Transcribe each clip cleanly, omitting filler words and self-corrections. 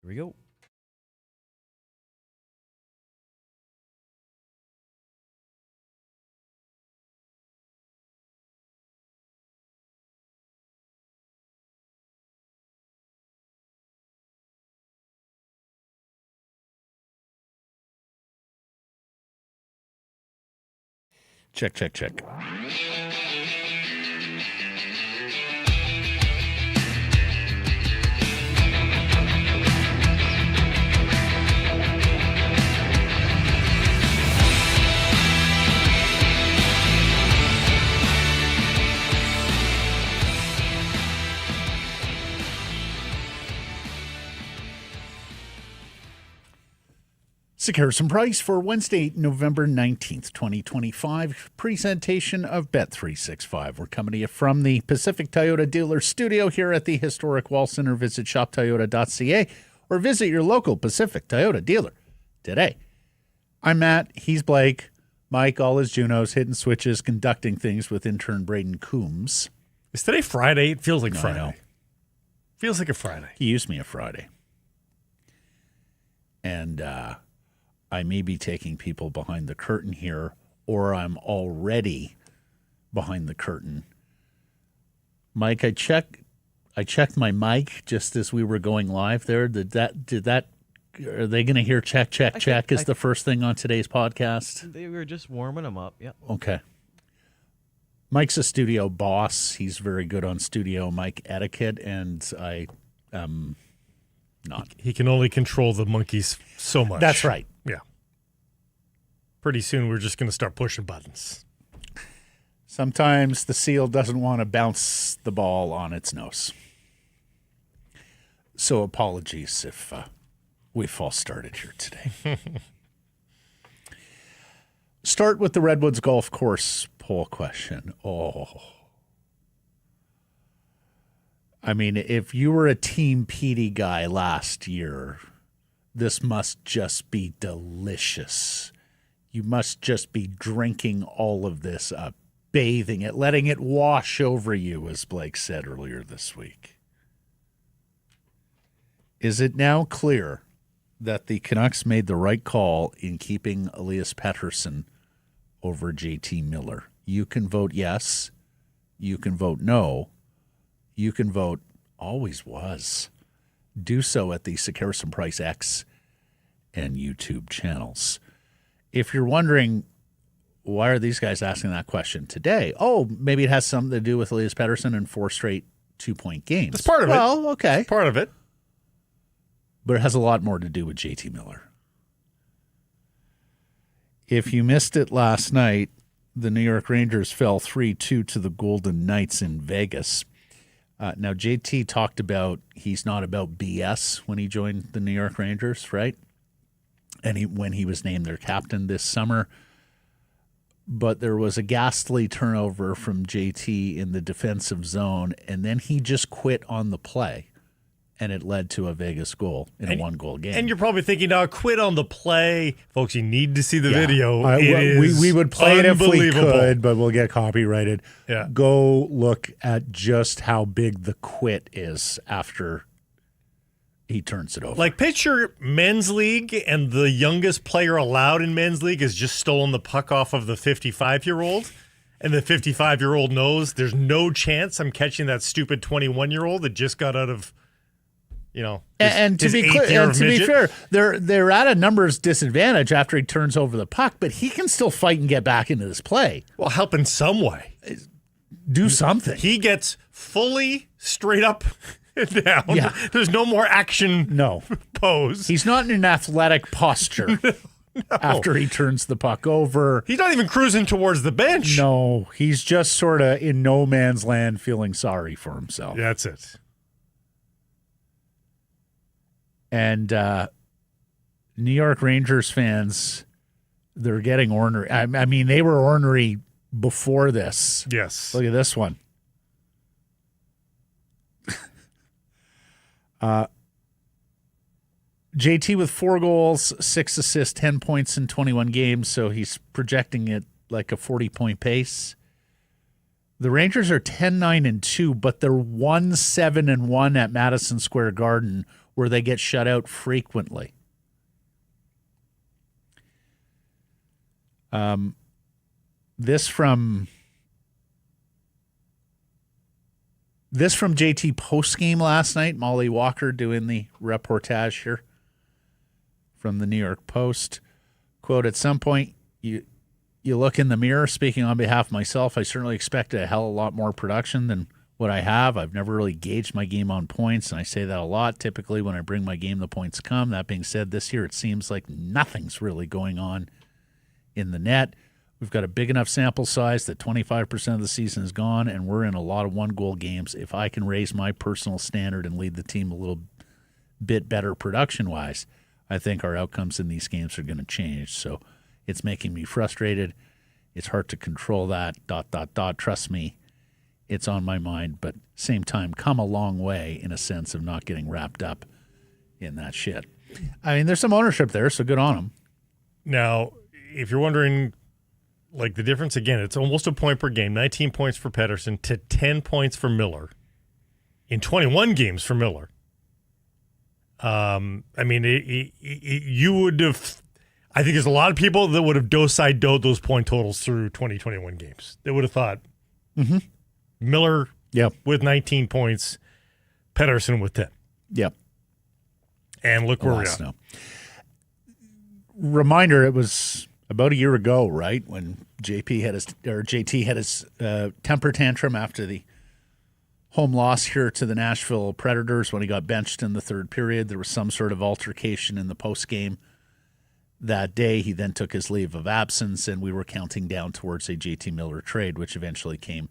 Here we go. Check, check, check. Harrison Price for Wednesday, November 19th, 2025. Presentation of Bet365. We're coming to you from the Pacific Toyota Dealer Studio here at the historic Wall Center. Visit shoptoyota.ca or visit your local Pacific Toyota dealer today. I'm Matt. He's Blake. Mike, all his Junos, hitting switches, conducting things with intern Braden Coombs. Is today Friday? It feels like No, Friday. I know. Feels like a Friday. He used me a Friday. And I may be taking people behind the curtain here, or I'm already behind the curtain. Mike, I checked my mic just as we were going live there. Did that are they going to hear check is the first thing on today's podcast? They were just warming them up. Yeah. Okay. Mike's a studio boss. He's very good on studio mic etiquette, and I am not. He can only control the monkeys so much. That's right. Yeah. Pretty soon we're just going to start pushing buttons. Sometimes the seal doesn't want to bounce the ball on its nose. So apologies if we false started here today. Start with the Redwoods Golf Course poll question. I mean, if you were a Team Petey guy last year, this must just be delicious. You must just be drinking all of this up, bathing it, letting it wash over you, as Blake said earlier this week. Is it now clear that the Canucks made the right call in keeping Elias Pettersson over JT Miller? You can vote yes. You can vote no. You can vote always was. Do so at the Harrison Price X and YouTube channels. If you're wondering, why are these guys asking that question today? Oh, maybe it has something to do with Elias Pettersson and 4 straight 2-point games. That's part of it. Well, okay. That's part of it. But it has a lot more to do with JT Miller. If you missed it last night, the New York Rangers fell 3-2 to the Golden Knights in Vegas. Now, JT talked about he's not about BS when he joined the New York Rangers, right? And when he was named their captain this summer. But there was a ghastly turnover from JT in the defensive zone, and then he just quit on the play, and it led to a Vegas goal in a one-goal game. And you're probably thinking, now quit on the play. Folks, you need to see the video. We would play it if we could, but we'll get copyrighted. Yeah. Go look at just how big the quit is after he turns it over. Like, picture men's league, and the youngest player allowed in men's league has just stolen the puck off of the 55-year-old, and the 55-year-old knows there's no chance I'm catching that stupid 21-year-old that just got out of, and to be clear, and to be fair, they're at a numbers disadvantage after he turns over the puck, but he can still fight and get back into this play. Well, help in some way. Do something. He gets fully straight up down. Yeah. There's no more action pose. He's not in an athletic posture after he turns the puck over. He's not even cruising towards the bench. No, he's just sort of in no man's land feeling sorry for himself. Yeah, that's it. And New York Rangers fans, they're getting ornery. I mean, they were ornery before this. Yes. Look at this one. JT with 4 goals, 6 assists, 10 points in 21 games, so he's projecting it like a 40-point pace. The Rangers are 10-9-2, but they're 1-7-1 at Madison Square Garden where they get shut out frequently. This from JT postgame last night. Molly Walker doing the reportage here from the New York Post. Quote, at some point, you look in the mirror, speaking on behalf of myself, I certainly expected a hell of a lot more production than what I have. I've never really gauged my game on points, and I say that a lot. Typically, when I bring my game, the points come. That being said, this year it seems like nothing's really going on in the net. We've got a big enough sample size that 25% of the season is gone, and we're in a lot of one-goal games. If I can raise my personal standard and lead the team a little bit better production-wise, I think our outcomes in these games are going to change. So it's making me frustrated. It's hard to control that, ... Trust me, it's on my mind, but same time, come a long way in a sense of not getting wrapped up in that shit. I mean, there's some ownership there, so good on them. Now, if you're wondering, like the difference, again, it's almost a point per game, 19 points for Pettersson to 10 points for Müller in 21 games for Müller. I mean, you would have, I think there's a lot of people that would have dosed those point totals through 2021 games. They would have thought Müller with 19 points, Pettersson with 10. Yep. And look where we are. Reminder, it was about a year ago, right, when JT had his temper tantrum after the home loss here to the Nashville Predators when he got benched in the third period. There was some sort of altercation in the postgame that day. He then took his leave of absence, and we were counting down towards a JT Miller trade, which eventually came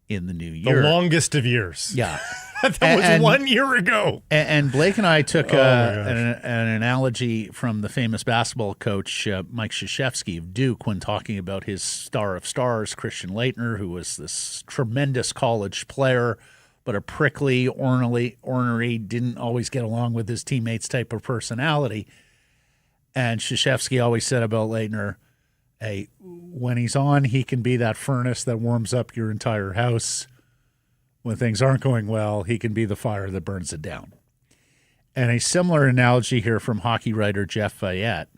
in the new year. The longest of years. Yeah. That was 1 year ago. And Blake and I took an analogy from the famous basketball coach, Mike Krzyzewski of Duke, when talking about his star of stars, Christian Laettner, who was this tremendous college player, but a prickly, ornery, didn't always get along with his teammates type of personality. And Krzyzewski always said about Laettner, hey, when he's on, he can be that furnace that warms up your entire house. When things aren't going well, he can be the fire that burns it down. And a similar analogy here from hockey writer Jeff Fayette.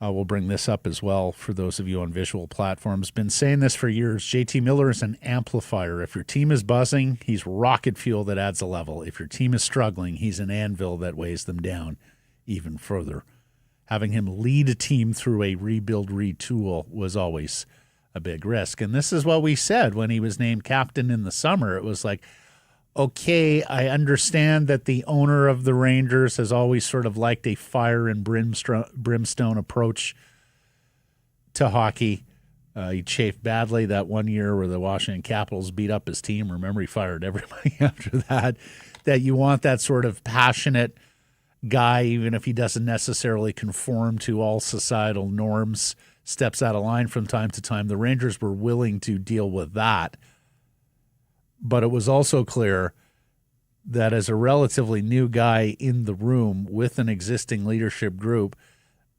We'll bring this up as well for those of you on visual platforms. Been saying this for years. JT Miller is an amplifier. If your team is buzzing, he's rocket fuel that adds a level. If your team is struggling, he's an anvil that weighs them down even further. Having him lead a team through a rebuild, retool was always a big risk. And this is what we said when he was named captain in the summer. It was like, okay, I understand that the owner of the Rangers has always sort of liked a fire and brimstone approach to hockey. He chafed badly that 1 year where the Washington Capitals beat up his team. Remember, he fired everybody after that. That you want that sort of passionate guy, even if he doesn't necessarily conform to all societal norms, steps out of line from time to time. The Rangers were willing to deal with that. But it was also clear that as a relatively new guy in the room with an existing leadership group,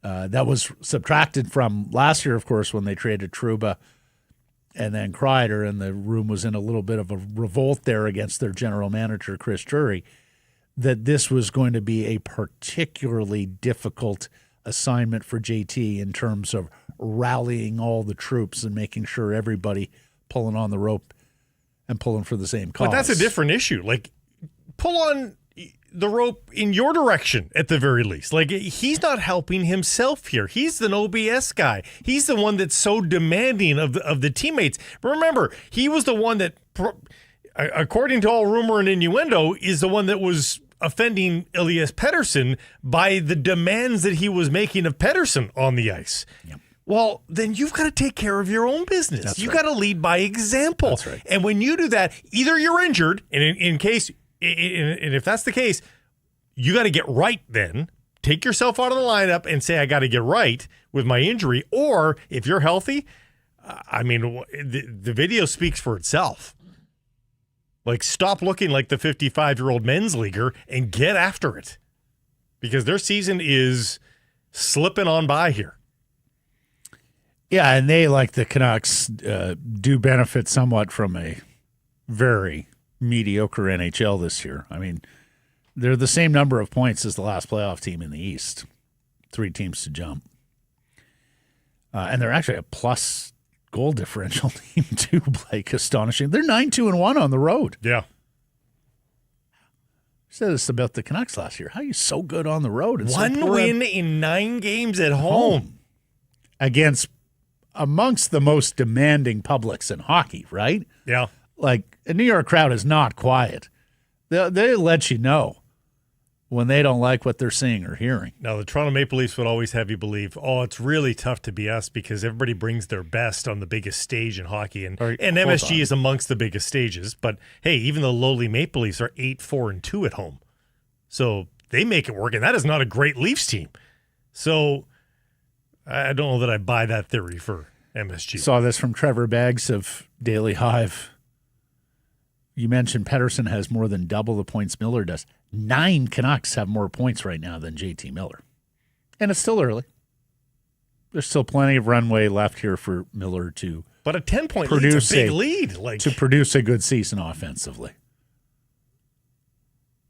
that was subtracted from last year, of course, when they traded Trouba and then Kreider, and the room was in a little bit of a revolt there against their general manager, Chris Drury, that this was going to be a particularly difficult assignment for JT in terms of rallying all the troops and making sure everybody pulling on the rope and pulling for the same cause. But that's a different issue. Like, pull on the rope in your direction at the very least. Like, he's not helping himself here. He's an OBS guy. He's the one that's so demanding of the teammates. Remember, he was the one that, according to all rumor and innuendo, is the one that was offending Elias Pettersson by the demands that he was making of Pettersson on the ice. Yep. Well, then you've got to take care of your own business. That's You've right. got to lead by example. That's right. And when you do that, either you're injured, and and if that's the case, you got to get right then. Take yourself out of the lineup and say, I got to get right with my injury. Or if you're healthy, I mean, the video speaks for itself. Like, stop looking like the 55-year-old men's leaguer and get after it. Because their season is slipping on by here. Yeah, and they, like the Canucks, do benefit somewhat from a very mediocre NHL this year. I mean, They're the same number of points as the last playoff team in the East. 3 teams to jump. And they're actually a plus goal differential team too, Blake. Astonishing. They're 9-2-1 on the road. Yeah. Said this about the Canucks last year. How are you so good on the road? And One so win in 9 games at home. Against amongst the most demanding publics in hockey, right? Yeah. Like, a New York crowd is not quiet. They let you know when they don't like what they're seeing or hearing. Now, the Toronto Maple Leafs would always have you believe, it's really tough to be us because everybody brings their best on the biggest stage in hockey. And MSG is amongst the biggest stages. But, hey, even the lowly Maple Leafs are 8-4-2 at home. So they make it work, and that is not a great Leafs team. So I don't know that I buy that theory for MSG. Saw this from Trevor Baggs of Daily Hive. You mentioned Pettersson has more than double the points Miller does. 9 Canucks have more points right now than JT Miller. And it's still early. There's still plenty of runway left here for Miller to But a 10-point lead's a big lead. To produce a good season offensively.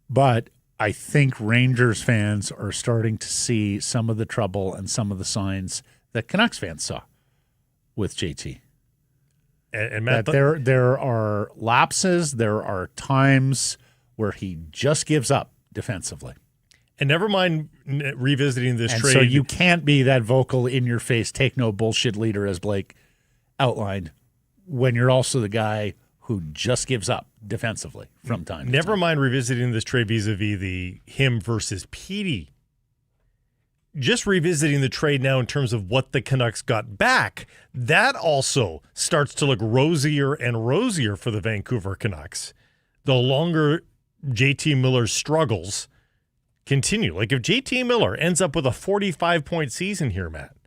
But I think Rangers fans are starting to see some of the trouble and some of the signs that Canucks fans saw with JT. And Matt, that there are lapses, there are times where he just gives up defensively. And never mind revisiting this trade. So you can't be that vocal, in your face, take no bullshit leader, as Blake outlined, when you're also the guy who just gives up defensively from time to time. Never mind revisiting this trade vis-a-vis the him versus Petey. Just revisiting the trade now in terms of what the Canucks got back, that also starts to look rosier and rosier for the Vancouver Canucks. The longer JT Miller's struggles continue. Like if JT Miller ends up with a 45-point season here, Matt,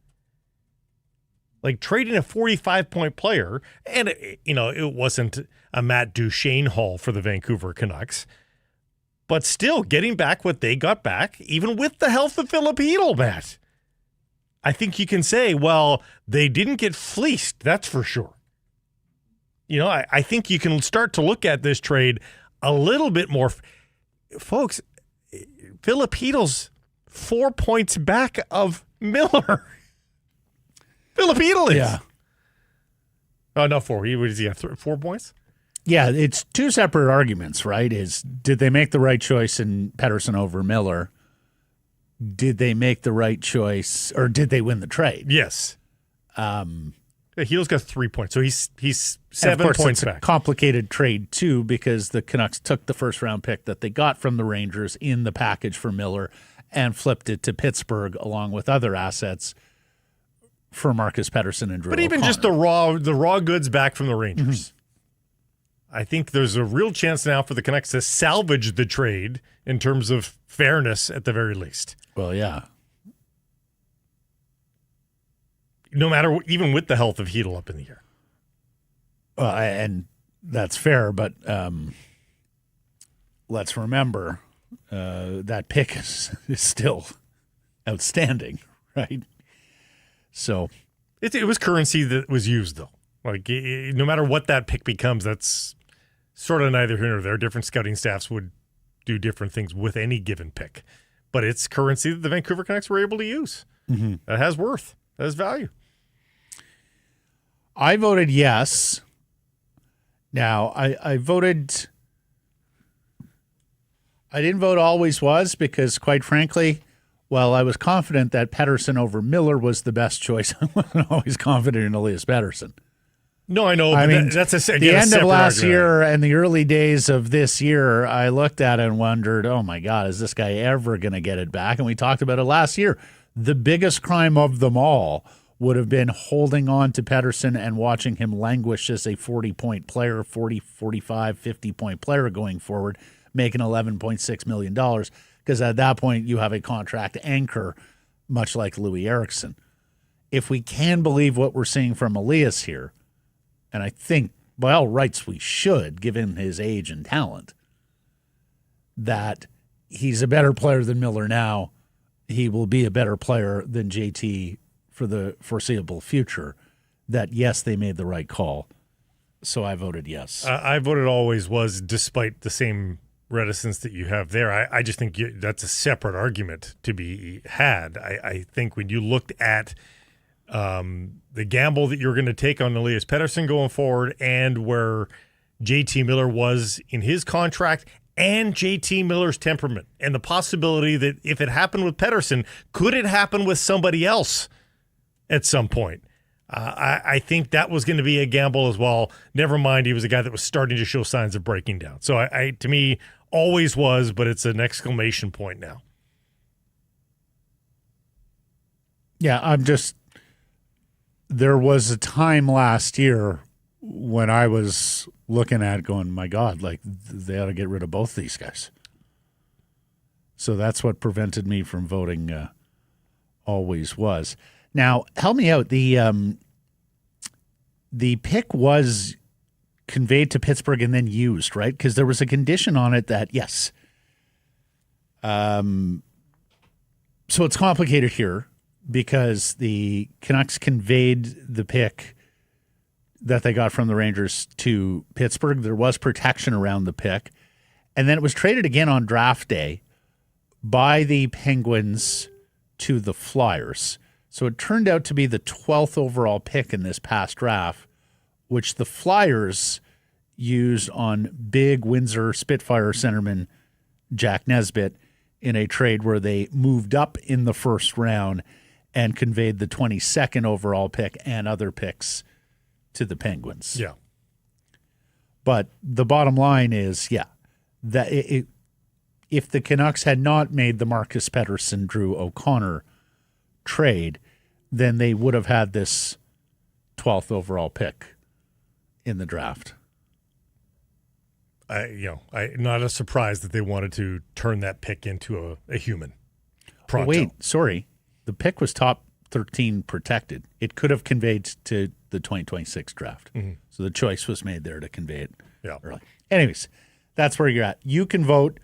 like trading a 45-point player, and it wasn't a Matt Duchene haul for the Vancouver Canucks, but still getting back what they got back, even with the health of Filipino, Matt. I think you can say, well, they didn't get fleeced, that's for sure. I think you can start to look at this trade a little bit more. Folks, Filipinos 4 points back of Miller. Filipino is. Yeah. Oh, no, 4. What does he have? 4 points? Yeah, it's 2 separate arguments, right? Did they make the right choice in Pettersson over Miller? Did they make the right choice, or did they win the trade? Yes. Heel's got 3 points, so he's 7 points points back. A complicated trade, too, because the Canucks took the first-round pick that they got from the Rangers in the package for Miller and flipped it to Pittsburgh along with other assets for Marcus Pettersson and Drew But even O'Connor. just the raw goods back from the Rangers. Mm-hmm. I think there's a real chance now for the Canucks to salvage the trade in terms of fairness at the very least. Well, yeah. No matter, even with the health of Hedl up in the air. And that's fair, but let's remember that pick is still outstanding, right? So it was currency that was used, though. Like, no matter what that pick becomes, that's sort of neither here nor there. Different scouting staffs would do different things with any given pick. But it's currency that the Vancouver Canucks were able to use. Mm-hmm. That has worth. That has value. I voted yes. Now, I voted... I didn't vote always was because, quite frankly, while I was confident that Pettersson over Miller was the best choice, I wasn't always confident in Elias Pettersson. No, I know. I mean, that's the end of last year and the early days of this year, I looked at it and wondered, oh, my God, is this guy ever going to get it back? And we talked about it last year. The biggest crime of them all would have been holding on to Pettersson and watching him languish as a 40-point player, 40, 45, 50-point player going forward, making $11.6 million. Because at that point, you have a contract anchor, much like Louis Eriksson. If we can believe what we're seeing from Elias here, and I think by all rights we should, given his age and talent, that he's a better player than Miller now. He will be a better player than JT for the foreseeable future. That, yes, they made the right call. So I voted yes. I voted always was, despite the same reticence that you have there. I just think that's a separate argument to be had. I think when you looked at the gamble that you're going to take on Elias Pettersson going forward and where JT Miller was in his contract and JT Miller's temperament and the possibility that if it happened with Pettersson, could it happen with somebody else at some point? I think that was going to be a gamble as well. Never mind, he was a guy that was starting to show signs of breaking down. So to me, always was, but it's an exclamation point now. Yeah, there was a time last year when I was looking at it going, my God, like they ought to get rid of both these guys. So that's what prevented me from voting always was. Now, help me out. The pick was conveyed to Pittsburgh and then used, right? Because there was a condition on it that, yes. So it's complicated here because the Canucks conveyed the pick that they got from the Rangers to Pittsburgh. There was protection around the pick. And then it was traded again on draft day by the Penguins to the Flyers. So it turned out to be the 12th overall pick in this past draft, which the Flyers used on big Windsor Spitfire centerman Jack Nesbitt in a trade where they moved up in the first round and conveyed the 22nd overall pick and other picks to the Penguins. Yeah. But the bottom line is, that if the Canucks had not made the Marcus Pettersson, Drew O'Connor trade, then they would have had this 12th overall pick in the draft. Not a surprise that they wanted to turn that pick into a human. Pronto. Wait, sorry. The pick was top 13 protected. It could have conveyed to the 2026 draft. Mm-hmm. So the choice was made there to convey it early. Anyways, that's where you're at. You can vote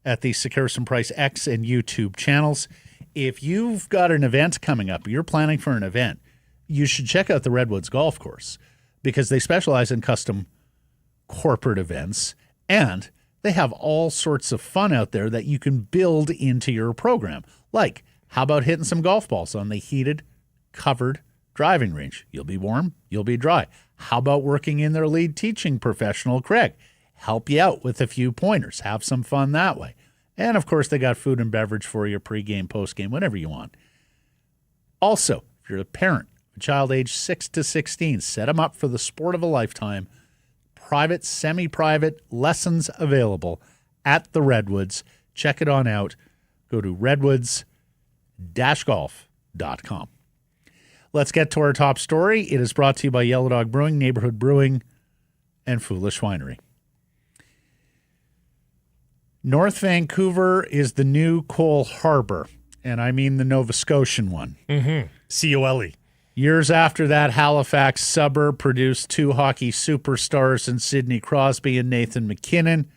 at the Sekeres and Price X and YouTube channels. If you've got an event coming up, you're planning for an event, you should check out the Redwoods Golf Course because they specialize in custom corporate events and they have all sorts of fun out there that you can build into your program. Like, how about hitting some golf balls on the heated, covered driving range? You'll be warm, you'll be dry. How about working in their lead teaching professional, Craig? Help you out with a few pointers. Have some fun that way. And, of course, they got food and beverage for you, pregame, postgame, whatever you want. Also, if you're a parent, a child aged 6 to 16, set them up for the sport of a lifetime. Private, semi-private lessons available at the Redwoods. Check it on out. Go to redwoods-golf.com. Let's get to our top story. It is brought to you by Yellow Dog Brewing, Neighborhood Brewing, and Foolish Winery. North Vancouver is the new Cole Harbour, and I mean the Nova Scotian one. Mm-hmm. COLE. Years after that Halifax suburb produced two hockey superstars in Sidney Crosby and Nathan McKinnon,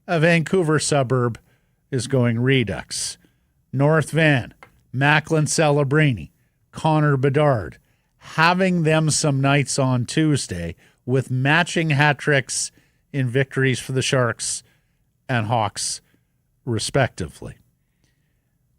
a Vancouver suburb is going redux. North Van, Macklin Celebrini, Connor Bedard, having them some nights on Tuesday with matching hat tricks in victories for the Sharks and Hawks, respectively.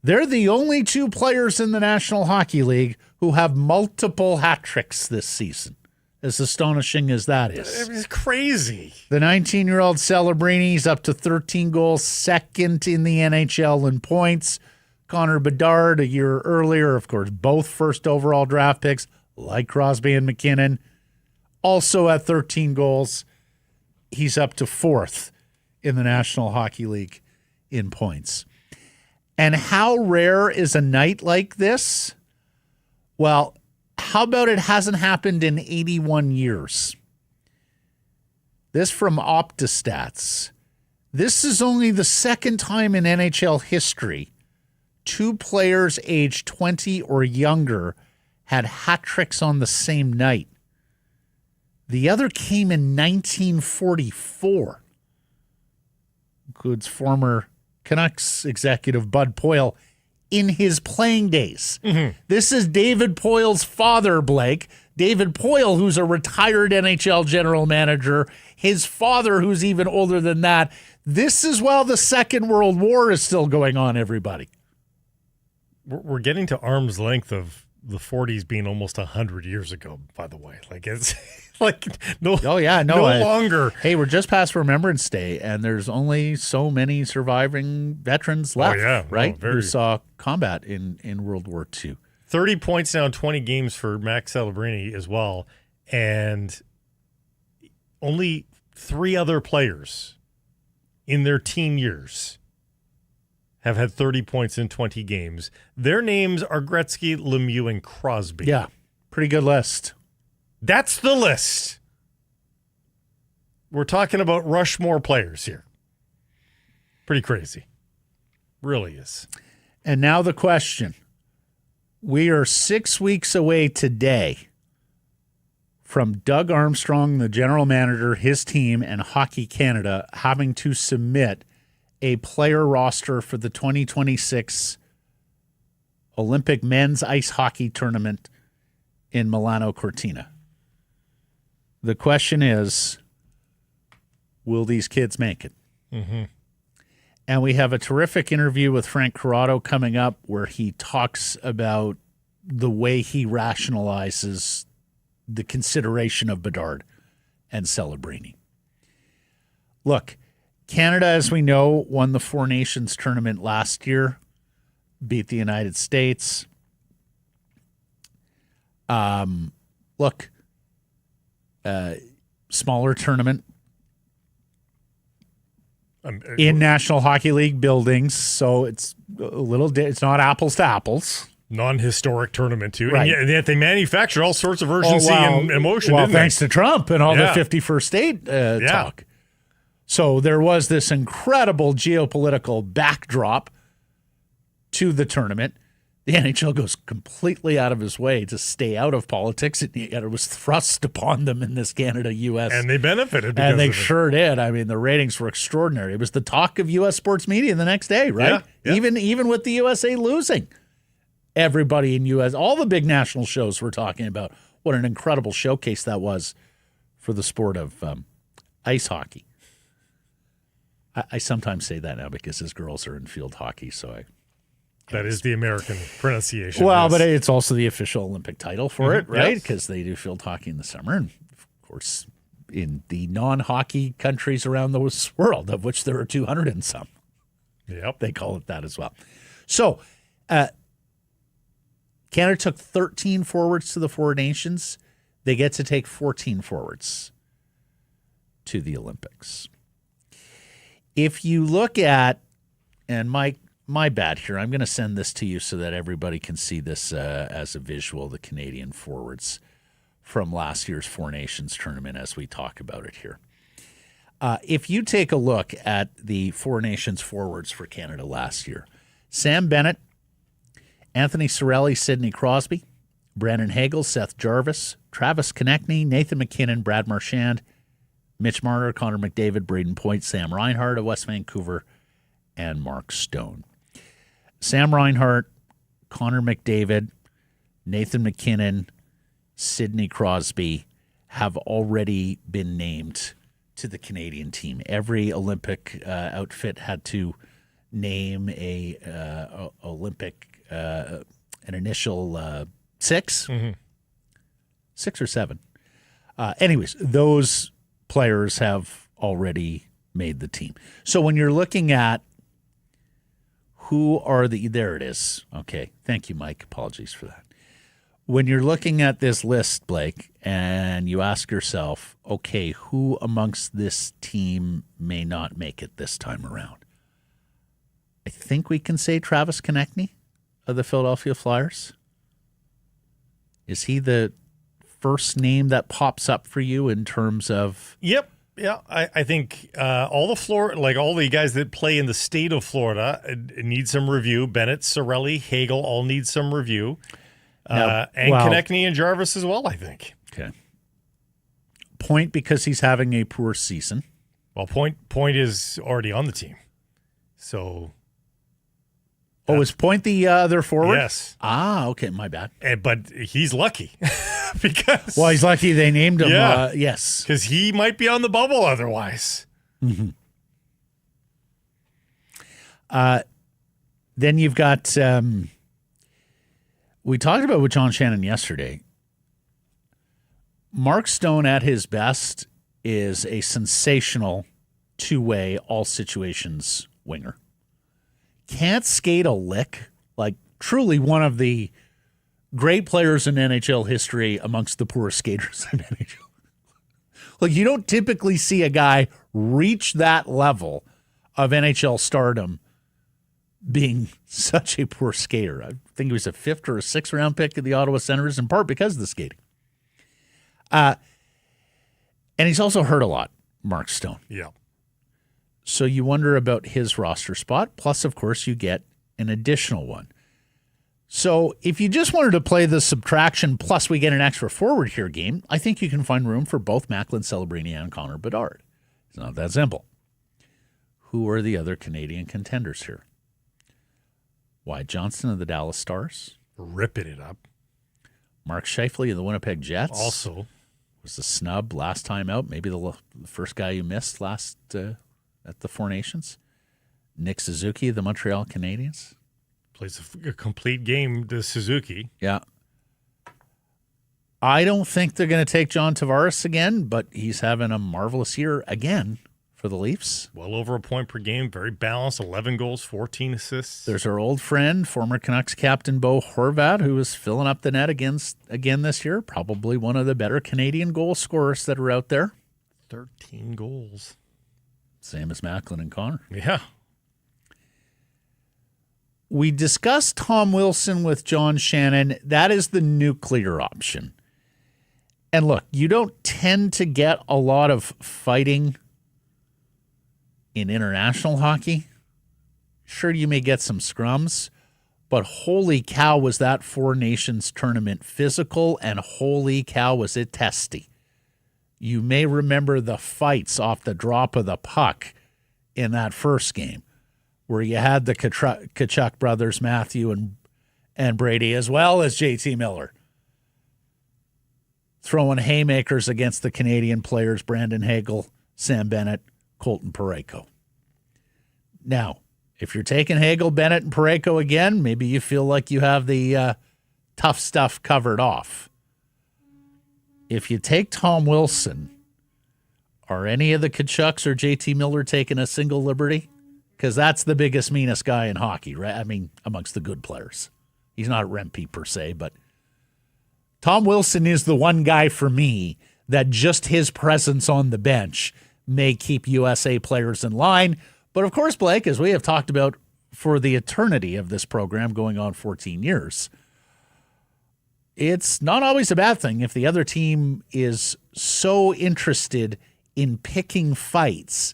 They're the only two players in the National Hockey League who have multiple hat tricks this season, as astonishing as that is. It's crazy. The 19-year-old Celebrini's up to 13 goals, second in the NHL in points. Connor Bedard, a year earlier, of course, both first overall draft picks, like Crosby and McKinnon, also at 13 goals. He's up to fourth in the National Hockey League in points. And how rare is a night like this? Well, how about it hasn't happened in 81 years? This from OptaStats. This is only the second time in NHL history two players aged 20 or younger had hat tricks on the same night. The other came in 1944. Includes former Canucks executive Bud Poile in his playing days. Mm-hmm. This is David Poile's father, Blake. David Poile, who's a retired NHL general manager. His father, who's even older than that. This is while the Second World War is still going on, everybody. We're getting to arm's length of the 40s being almost 100 years ago, by the way. Like, it's like no longer. Hey, we're just past Remembrance Day, and there's only so many surviving veterans left, right? Who saw combat in World War II. 30 points now in 20 games for Max Celebrini as well, and only 3 other players in their teen years have had 30 points in 20 games. Their names are Gretzky, Lemieux, and Crosby. Yeah, pretty good list. That's the list. We're talking about Rushmore players here. Pretty crazy. Really is. And now the question. We are 6 weeks away today from Doug Armstrong, the general manager, his team, and Hockey Canada having to submit a player roster for the 2026 Olympic men's ice hockey tournament in Milano Cortina. The question is, will these kids make it? Mm-hmm. And we have a terrific interview with Frank Corrado coming up where he talks about the way he rationalizes the consideration of Bedard and Celebrini. Look, Canada, as we know, won the Four Nations tournament last year, beat the United States. Smaller tournament in National Hockey League buildings, so it's it's not apples to apples. Non-historic tournament, too. Right. And yet they manufacture all sorts of urgency and emotion, well, didn't they? thanks to Trump and all the 51st state talk. So there was this incredible geopolitical backdrop to the tournament. The NHL goes completely out of his way to stay out of politics, and yet it was thrust upon them in this Canada-U.S. And they benefited. And they sure did. I mean, the ratings were extraordinary. It was the talk of U.S. sports media the next day, right? Yeah. Even with the USA losing. Everybody in U.S., all the big national shows were talking about what an incredible showcase that was for the sport of ice hockey. I sometimes say that now because his girls are in field hockey, so that is the American pronunciation. Well, yes. but it's also the official Olympic title for it, right? Because they do field hockey in the summer. And, of course, in the non-hockey countries around the world, of which there are 200 and some. Yep. They call it that as well. So, Canada took 13 forwards to the Four Nations. They get to take 14 forwards to the Olympics. If you look at, and my bad here, I'm going to send this to you so that everybody can see this as a visual, the Canadian forwards from last year's Four Nations tournament as we talk about it here. If you take a look at the Four Nations forwards for Canada last year, Sam Bennett, Anthony Cirelli, Sidney Crosby, Brandon Hagel, Seth Jarvis, Travis Konechny, Nathan McKinnon, Brad Marchand, Mitch Marner, Connor McDavid, Braden Point, Sam Reinhart of West Vancouver, and Mark Stone. Sam Reinhart, Connor McDavid, Nathan McKinnon, Sidney Crosby have already been named to the Canadian team. Every Olympic outfit had to name a Olympic an initial 6, 6 or 7. Anyways, those players have already made the team. So when you're looking at who are there it is. Okay. Thank you, Mike. Apologies for that. When you're looking at this list, Blake, and you ask yourself, okay, who amongst this team may not make it this time around? I think we can say Travis Konechny of the Philadelphia Flyers. Is he the first name that pops up for you in terms of? Yep. Yeah, I think all the guys that play in the state of Florida need some review. Bennett, Cirelli, Hagel all need some review. Konechny and Jarvis as well, I think. Okay. Point because he's having a poor season. Well, Point is already on the team. So. Oh, is Point the other forward? Yes. Ah, okay, my bad. But he's lucky because. Well, he's lucky they named him. Yeah. Yes, because he might be on the bubble otherwise. Mm-hmm. Then you've got, we talked about with John Shannon yesterday. Mark Stone at his best is a sensational two-way, all situations winger. Can't skate a lick, like truly one of the great players in NHL history amongst the poorest skaters in NHL. Like, you don't typically see a guy reach that level of NHL stardom being such a poor skater. I think he was a 5th or a 6th round pick of the Ottawa Senators, in part because of the skating. And he's also hurt a lot, Mark Stone. Yeah. So you wonder about his roster spot. Plus, of course, you get an additional one. So if you just wanted to play the subtraction plus we get an extra forward here game, I think you can find room for both Macklin Celebrini and Connor Bedard. It's not that simple. Who are the other Canadian contenders here? Wyatt Johnston of the Dallas Stars. Ripping it up. Mark Scheifele of the Winnipeg Jets. Also. Was a snub last time out. Maybe the first guy you missed last at the Four Nations. Nick Suzuki of the Montreal Canadiens. Plays a complete game to Suzuki. Yeah. I don't think they're going to take John Tavares again, but he's having a marvelous year again for the Leafs. Well over a point per game. Very balanced. 11 goals, 14 assists. There's our old friend, former Canucks captain Bo Horvat, who is filling up the net again this year. Probably one of the better Canadian goal scorers that are out there. 13 goals. Same as Macklin and Connor. Yeah. We discussed Tom Wilson with John Shannon. That is the nuclear option. And look, you don't tend to get a lot of fighting in international hockey. Sure, you may get some scrums, but holy cow, was that Four Nations tournament physical, and holy cow, was it testy. You may remember the fights off the drop of the puck in that first game, where you had the Tkachuk brothers, Matthew and Brady, as well as JT Miller, throwing haymakers against the Canadian players, Brandon Hagel, Sam Bennett, Colton Parayko. Now, if you're taking Hagel, Bennett, and Parayko again, maybe you feel like you have the tough stuff covered off. If you take Tom Wilson, are any of the Tkachuks or JT Miller taking a single liberty? Because that's the biggest, meanest guy in hockey, right? I mean, amongst the good players. He's not Rempe per se, but Tom Wilson is the one guy for me that just his presence on the bench may keep USA players in line. But of course, Blake, as we have talked about for the eternity of this program going on 14 years, it's not always a bad thing if the other team is so interested in picking fights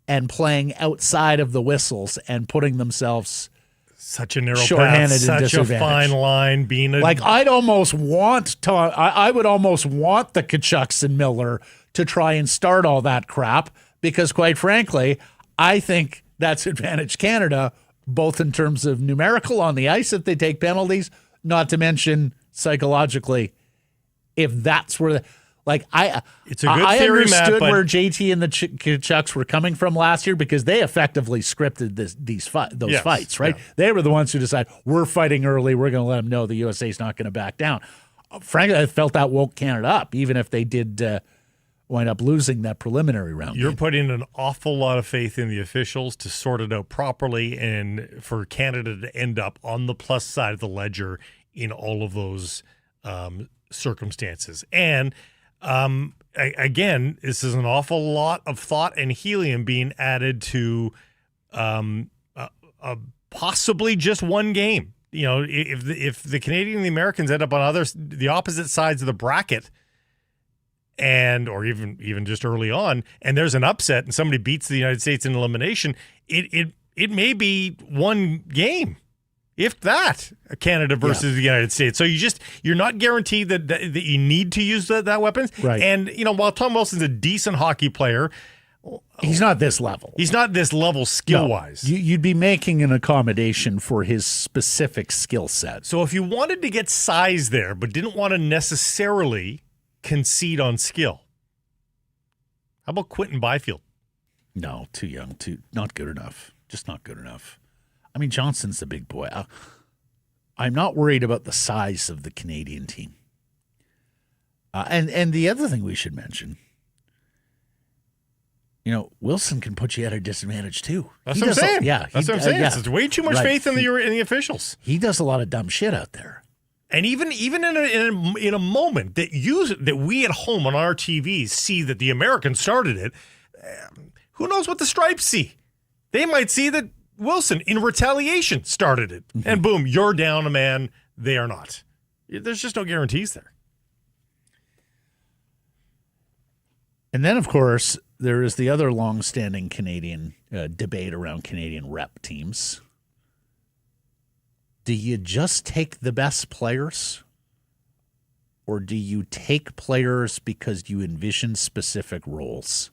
and playing outside of the whistles and putting themselves such a narrow shorthanded path, and such a fine line. Being like, I'd almost want I would almost want the Tkachuks and Miller to try and start all that crap, because quite frankly, I think that's advantage Canada, both in terms of numerical on the ice if they take penalties, not to mention psychologically, if that's where it's a good I theory, understood Matt, where JT and the Tkachuks were coming from last year, because they effectively scripted those fights, right? Yeah. They were the ones who decided, we're fighting early, we're going to let them know the USA's not going to back down. Frankly, I felt that woke Canada up, even if they did wind up losing that preliminary round. You're game. putting an awful lot of faith in the officials to sort it out properly, and for Canada to end up on the plus side of the ledger in all of those circumstances. And again, this is an awful lot of thought and helium being added to possibly just one game. You know, if the Canadian and the Americans end up on the opposite sides of the bracket, or even just early on, and there's an upset and somebody beats the United States in elimination, it may be one game. If that, Canada versus the United States. So you're not guaranteed that you need to use that weapon. Right. And, while Tom Wilson's a decent hockey player, he's not this level. He's not this level skill-wise. No, you'd be making an accommodation for his specific skill set. So if you wanted to get size there, but didn't want to necessarily concede on skill, how about Quinton Byfield? No, too young, not good enough. Just not good enough. I mean, Johnson's the big boy. I'm not worried about the size of the Canadian team. And the other thing we should mention, Wilson can put you at a disadvantage too. That's what I'm saying. That's what I'm saying. Yeah. There's way too much faith in the officials. He does a lot of dumb shit out there. And even in a moment that we at home on our TVs see that the Americans started it, who knows what the stripes see? They might see that Wilson, in retaliation, started it. Mm-hmm. And boom, you're down a man. They are not. There's just no guarantees there. And then, of course, there is the other long-standing Canadian debate around Canadian rep teams. Do you just take the best players, or do you take players because you envision specific roles?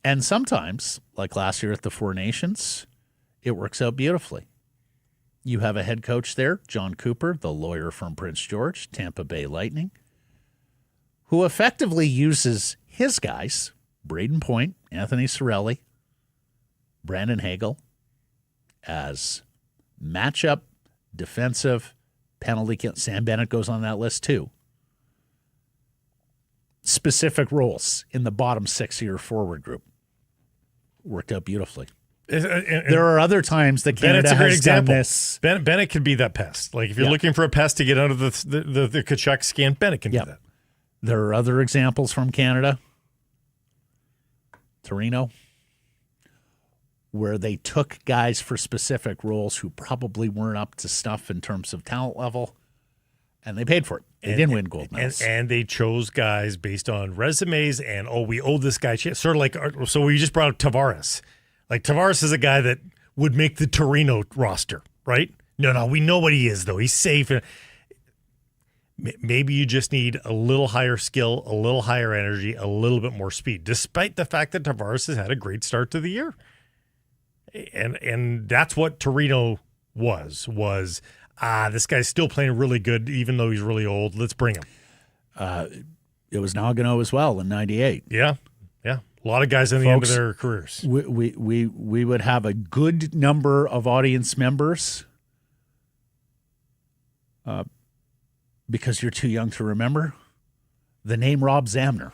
And sometimes, like last year at the Four Nations, it works out beautifully. You have a head coach there, John Cooper, the lawyer from Prince George, Tampa Bay Lightning, who effectively uses his guys, Braden Point, Anthony Cirelli, Brandon Hagel, as matchup, defensive, penalty kill. Sam Bennett goes on that list too. Specific roles in the bottom six of your forward group. Worked out beautifully. There are other times that Canada Bennett's a great has example. done this. Bennett could be that pest. Like if you're looking for a pest to get out of the Tkachuk skin, Bennett can do that. There are other examples from Canada. Torino, where they took guys for specific roles who probably weren't up to snuff in terms of talent level, and they paid for it. They didn't win gold medals. And they chose guys based on resumes and, we owe this guy shit. Sort of like, so we just brought up Tavares. Like, Tavares is a guy that would make the Torino roster, right? No, we know what he is, though. He's safe. Maybe you just need a little higher skill, a little higher energy, a little bit more speed, despite the fact that Tavares has had a great start to the year. And that's what Torino was this guy's still playing really good, even though he's really old. Let's bring him. It was Nagano as well in '98. Yeah. A lot of guys in the end of their careers. We would have a good number of audience members because you're too young to remember the name Rob Zamner.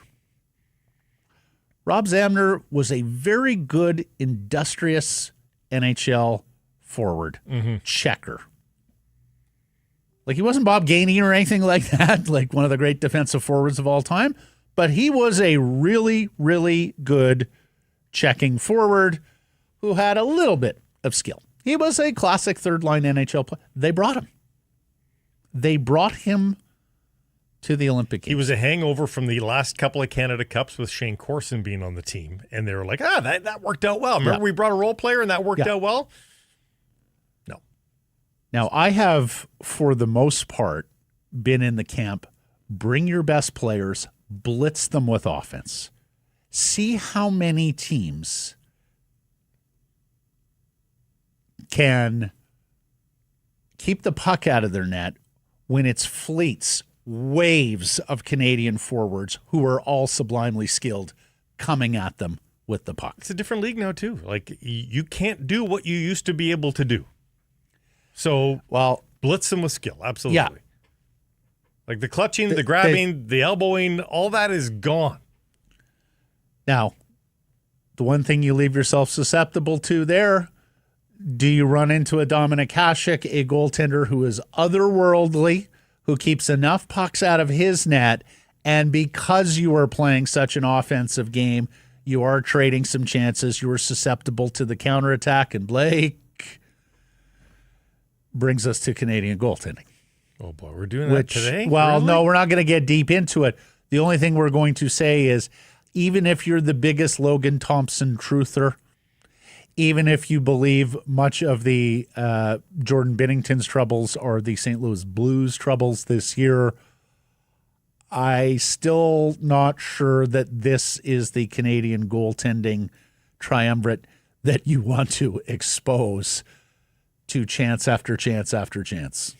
Rob Zamner was a very good, industrious NHL forward, checker. Like, he wasn't Bob Gainey or anything like that, like one of the great defensive forwards of all time, but he was a really, really good checking forward who had a little bit of skill. He was a classic third-line NHL player. They brought him. They brought him to the Olympic Games. He was a hangover from the last couple of Canada Cups with Shane Corson being on the team, and they were like, that worked out well. Remember we brought a role player and that worked out well? No. Now, I have, for the most part, been in the camp, bring your best players, blitz them with offense. See how many teams can keep the puck out of their net when it's fleets, waves of Canadian forwards who are all sublimely skilled coming at them with the puck. It's a different league now, too. Like, you can't do what you used to be able to do. So, blitz them with skill, absolutely. Yeah. Like the clutching, the grabbing, the elbowing, all that is gone. Now, the one thing you leave yourself susceptible to there, do you run into a Dominik Hasek, a goaltender who is otherworldly, who keeps enough pucks out of his net, and because you are playing such an offensive game, you are trading some chances, you are susceptible to the counterattack, and Blake brings us to Canadian goaltending. Oh, boy, we're doing that today? Well, really? No, we're not going to get deep into it. The only thing we're going to say is, even if you're the biggest Logan Thompson truther, even if you believe much of the Jordan Binnington's troubles are the St. Louis Blues troubles this year, I still not sure that this is the Canadian goaltending triumvirate that you want to expose to chance after chance after chance.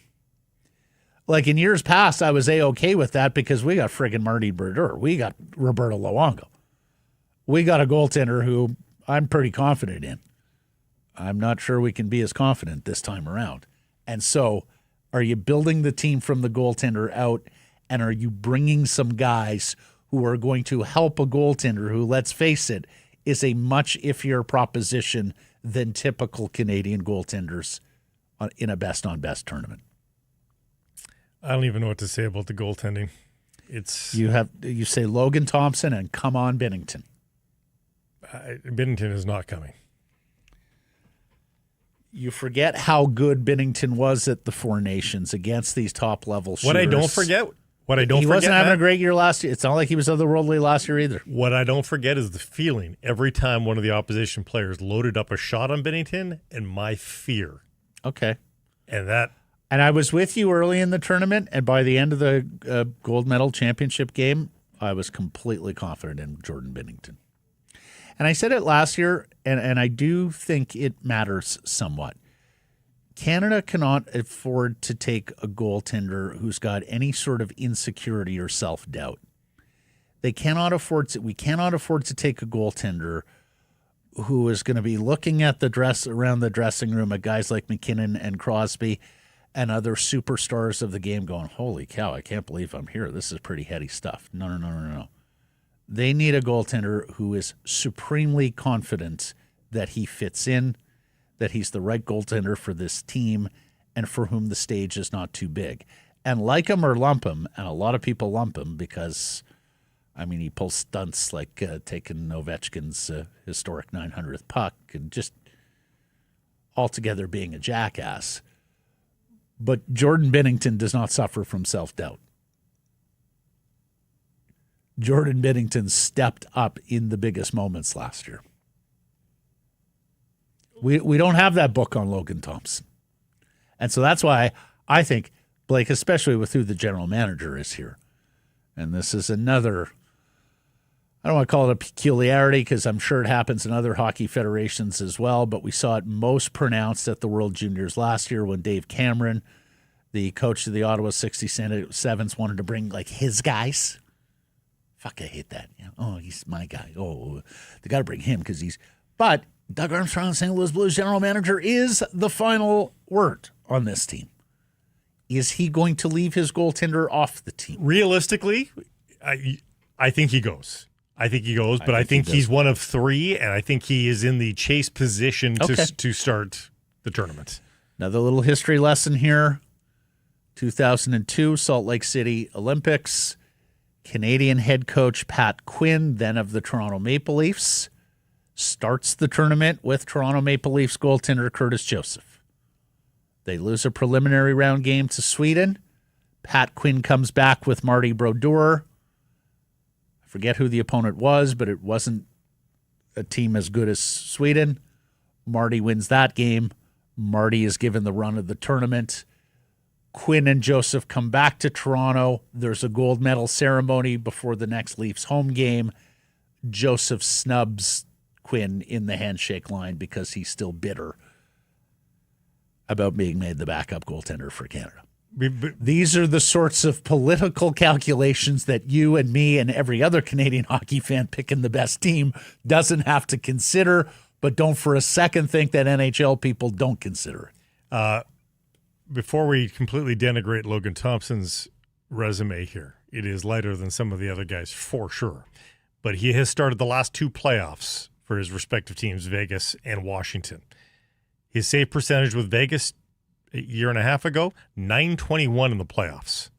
Like in years past, I was A-okay with that because we got friggin' Marty Brodeur. We got Roberto Luongo. We got a goaltender who I'm pretty confident in. I'm not sure we can be as confident this time around. And so are you building the team from the goaltender out, and are you bringing some guys who are going to help a goaltender who, let's face it, is a much iffier proposition than typical Canadian goaltenders in a best-on-best tournament? I don't even know what to say about the goaltending. You say Logan Thompson and come on Binnington. Binnington is not coming. You forget how good Binnington was at the Four Nations against these top-level shooters. What I don't forget, he wasn't having a great year last year. It's not like he was otherworldly last year either. What I don't forget is the feeling every time one of the opposition players loaded up a shot on Binnington, and my fear. Okay. And I was with you early in the tournament, and by the end of the gold medal championship game, I was completely confident in Jordan Binnington. And I said it last year, and I do think it matters somewhat. Canada cannot afford to take a goaltender who's got any sort of insecurity or self-doubt. We cannot afford to take a goaltender who is going to be looking at around the dressing room at guys like McKinnon and Crosby and other superstars of the game going, holy cow, I can't believe I'm here. This is pretty heady stuff. No. They need a goaltender who is supremely confident that he fits in, that he's the right goaltender for this team, and for whom the stage is not too big. And like him or lump him, and a lot of people lump him because, he pulls stunts like taking Ovechkin's historic 900th puck and just altogether being a jackass. But Jordan Binnington does not suffer from self-doubt. Jordan Binnington stepped up in the biggest moments last year. We don't have that book on Logan Thompson. And so that's why I think, Blake, especially with who the general manager is here, and this is another, I don't want to call it a peculiarity because I'm sure it happens in other hockey federations as well, but we saw it most pronounced at the World Juniors last year when Dave Cameron, the coach of the Ottawa 67s, wanted to bring like his guys. Fuck, I hate that. Oh, he's my guy. Oh, they got to bring him because But Doug Armstrong, St. Louis Blues general manager, is the final word on this team. Is he going to leave his goaltender off the team? Realistically, I think he goes. But I think he's one of three, and I think he is in the chase position to start the tournament. Another little history lesson here. 2002 Salt Lake City Olympics. Canadian head coach Pat Quinn, then of the Toronto Maple Leafs, starts the tournament with Toronto Maple Leafs goaltender Curtis Joseph. They lose a preliminary round game to Sweden. Pat Quinn comes back with Marty Brodeur. I forget who the opponent was, but it wasn't a team as good as Sweden. Marty wins that game. Marty is given the run of the tournament. Quinn and Joseph come back to Toronto. There's a gold medal ceremony before the next Leafs home game. Joseph snubs Quinn in the handshake line because he's still bitter about being made the backup goaltender for Canada. These are the sorts of political calculations that you and me and every other Canadian hockey fan picking the best team doesn't have to consider, but don't for a second think that NHL people don't consider it. Before we completely denigrate Logan Thompson's resume here, it is lighter than some of the other guys for sure. But he has started the last two playoffs for his respective teams, Vegas and Washington. His save percentage with Vegas a year and a half ago, .921 in the playoffs.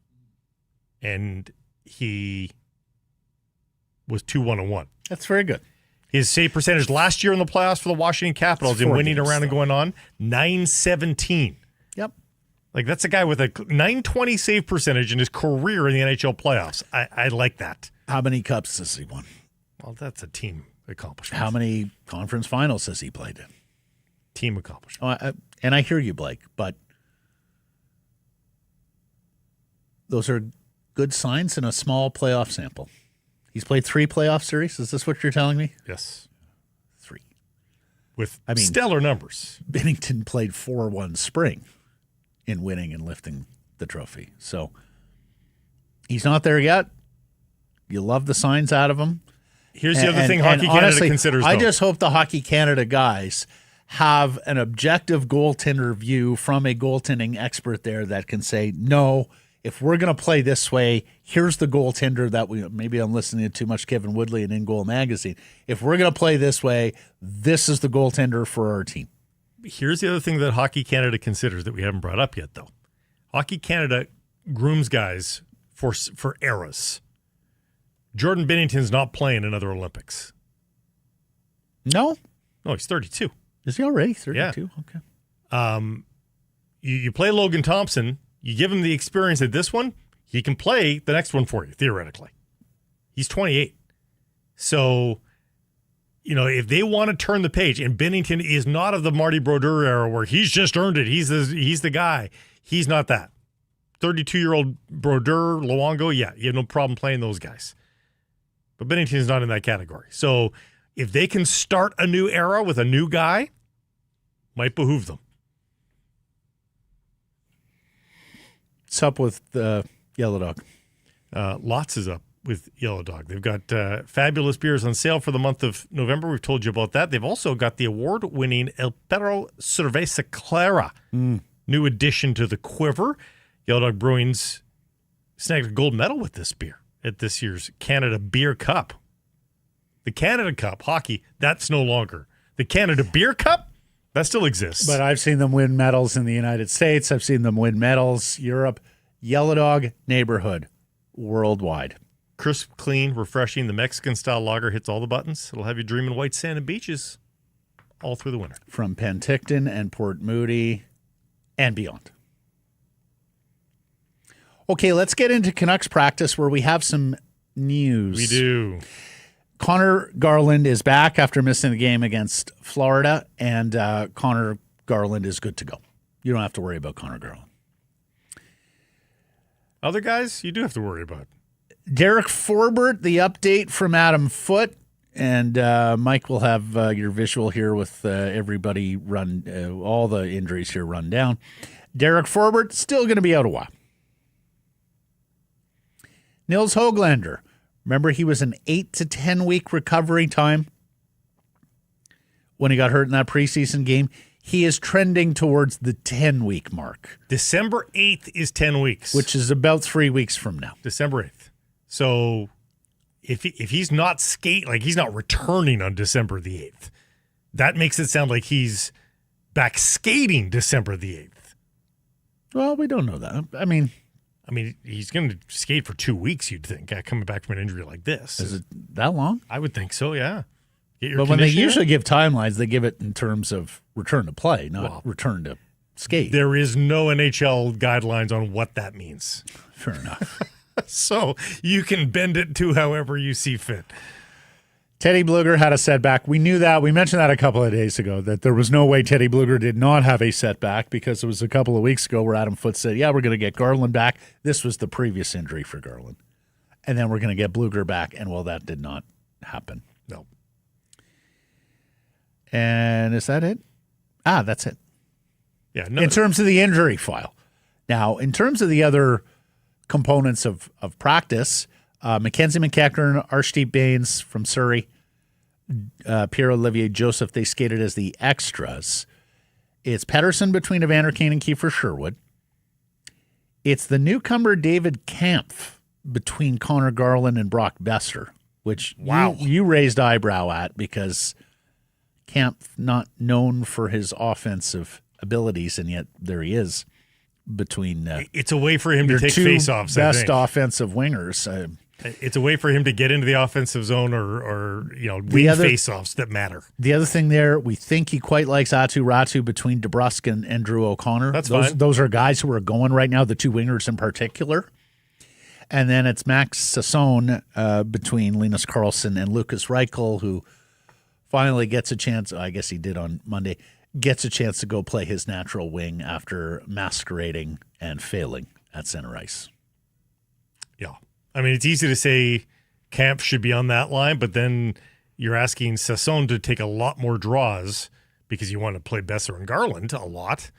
And he was 2-1-1. That's very good. His save percentage last year in the playoffs for the Washington Capitals in winning around and going on, .917. Yep. Like, that's a guy with a .920 save percentage in his career in the NHL playoffs. I like that. How many cups has he won? Well, that's a team accomplishment. How many conference finals has he played in? Team accomplishment. And I hear you, Blake, but those are good signs in a small playoff sample. He's played 3 playoff series. Is this what you're telling me? Yes. 3. With stellar numbers. Binnington played 4-1 spring in winning and lifting the trophy. So he's not there yet. You love the signs out of him. Here's the other thing Hockey Canada honestly, considers, though. I just hope the Hockey Canada guys have an objective goaltender view from a goaltending expert there that can say, no, if we're going to play this way, here's the goaltender that maybe I'm listening to too much Kevin Woodley and In Goal Magazine. If we're going to play this way, this is the goaltender for our team. Here's the other thing that Hockey Canada considers that we haven't brought up yet, though. Hockey Canada grooms guys for eras. Jordan Binnington's not playing another Olympics. No? No, he's 32. Is he already 32? Yeah. Okay. You play Logan Thompson, you give him the experience at this one, he can play the next one for you, theoretically. He's 28. So, if they want to turn the page, and Binnington is not of the Marty Brodeur era where he's just earned it, he's the guy. He's not that. 32-year-old Brodeur, Luongo, yeah, you have no problem playing those guys. But Binnington's not in that category. So if they can start a new era with a new guy, might behoove them. What's up with Yellow Dog? Lots is up with Yellow Dog. They've got fabulous beers on sale for the month of November. We've told you about that. They've also got the award-winning El Perro Cerveza Clara, new addition to the quiver. Yellow Dog Brewing's snagged a gold medal with this beer at this year's Canada Beer Cup. The Canada Cup, hockey, that's no longer. The Canada Beer Cup, that still exists. But I've seen them win medals in the United States. I've seen them win medals, Europe. Yellow Dog neighborhood, worldwide. Crisp, clean, refreshing. The Mexican-style lager hits all the buttons. It'll have you dreaming white sand and beaches all through the winter. From Penticton and Port Moody and beyond. Okay, let's get into Canucks practice where we have some news. We do. Connor Garland is back after missing the game against Florida, and Connor Garland is good to go. You don't have to worry about Connor Garland. Other guys, you do have to worry about. Derek Forbert, the update from Adam Foote, and Mike will have your visual here with everybody all the injuries here run down. Derek Forbert still going to be out a while. Nils Höglander, remember he was an 8 to 10 week recovery time when he got hurt in that preseason game. He is trending towards the 10-week mark. December 8th is 10 weeks. Which is about 3 weeks from now. December 8th. So if he's not he's not returning on December the 8th, that makes it sound like he's back skating December the 8th. Well, we don't know that. I mean, he's going to skate for 2 weeks, you'd think, coming back from an injury like this. Is it that long? I would think so, yeah. But when they usually give timelines, they give it in terms of return to play, not return to skate. There is no NHL guidelines on what that means. Fair enough. So you can bend it to however you see fit. Teddy Bluger had a setback. We knew that. We mentioned that a couple of days ago, that there was no way Teddy Bluger did not have a setback, because it was a couple of weeks ago where Adam Foote said, yeah, we're going to get Garland back. This was the previous injury for Garland. And then we're going to get Bluger back. And, well, that did not happen. No. And is that it? That's it. Yeah. In terms of the injury file. Now, in terms of the other components of practice, Mackenzie McEachern, Arshdeep Bains from Surrey, Pierre-Olivier Joseph, they skated as the extras. It's Pettersson between Evander Kane and Kiefer Sherwood. It's the newcomer David Kampf between Connor Garland and Brock Besser, which you raised eyebrow at, because Kampf not known for his offensive abilities, and yet there he is between it's a way for him to take face-offs. Best offensive wingers. It's a way for him to get into the offensive zone or win face-offs that matter. The other thing there, we think he quite likes Atu Ratu between DeBrusk and Andrew O'Connor. That's fine. Those are guys who are going right now, the two wingers in particular. And then it's Max Sasson between Linus Karlsson and Lucas Reichel, who finally gets a chance, I guess he did on Monday, gets a chance to go play his natural wing after masquerading and failing at center ice. Yeah. It's easy to say Kampf should be on that line, but then you're asking Sasson to take a lot more draws because you want to play Besser and Garland a lot.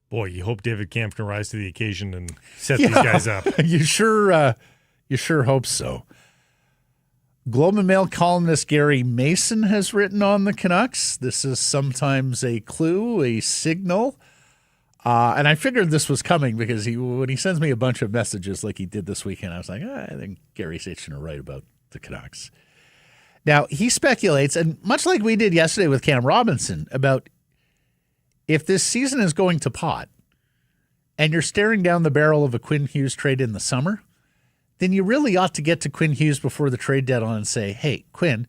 Boy, you hope David Kampf can rise to the occasion and set these guys up. You sure hope so. Globe and Mail columnist Gary Mason has written on the Canucks. This is sometimes a clue, a signal. And I figured this was coming because when he sends me a bunch of messages like he did this weekend, I was like, I think Gary's itching to write about the Canucks. Now, he speculates, and much like we did yesterday with Cam Robinson, about if this season is going to pot and you're staring down the barrel of a Quinn Hughes trade in the summer, then you really ought to get to Quinn Hughes before the trade deadline and say, hey, Quinn,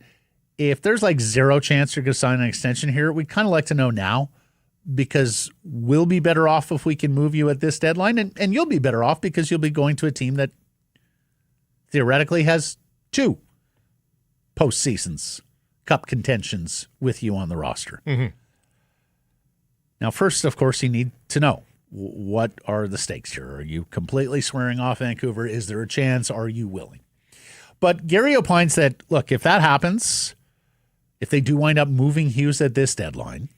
if there's like zero chance you're going to sign an extension here, we'd kind of like to know now, because we'll be better off if we can move you at this deadline, and you'll be better off because you'll be going to a team that theoretically has 2 postseasons, cup contentions with you on the roster. Mm-hmm. Now, first, of course, you need to know, what are the stakes here? Are you completely swearing off Vancouver? Is there a chance? Are you willing? But Gary opines that, look, if that happens, if they do wind up moving Hughes at this deadline,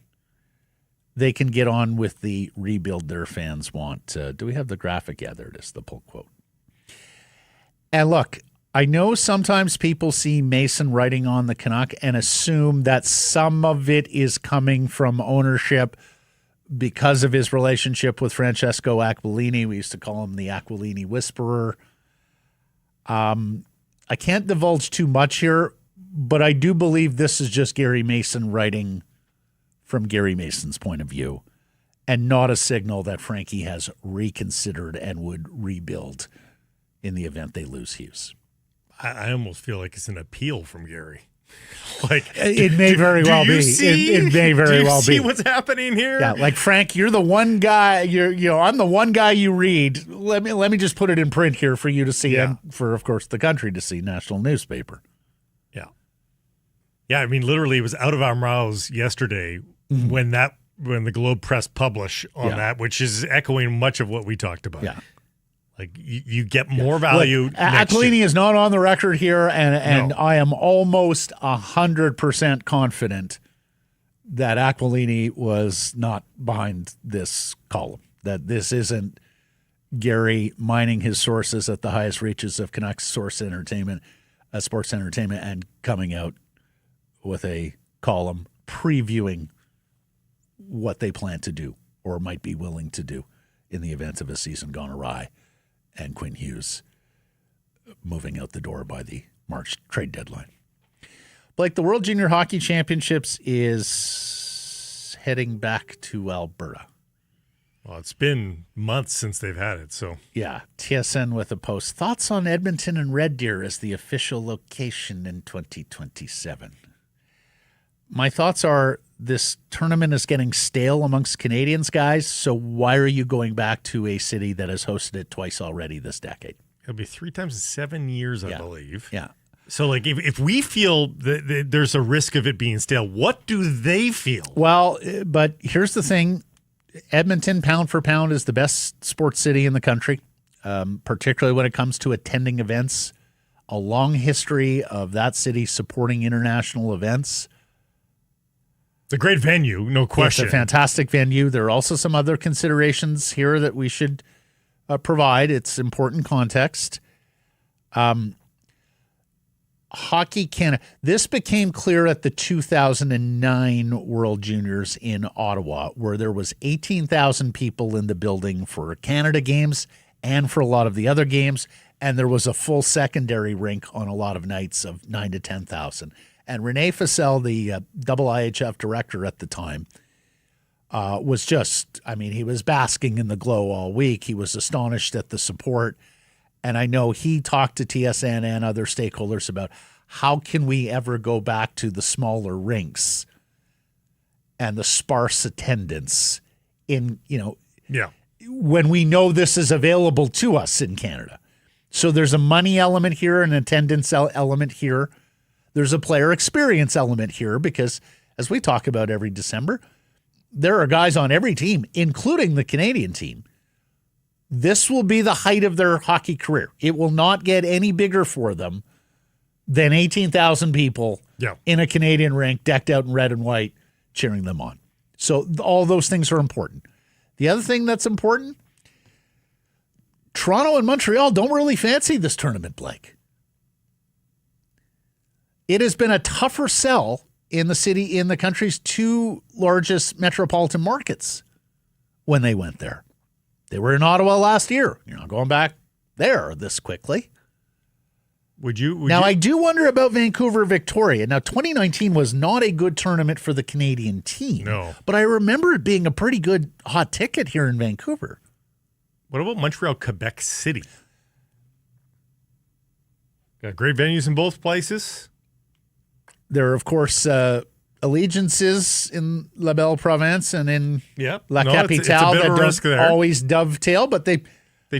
they can get on with the rebuild their fans want. Do we have the graphic? Yeah, there it is, the pull quote. And look, I know sometimes people see Mason writing on the Canuck and assume that some of it is coming from ownership because of his relationship with Francesco Aquilini. We used to call him the Aquilini Whisperer. I can't divulge too much here, but I do believe this is just Gary Mason writing from Gary Mason's point of view, and not a signal that Frankie has reconsidered and would rebuild in the event they lose Hughes. I almost feel like it's an appeal from Gary. Like it may very well be. It may very well be. See what's happening here? Yeah, like Frank, you're the one guy. I'm the one guy you read. Let me just put it in print here for you to see, and for, of course, the country to see. National newspaper. Yeah. I mean, literally, it was out of our mouths yesterday when the Globe press publish on that, which is echoing much of what we talked about. Yeah. Like you get more value. Aquilini is not on the record here, and no. I am almost 100% confident that Aquilini was not behind this column. That this isn't Gary mining his sources at the highest reaches of Canucks sports entertainment, and coming out with a column previewing what they plan to do or might be willing to do in the event of a season gone awry and Quinn Hughes moving out the door by the March trade deadline. Blake, the World Junior Hockey Championships is heading back to Alberta. Well, it's been months since they've had it, so. Yeah, TSN with a post. Thoughts on Edmonton and Red Deer as the official location in 2027? My thoughts are this tournament is getting stale amongst Canadians, guys, so why are you going back to a city that has hosted it twice already this decade? It'll be 3 times in 7 years, I believe. Yeah. So, like, if we feel that there's a risk of it being stale, what do they feel? Well, but here's the thing. Edmonton, pound for pound, is the best sports city in the country, particularly when it comes to attending events. A long history of that city supporting international events. It's a great venue, no question. It's a fantastic venue. There are also some other considerations here that we should provide. It's important context. Hockey Canada. This became clear at the 2009 World Juniors in Ottawa, where there was 18,000 people in the building for Canada games and for a lot of the other games, and there was a full secondary rink on a lot of nights of 9 to 10,000. And Renee Fassel, the IIHF director at the time, was just, he was basking in the glow all week. He was astonished at the support. And I know he talked to TSN and other stakeholders about how can we ever go back to the smaller rinks and the sparse attendance when we know this is available to us in Canada. So there's a money element here, an attendance element here. There's a player experience element here because, as we talk about every December, there are guys on every team, including the Canadian team. This will be the height of their hockey career. It will not get any bigger for them than 18,000 people in a Canadian rink decked out in red and white cheering them on. So all those things are important. The other thing that's important, Toronto and Montreal don't really fancy this tournament, Blake. it has been a tougher sell in the country's two largest metropolitan markets when they went there. They were in Ottawa last year. You're not going back there this quickly. I do wonder about Vancouver, Victoria. Now, 2019 was not a good tournament for the Canadian team. No. But I remember it being a pretty good hot ticket here in Vancouver. What about Montreal, Quebec City? Got great venues in both places. There are, of course, allegiances in La Belle Province and in La Capitale that don't always dovetail, but they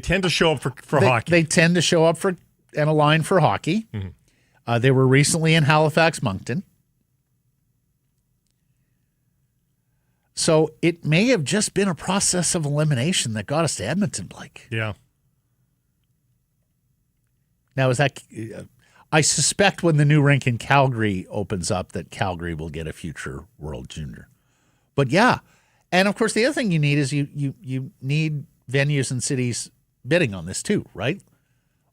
tend to show up for hockey. They tend to show up for and align for hockey. Mm-hmm. They were recently in Halifax, Moncton. So it may have just been a process of elimination that got us to Edmonton, Blake. Yeah. Now, is that... I suspect when the new rink in Calgary opens up that Calgary will get a future World Junior. But yeah. And of course, the other thing you need is you need venues and cities bidding on this too, right?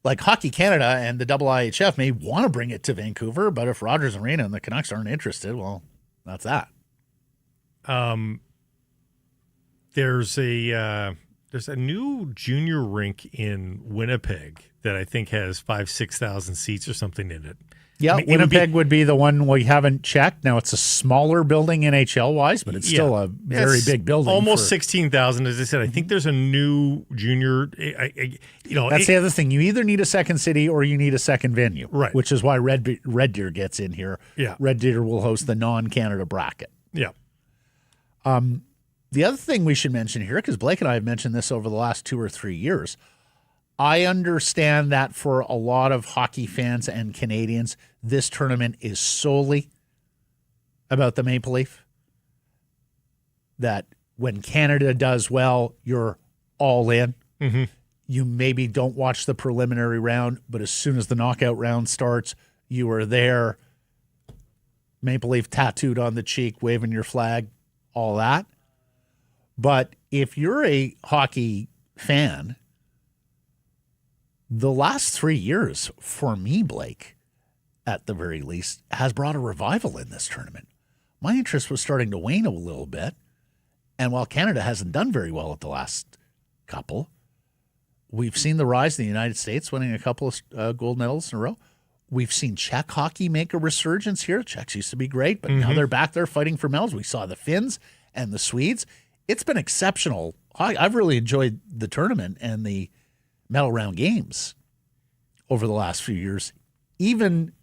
Like Hockey Canada and the IIHF may want to bring it to Vancouver, but if Rogers Arena and the Canucks aren't interested, well, that's that. There's a new junior rink in Winnipeg that I think has 5,000-6,000 seats or something in it. Yeah, Winnipeg would be the one we haven't checked. Now, it's a smaller building NHL-wise, but it's still a very big building. Almost 16,000, as I said. I think there's a new junior. That's the other thing. You either need a second city or you need a second venue, right? Which is why Red Deer gets in here. Yeah, Red Deer will host the non-Canada bracket. Yeah. The other thing we should mention here, because Blake and I have mentioned this over the last 2 or 3 years, I understand that for a lot of hockey fans and Canadians, this tournament is solely about the Maple Leaf. That when Canada does well, you're all in. Mm-hmm. You maybe don't watch the preliminary round, but as soon as the knockout round starts, you are there. Maple Leaf tattooed on the cheek, waving your flag, all that. But if you're a hockey fan, the last 3 years, for me, Blake, at the very least, has brought a revival in this tournament. My interest was starting to wane a little bit. And while Canada hasn't done very well at the last couple, we've seen the rise in the United States, winning a couple of gold medals in a row. We've seen Czech hockey make a resurgence here. Czechs used to be great, but now they're back there fighting for medals. We saw the Finns and the Swedes. It's been exceptional. I've really enjoyed the tournament and the medal round games over the last few years, even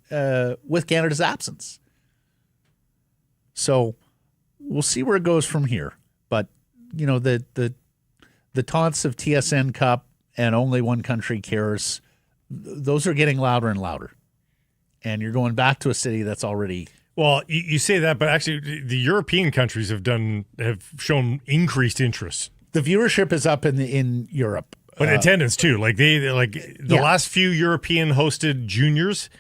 with Canada's absence. So we'll see where it goes from here. But you know, the taunts of TSN Cup and only one country cares, those are getting louder and louder. And you're going back to a city that's already... Well, you say that, but actually the European countries have shown increased interest. The viewership is up in Europe. But attendance too. Like the last few European hosted juniors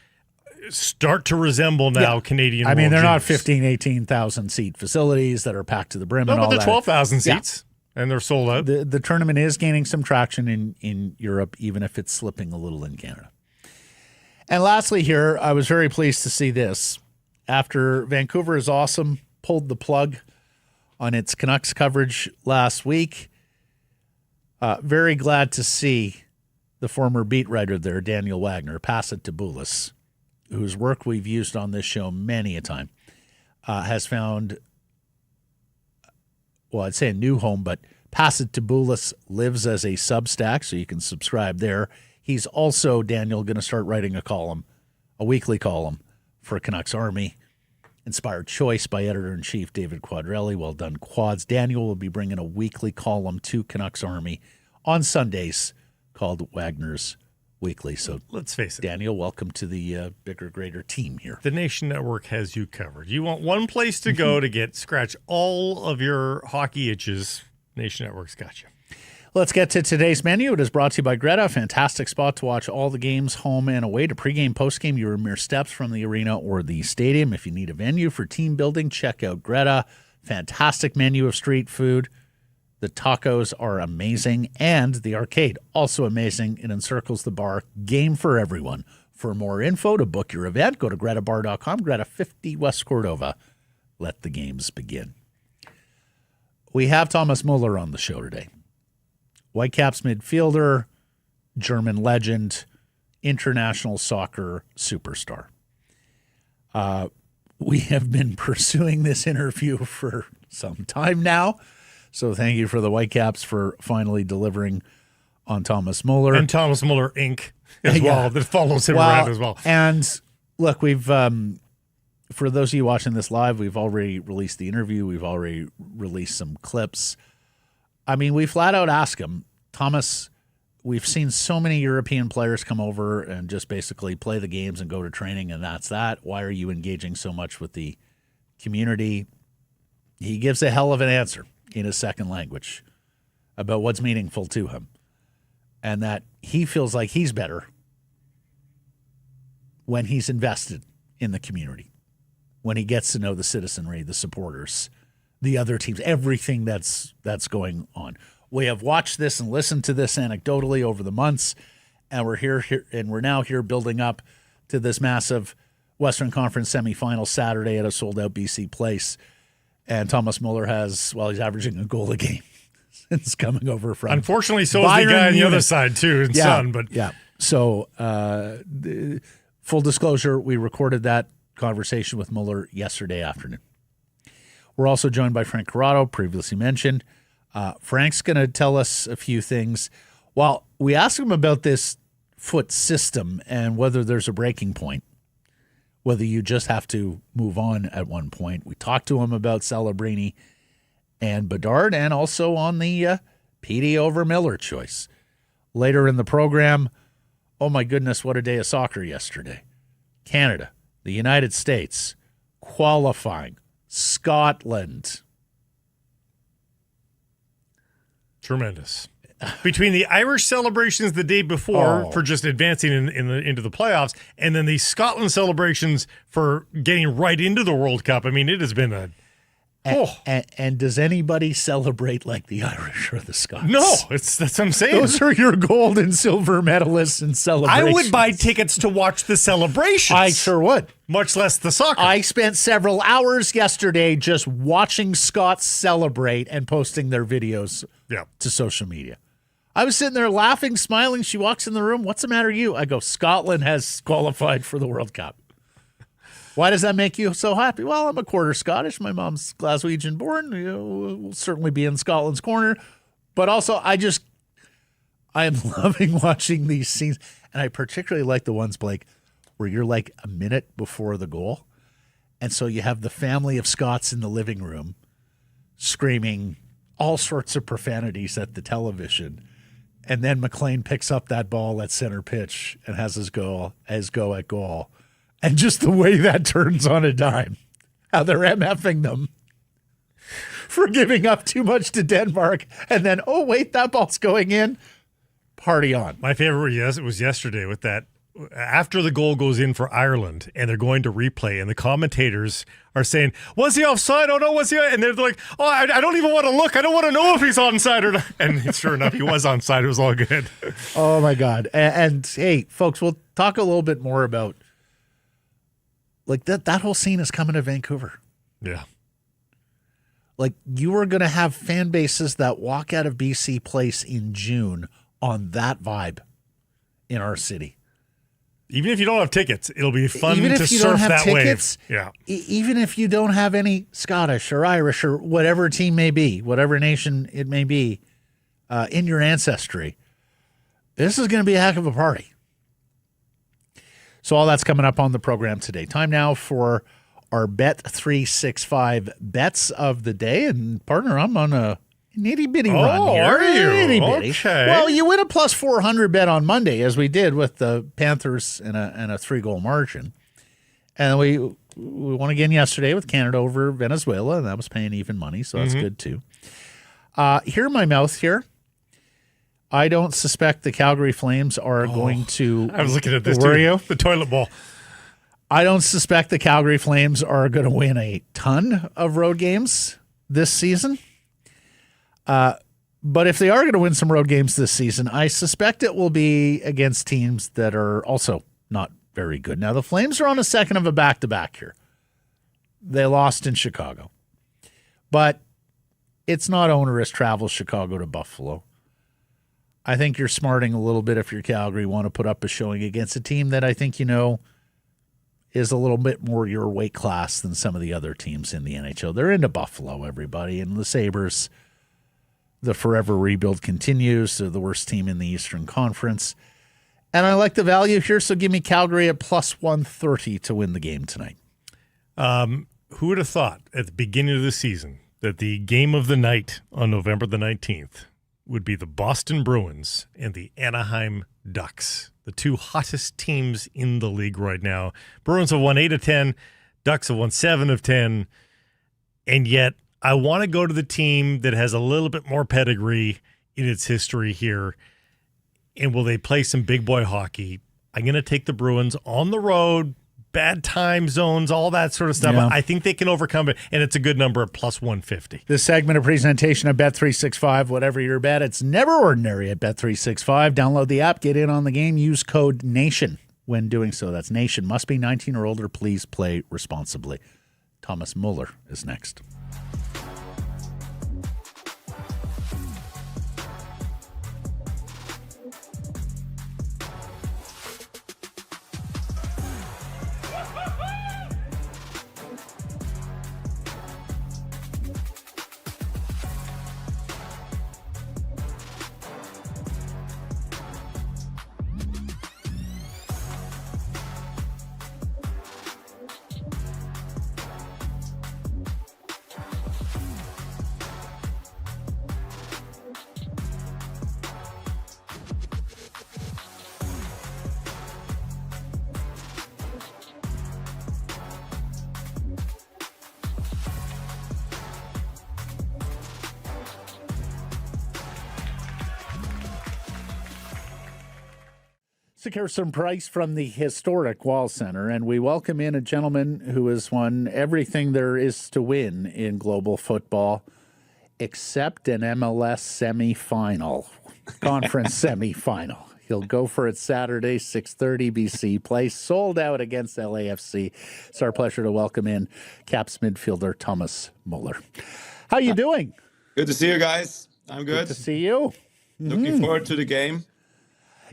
start to resemble now Canadian. I mean, they're juniors. not 15, 18,000 seat facilities that are packed to the brim and all that. No, but they're 12,000 seats and they're sold out. The tournament is gaining some traction in Europe, even if it's slipping a little in Canada. And lastly here, I was very pleased to see this. After Vancouver is Awesome pulled the plug on its Canucks coverage last week, very glad to see the former beat writer there, Daniel Wagner, pass it to Boulis, whose work we've used on this show many a time, has found, well, I'd say a new home, but Pass It to Boulis lives as a Substack, so you can subscribe there. He's also, Daniel, going to start writing a weekly column for Canucks Army, inspired choice by editor-in-chief David Quadrelli. Well done, Quads. Daniel will be bringing a weekly column to Canucks Army on Sundays called Wagner's Weekly. So let's face it, Daniel, welcome to the bigger, greater team here. The Nation Network has you covered. You want one place to go to scratch all of your hockey itches, Nation Network's got you. Let's get to today's menu. It is brought to you by Greta. Fantastic spot to watch all the games, home and away. To pregame, postgame, you're mere steps from the arena or the stadium. If you need a venue for team building, check out Greta. Fantastic menu of street food. The tacos are amazing. And the arcade, also amazing. It encircles the bar. Game for everyone. For more info to book your event, go to gretabar.com, Greta 50 West Cordova. Let the games begin. We have Thomas Müller on the show today. Whitecaps midfielder, German legend, international soccer superstar. We have been pursuing this interview for some time now, so thank you for the Whitecaps for finally delivering on Thomas Müller. And Thomas Müller Inc. as well, that follows him around as well. And look, we've, for those of you watching this live, we've already released the interview. We've already released some clips. I mean, we flat out ask him, Thomas, we've seen so many European players come over and just basically play the games and go to training, and that's that. Why are you engaging so much with the community? He gives a hell of an answer in his second language about what's meaningful to him, and that he feels like he's better when he's invested in the community, when he gets to know the citizenry, the supporters, the other teams, everything that's going on. We have watched this and listened to this anecdotally over the months, and we're now here building up to this massive Western Conference semifinal Saturday at a sold-out BC Place. And Thomas Müller he's averaging a goal a game since coming over from. Unfortunately, so is Bayern the guy on the Munich. other side too, his son. But So, full disclosure, we recorded that conversation with Müller yesterday afternoon. We're also joined by Frank Corrado, previously mentioned. Frank's going to tell us a few things. Well, we asked him about this foot system and whether there's a breaking point, whether you just have to move on at one point. We talked to him about Celebrini and Bedard, and also on the PD over Miller choice. Later in the program, oh my goodness, what a day of soccer yesterday. Canada, the United States, qualifying, Scotland. Tremendous. Between the Irish celebrations the day before for just advancing into the playoffs, and then the Scotland celebrations for getting right into the World Cup. I mean, it has been a... And does anybody celebrate like the Irish or the Scots? No, that's what I'm saying. Those are your gold and silver medalists in celebrations. I would buy tickets to watch the celebrations. I sure would. Much less the soccer. I spent several hours yesterday just watching Scots celebrate and posting their videos to social media. I was sitting there laughing, smiling. She walks in the room. What's the matter with you? I go, Scotland has qualified for the World Cup. Why does that make you so happy? Well, I'm a quarter Scottish. My mom's Glaswegian born. We'll certainly be in Scotland's corner. But also, I am loving watching these scenes. And I particularly like the ones, Blake, where you're like a minute before the goal. And so you have the family of Scots in the living room screaming all sorts of profanities at the television. And then McLean picks up that ball at center pitch and has his go at goal. And just the way that turns on a dime, how they're MFing them for giving up too much to Denmark. And then, oh, wait, that ball's going in. Party on. My favorite, yes, it was yesterday with that. After the goal goes in for Ireland and they're going to replay, and the commentators are saying, was he offside? Oh, no, was he? And they're like, oh, I don't even want to look. I don't want to know if he's onside or not. And sure enough, he was onside. It was all good. Oh, my God. And hey, folks, we'll talk a little bit more about like that whole scene is coming to Vancouver. Yeah. Like you are going to have fan bases that walk out of BC Place in June on that vibe in our city. Even if you don't have tickets, it'll be fun even to if you surf don't have that tickets, wave. Yeah. Even if you don't have any Scottish or Irish or whatever team may be, whatever nation it may be in your ancestry, this is going to be a heck of a party. So all that's coming up on the program today. Time now for our Bet365 bets of the day. And partner, I'm on a nitty-bitty run here. Are you? Nitty-bitty. Okay. Well, you win a plus 400 bet on Monday, as we did with the Panthers and a 3-goal margin. And we won again yesterday with Canada over Venezuela, and that was paying even money, so that's good too. Hear my mouth here. I don't suspect the Calgary Flames are going to. I was looking at this were too. you? The toilet bowl. I don't suspect the Calgary Flames are going to win a ton of road games this season. But if they are going to win some road games this season, I suspect it will be against teams that are also not very good. Now, the Flames are on a second of a back-to-back here. They lost in Chicago. But it's not onerous travel Chicago to Buffalo. I think you're smarting a little bit if you're Calgary, want to put up a showing against a team that I think is a little bit more your weight class than some of the other teams in the NHL. They're into Buffalo, everybody. And the Sabres, the forever rebuild continues. They're the worst team in the Eastern Conference. And I like the value here, so give me Calgary at plus 130 to win the game tonight. Who would have thought at the beginning of the season that the game of the night on November the 19th would be the Boston Bruins and the Anaheim Ducks, the two hottest teams in the league right now. Bruins have won 8 of 10, Ducks have won 7 of 10, and yet I want to go to the team that has a little bit more pedigree in its history here. And will they play some big boy hockey? I'm going to take the Bruins on the road, bad time zones, all that sort of stuff. Yeah. I think they can overcome it, and it's a good number at plus 150. This segment of presentation of Bet365, whatever your bet, it's never ordinary at Bet365. Download the app, get in on the game, use code NATION when doing so. That's NATION. Must be 19 or older. Please play responsibly. Thomas Müller is next. Kirsten Price from the historic Wall Center, and we welcome in a gentleman who has won everything there is to win in global football except an MLS semifinal, conference semifinal. He'll go for it Saturday, 6:30 BC play, sold out against LAFC. It's our pleasure to welcome in Caps midfielder Thomas Müller. How you doing? Good to see you guys. I'm good. Good to see you. Looking forward to the game.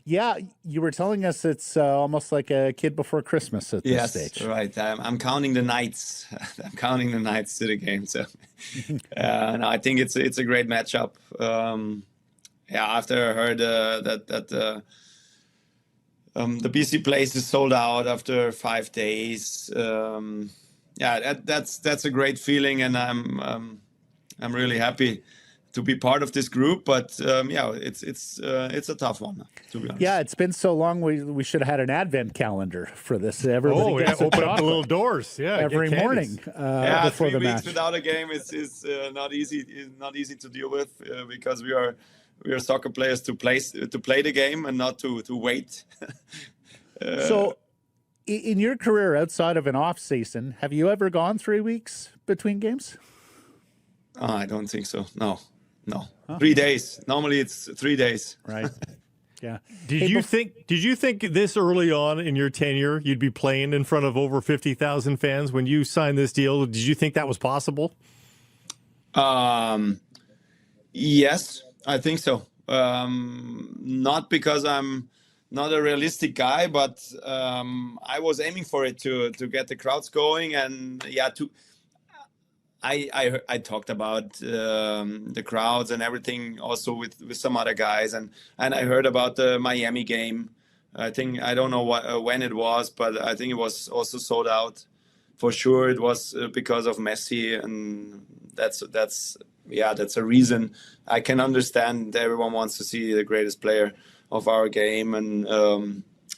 Yeah, you were telling us it's almost like a kid before Christmas at this stage. Yes, right. I'm counting the nights. I'm counting the nights to the game. So, no, I think it's a great matchup. After I heard that the BC place is sold out after 5 days. That's a great feeling, and I'm really happy to be part of this group, but it's a tough one, to be honest. Yeah, it's been so long. We should have had an advent calendar for this. Everybody gets open up the little doors. Yeah, every morning before 3 the weeks match. without a game is not easy. Is not easy to deal with because we are soccer players to play the game and not to wait. So, in your career outside of an off season, have you ever gone 3 weeks between games? I don't think so. No. 3 days. Normally it's 3 days. Right. Yeah. Did you think this early on in your tenure you'd be playing in front of over 50,000 fans when you signed this deal? Did you think that was possible? Yes, I think so. Not because I'm not a realistic guy, but I was aiming for it to get the crowds going, and I talked about the crowds and everything also with some other guys, and I heard about the Miami game. I don't know when it was, but I think it was also sold out. For sure, it was because of Messi, and that's a reason. I can understand everyone wants to see the greatest player of our game, and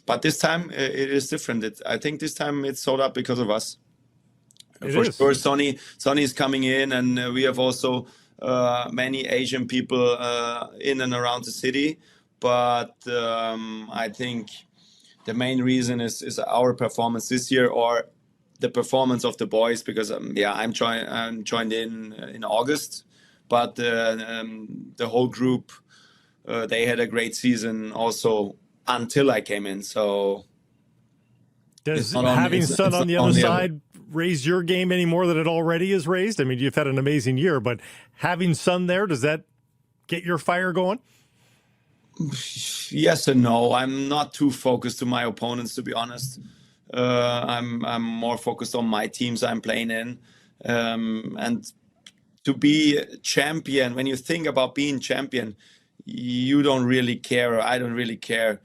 but this time it is different. I think this time it's sold out because of us. For sure, Sonny is coming in, and we have also many Asian people in and around the city. But I think the main reason is our performance this year, or the performance of the boys, because I'm joined in August, but the whole group they had a great season also until I came in. So Does not on- having it's- Son it's on the not other on the side raise your game any more than it already is raised? I mean, you've had an amazing year, but having Son there, does that get your fire going? Yes and no. I'm not too focused to my opponents, to be honest. I'm more focused on my teams I'm playing in, and to be champion. When you think about being champion, you don't really care. Or I don't really care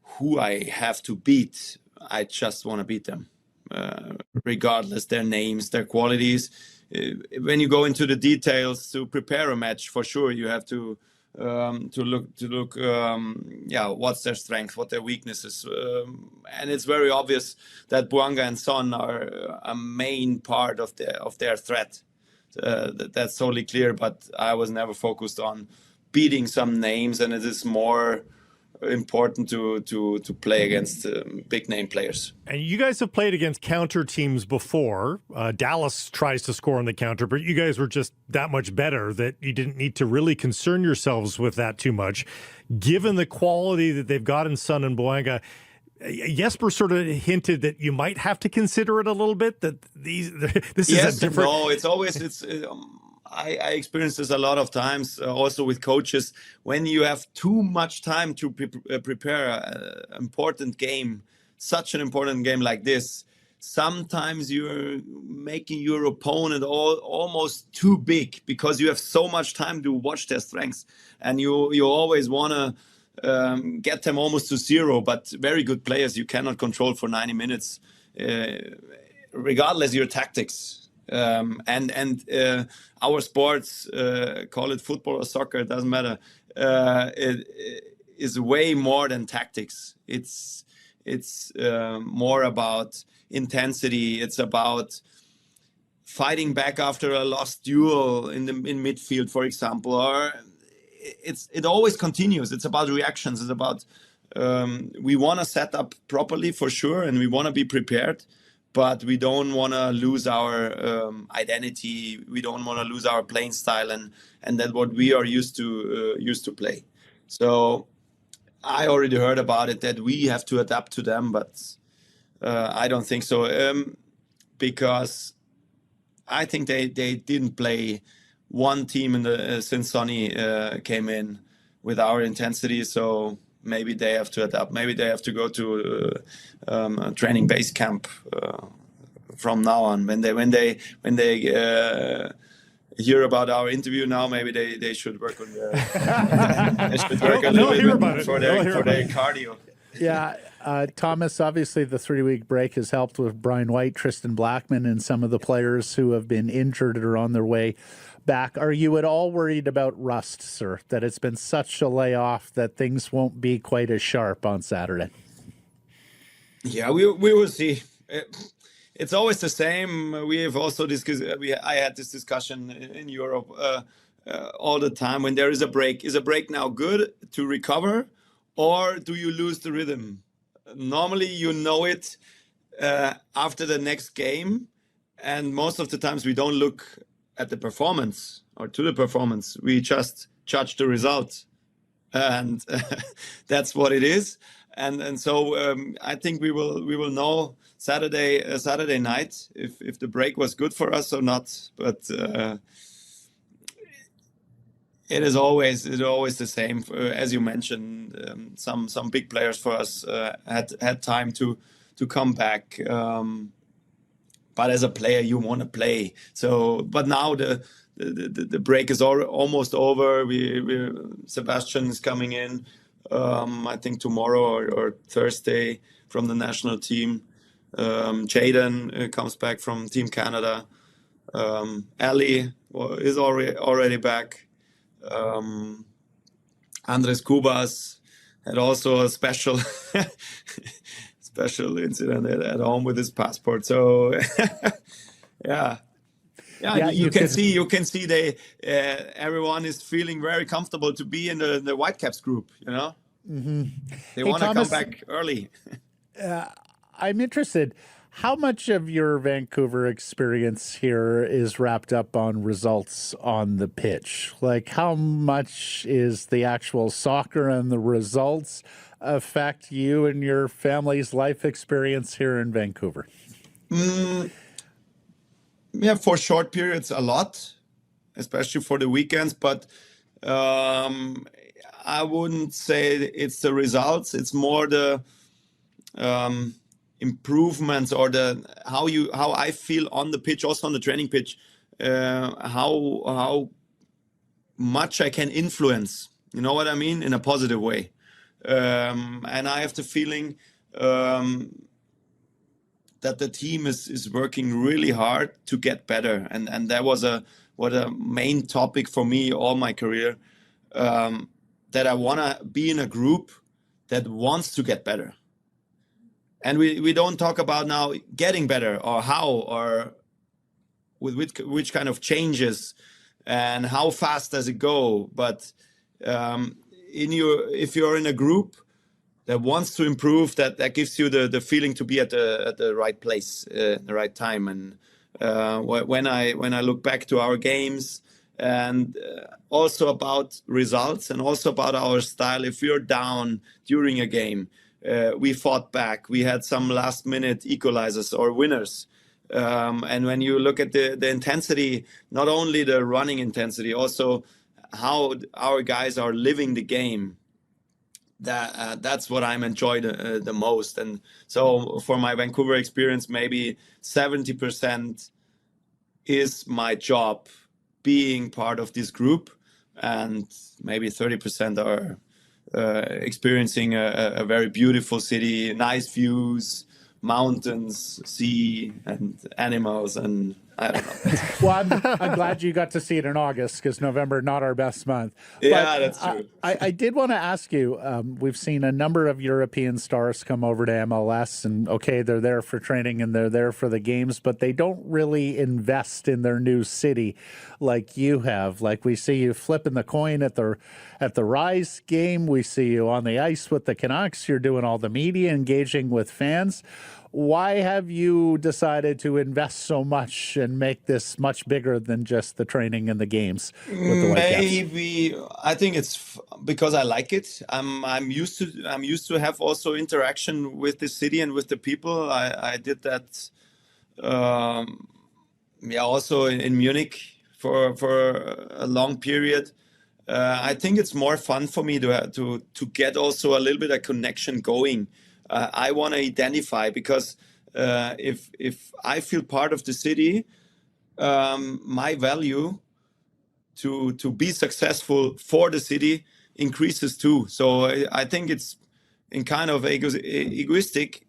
who I have to beat. I just want to beat them, regardless their names, their qualities. When you go into the details to prepare a match, for sure you have to look what's their strength, what their weaknesses, and it's very obvious that Bouanga and Son are a main part of their threat. That's totally clear. But I was never focused on beating some names, and it is more important to play against big name players. And you guys have played against counter teams before. Dallas tries to score on the counter, but you guys were just that much better that you didn't need to really concern yourselves with that too much. Given the quality that they've got in Son and Bouanga, Jesper sort of hinted that you might have to consider it a little bit, that this is a different... No, it's always, I experience this a lot of times, also with coaches. When you have too much time to prepare an important game, such an important game like this, sometimes you're making your opponent almost too big because you have so much time to watch their strengths, and you always want to get them almost to zero. But very good players you cannot control for 90 minutes, regardless of your tactics. Our sports, call it football or soccer, it doesn't matter. It is way more than tactics. It's more about intensity. It's about fighting back after a lost duel in midfield, for example. Or it always continues. It's about reactions. It's about we want to set up properly for sure, and we want to be prepared. But we don't want to lose our identity. We don't want to lose our playing style, and that what we are used to play. So I already heard about it that we have to adapt to them, but I don't think so, because I think they didn't play one team since Sonny came in with our intensity. So maybe they have to adapt. Maybe they have to go to a training base camp from now on. When they hear about our interview now, maybe they should work on their they should work a little bit for their cardio. Yeah, Thomas, obviously the 3-week break has helped with Brian White, Tristan Blackman, and some of the players who have been injured or on their way back. Are you at all worried about rust, sir, that it's been such a layoff that things won't be quite as sharp on Saturday? Yeah, we will see. It's always the same. We have also discussed. I had this discussion in Europe all the time. When there is a break now good to recover, or do you lose the rhythm? Normally, you know it after the next game, and most of the times we don't look at the performance or to the performance. We just judge the result, and that's what it is. And so I think we will know Saturday night if the break was good for us or not. But it is always the same. As you mentioned, some big players for us had time to come back. But as a player, you want to play. So, but now the break is almost over. Sebastian is coming in, I think tomorrow or Thursday from the national team. Jaden comes back from Team Canada. Ali is already back. Andres Cubas had also a special incident at home with his passport. So you can see they everyone is feeling very comfortable to be in the Whitecaps group. You know, they want to come back early. I'm interested. How much of your Vancouver experience here is wrapped up on results on the pitch? Like, how much is the actual soccer and the results affect you and your family's life experience here in Vancouver? Yeah, for short periods, a lot, especially for the weekends. But I wouldn't say it's the results. It's more the improvements or the how I feel on the pitch, also on the training pitch, how much I can influence. You know what I mean? In a positive way. And I have the feeling that the team is working really hard to get better. And that was a main topic for me all my career, that I want to be in a group that wants to get better. And we don't talk about now getting better or how or with which kind of changes and how fast does it go. But if you're in a group that wants to improve, that gives you the feeling to be at the right place, the right time. And when I look back to our games and also about results and also about our style, if you're down during a game, we fought back. We had some last-minute equalizers or winners. And when you look at the intensity, not only the running intensity, also how our guys are living the game, that's what I'm enjoyed the most. And so for my Vancouver experience, maybe 70% is my job being part of this group, and maybe 30% are experiencing a very beautiful city, nice views, mountains, sea, and animals, and I don't know. Well, I'm glad you got to see it in August, because November, not our best month. Yeah, But that's true. I did want to ask you, we've seen a number of European stars come over to MLS, and okay, they're there for training and they're there for the games, but they don't really invest in their new city like you have. Like, we see you flipping the coin at the Rise game. We see you on the ice with the Canucks. You're doing all the media, engaging with fans. Why have you decided to invest so much and make this much bigger than just the training and the games with the Whitecaps? Maybe I think it's because I like it. I'm used to have also interaction with the city and with the people. I did that, also in Munich for a long period. I think it's more fun for me to get also a little bit of connection going. I want to identify, because if I feel part of the city, my value to be successful for the city increases too. So I think it's in kind of egoistic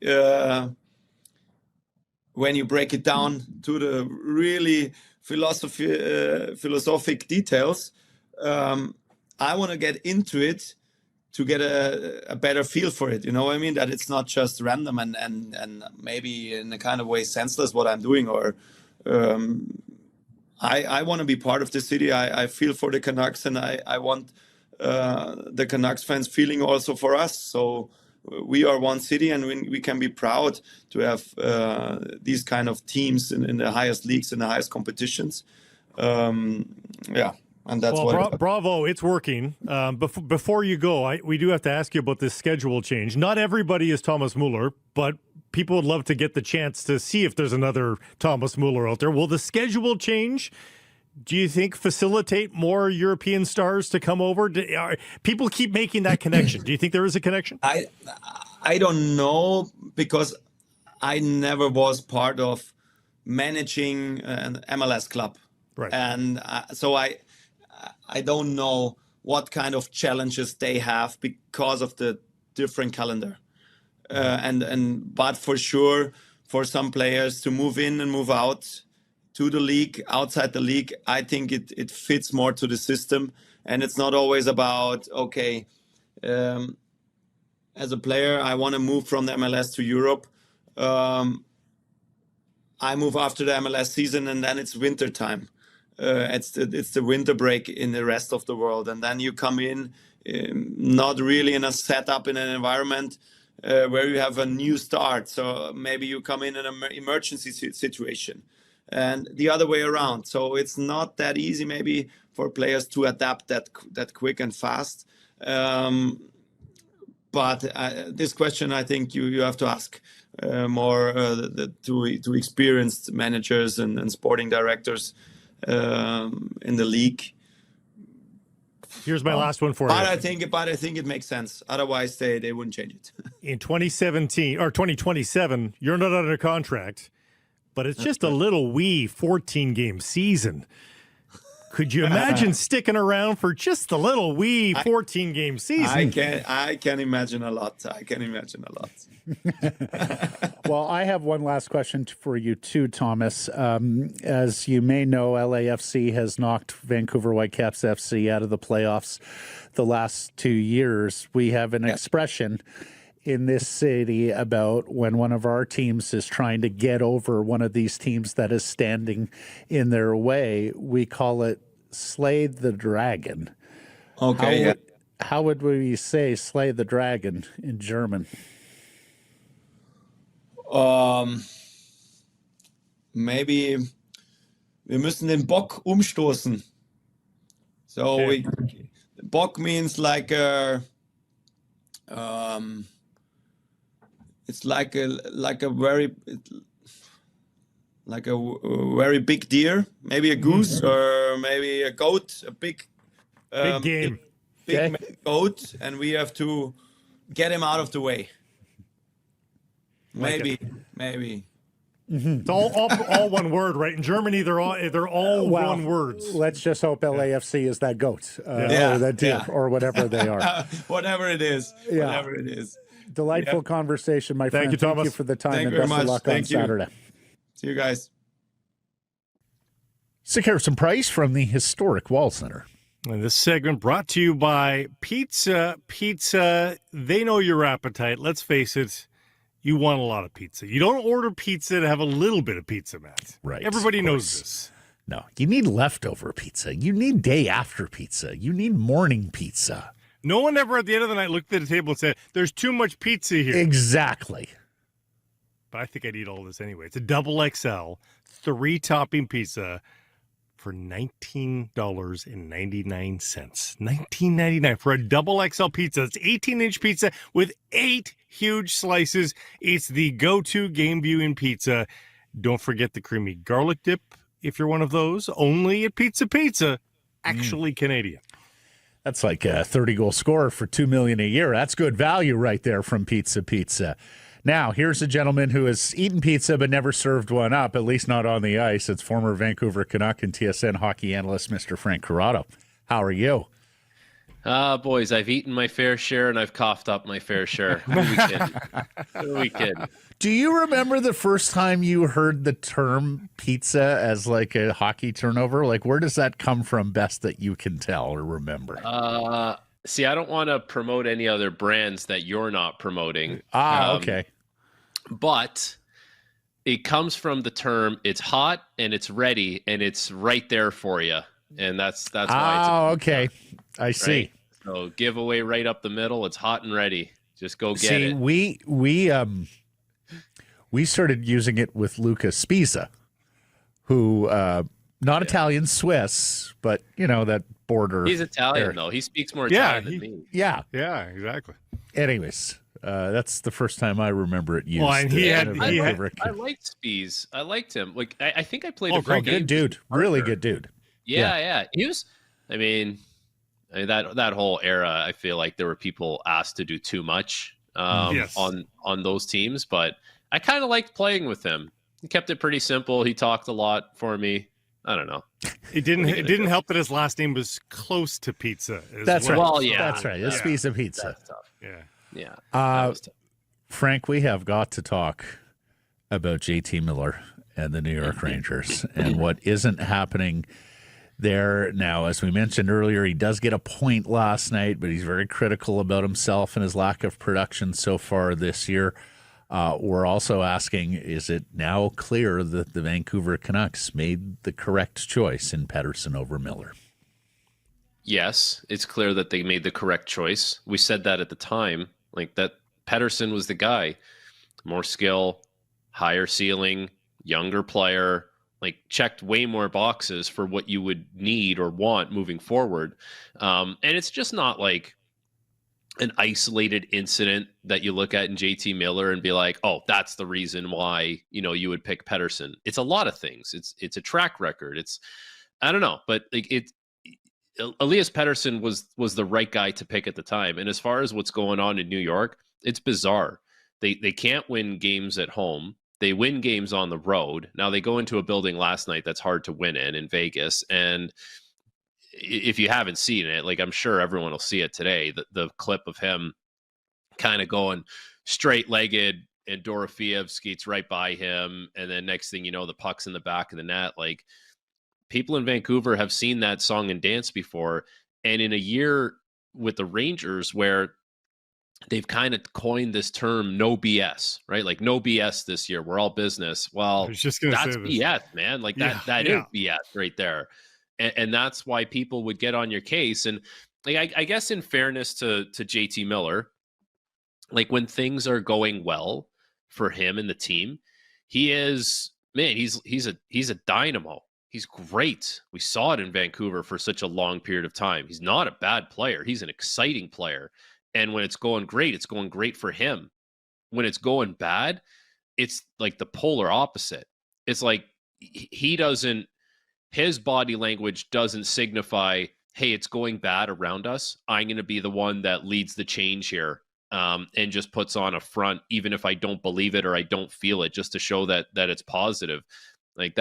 when you break it down to the really philosophic details. I want to get into it to get a better feel for it, you know what I mean? That it's not just random and maybe in a kind of way senseless what I'm doing, or I want to be part of the city. I feel for the Canucks, and I want the Canucks fans feeling also for us. So we are one city, and we can be proud to have these kind of teams in the highest leagues, in the highest competitions. And that's bravo, it's working. Before you go, we do have to ask you about this schedule change. Not everybody is Thomas Müller, but people would love to get the chance to see if there's another Thomas Müller out there. Will the schedule change, do you think, facilitate more European stars to come over? People keep making that connection. Do you think there is a connection? I don't know, because I never was part of managing an MLS club. Right. And so I don't know what kind of challenges they have because of the different calendar. But for sure, for some players to move in and move out to the league, outside the league, I think it fits more to the system. And it's not always about, okay, as a player, I want to move from the MLS to Europe. I move after the MLS season, and then it's winter time. It's the winter break in the rest of the world, and then you come in not really in a setup, in an environment where you have a new start. So maybe you come in an emergency situation, and the other way around. So it's not that easy maybe for players to adapt that quick and fast. but this question, I think you have to ask more to experienced managers and sporting directors in the league. Here's my last one for But you. I think it makes sense. Otherwise, they wouldn't change it. In 2017 or 2027, you're not under contract, but it's just a little wee 14-game season. Could you imagine sticking around for just a little wee 14-game season? I can imagine a lot. Well, I have one last question for you too, Thomas. As you may know, LAFC has knocked Vancouver Whitecaps FC out of the playoffs the last 2 years. We have an expression in this city about when one of our teams is trying to get over one of these teams that is standing in their way. We call it slay the dragon. Okay. How would we say slay the dragon in German? Maybe wir müssen den Bock umstoßen. So Bock means like it's like a very big deer, maybe a goose or maybe a goat, a big game. big goat, and we have to get him out of the way. Maybe. It's all one word, right? In Germany, they're all one words. Let's just hope LAFC is that goat or that deer or whatever they are. Whatever it is. Yeah. Whatever it is. Delightful conversation, my friend. you, Thomas. Thank you for the time Thank and you best very of much. luck on Thank you. Saturday. See you guys. Sick Harrison Price from the historic Wall Center. And this segment brought to you by Pizza. They know your appetite. Let's face it. You want a lot of pizza. You don't order pizza to have a little bit of pizza, Matt. Right. Everybody knows this. No, you need leftover pizza. You need day after pizza. You need morning pizza. No one ever at the end of the night looked at the table and said, there's too much pizza here. Exactly. But I think I'd eat all this anyway. It's a double XL, 3-topping pizza for $19.99. $19.99 for a double XL pizza. It's 18-inch pizza with 8 huge slices. It's the go-to game viewing pizza. Don't forget the creamy garlic dip if you're one of those. Only at Pizza. Actually Canadian. That's like a 30-goal scorer for $2 million a year. That's good value right there from Pizza. Now, here's a gentleman who has eaten pizza but never served one up, at least not on the ice. It's former Vancouver Canuck and TSN hockey analyst, Mr. Frank Corrado. How are you? Boys, I've eaten my fair share and I've coughed up my fair share. Who are we kidding? Do you remember the first time you heard the term pizza as like a hockey turnover? Like, where does that come from, best that you can tell or remember? See, I don't want to promote any other brands that you're not promoting. Okay. But it comes from the term, it's hot and it's ready and it's right there for you. And that's why it's okay. I see. Right? So giveaway right up the middle. It's hot and ready. Just go get it. We started using it with Luca Spiza, who not Italian, Swiss, but you know that border. He's Italian though. He speaks more Italian than me. Yeah. Yeah, exactly. Anyways, that's the first time I remember it used. Well, and I liked Spies. I liked him. Like I think I played a few games. Good dude. Really good dude. Yeah. He was. I mean, that whole era. I feel like there were people asked to do too much on those teams, but I kind of liked playing with him. He kept it pretty simple. He talked a lot for me. I don't know. It didn't help that his last name was close to pizza. That's right. Well, yeah. That's right. It's Spiza Pizza. That's tough. Yeah. That was tough. Frank, we have got to talk about JT Miller and the New York Rangers and what isn't happening there now. As we mentioned earlier, he does get a point last night, but he's very critical about himself and his lack of production so far this year. We're also asking, is it now clear that the Vancouver Canucks made the correct choice in Pettersson over Miller? Yes, it's clear that they made the correct choice. We said that at the time, like that Pettersson was the guy. More skill, higher ceiling, younger player, like checked way more boxes for what you would need or want moving forward. And it's just not like an isolated incident that you look at in JT Miller and be like, oh, that's the reason why, you would pick Pettersson. It's a lot of things. It's a track record. I don't know, but Elias Pettersson was the right guy to pick at the time. And as far as what's going on in New York, it's bizarre. They can't win games at home. They win games on the road. Now they go into a building last night that's hard to win in Vegas. And if you haven't seen it, like I'm sure everyone will see it today, the clip of him kind of going straight-legged and Dorofeev skates right by him. And then next thing you know, the puck's in the back of the net. Like, people in Vancouver have seen that song and dance before. And in a year with the Rangers where they've kind of coined this term, no BS, right? Like, no BS this year. We're all business. Well, that's BS, man. Like that is BS right there. And that's why people would get on your case. And like, I guess in fairness to JT Miller, like when things are going well for him and the team, he is, man, he's a dynamo. He's great. We saw it in Vancouver for such a long period of time. He's not a bad player. He's an exciting player. And when it's going great for him. When it's going bad, it's like the polar opposite. It's like his body language doesn't signify, hey, it's going bad around us. I'm going to be the one that leads the change here, and just puts on a front, even if I don't believe it or I don't feel it, just to show that it's positive. Like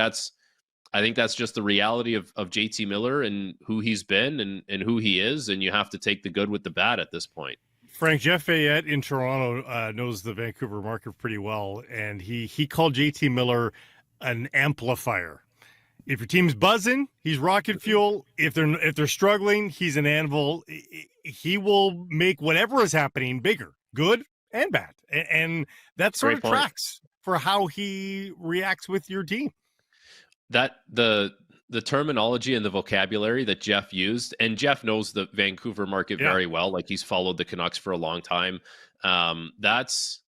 I think that's just the reality of JT Miller and who he's been and who he is. And you have to take the good with the bad at this point. Frank, Jeff Fayette in Toronto knows the Vancouver market pretty well. And he called JT Miller an amplifier. If your team's buzzing, he's rocket fuel. If they're struggling, he's an anvil. He will make whatever is happening bigger, good and bad. And that sort of tracks for how he reacts with your team. That the terminology and the vocabulary that Jeff used, and Jeff knows the Vancouver market very well. Like, he's followed the Canucks for a long time. That's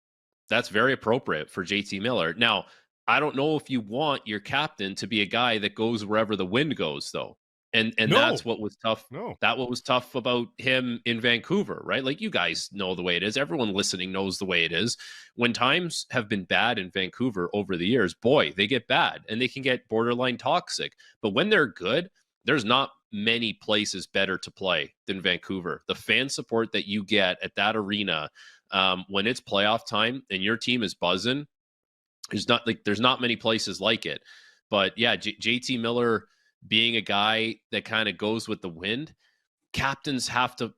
very appropriate for JT Miller. Now, I don't know if you want your captain to be a guy that goes wherever the wind goes, though. And that's what was tough. No. That what was tough about him in Vancouver, right? Like, you guys know the way it is. Everyone listening knows the way it is. When times have been bad in Vancouver over the years, boy, they get bad and they can get borderline toxic. But when they're good, there's not many places better to play than Vancouver. The fan support that you get at that arena, when it's playoff time and your team is buzzing, there's not many places like it. But yeah, JT Miller being a guy that kind of goes with the wind, captains have to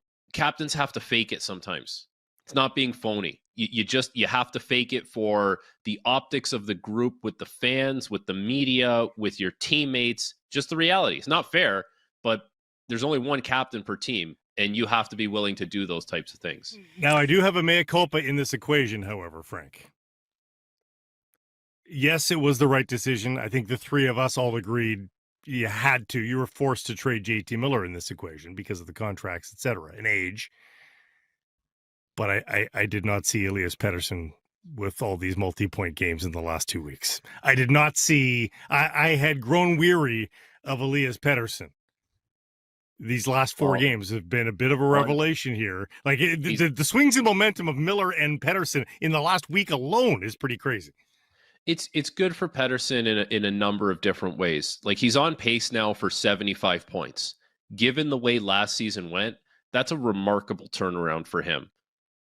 fake it sometimes. It's not being phony. You have to fake it for the optics of the group, with the fans, with the media, with your teammates. Just the reality. It's not fair, but there's only one captain per team, and you have to be willing to do those types of things. Now, I do have a mea culpa in this equation, however, Frank. Yes, it was the right decision. I think the three of us all agreed you were forced to trade JT Miller in this equation because of the contracts, et cetera, and age. But I did not see Elias Pettersson with all these multi-point games in the last 2 weeks. I did not see, I had grown weary of Elias Pettersson. These last four games have been a bit of a revelation here. Like, the swings in momentum of Miller and Pettersson in the last week alone is pretty crazy. It's good for Pettersson in a number of different ways. Like, he's on pace now for 75 points. Given the way last season went, that's a remarkable turnaround for him.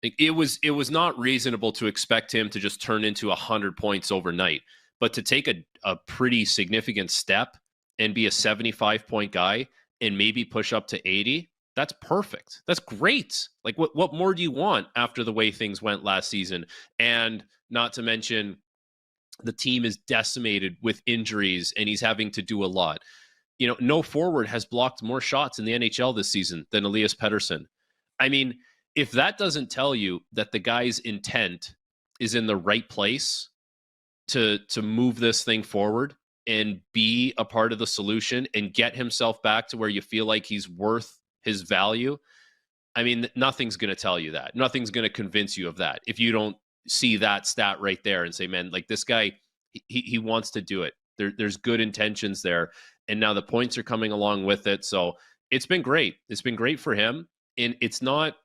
It was not reasonable to expect him to just turn into 100 points overnight, but to take a pretty significant step and be a 75-point guy and maybe push up to 80, that's perfect. That's great. Like, what more do you want after the way things went last season? And not to mention, the team is decimated with injuries and he's having to do a lot. No forward has blocked more shots in the NHL this season than Elias Pettersson. I mean, if that doesn't tell you that the guy's intent is in the right place to move this thing forward and be a part of the solution and get himself back to where you feel like he's worth his value, I mean, nothing's going to tell you that. Nothing's going to convince you of that if you don't see that stat right there and say, man, like, this guy, he wants to do it. There's good intentions there. And now the points are coming along with it. So it's been great. It's been great for him. And it's not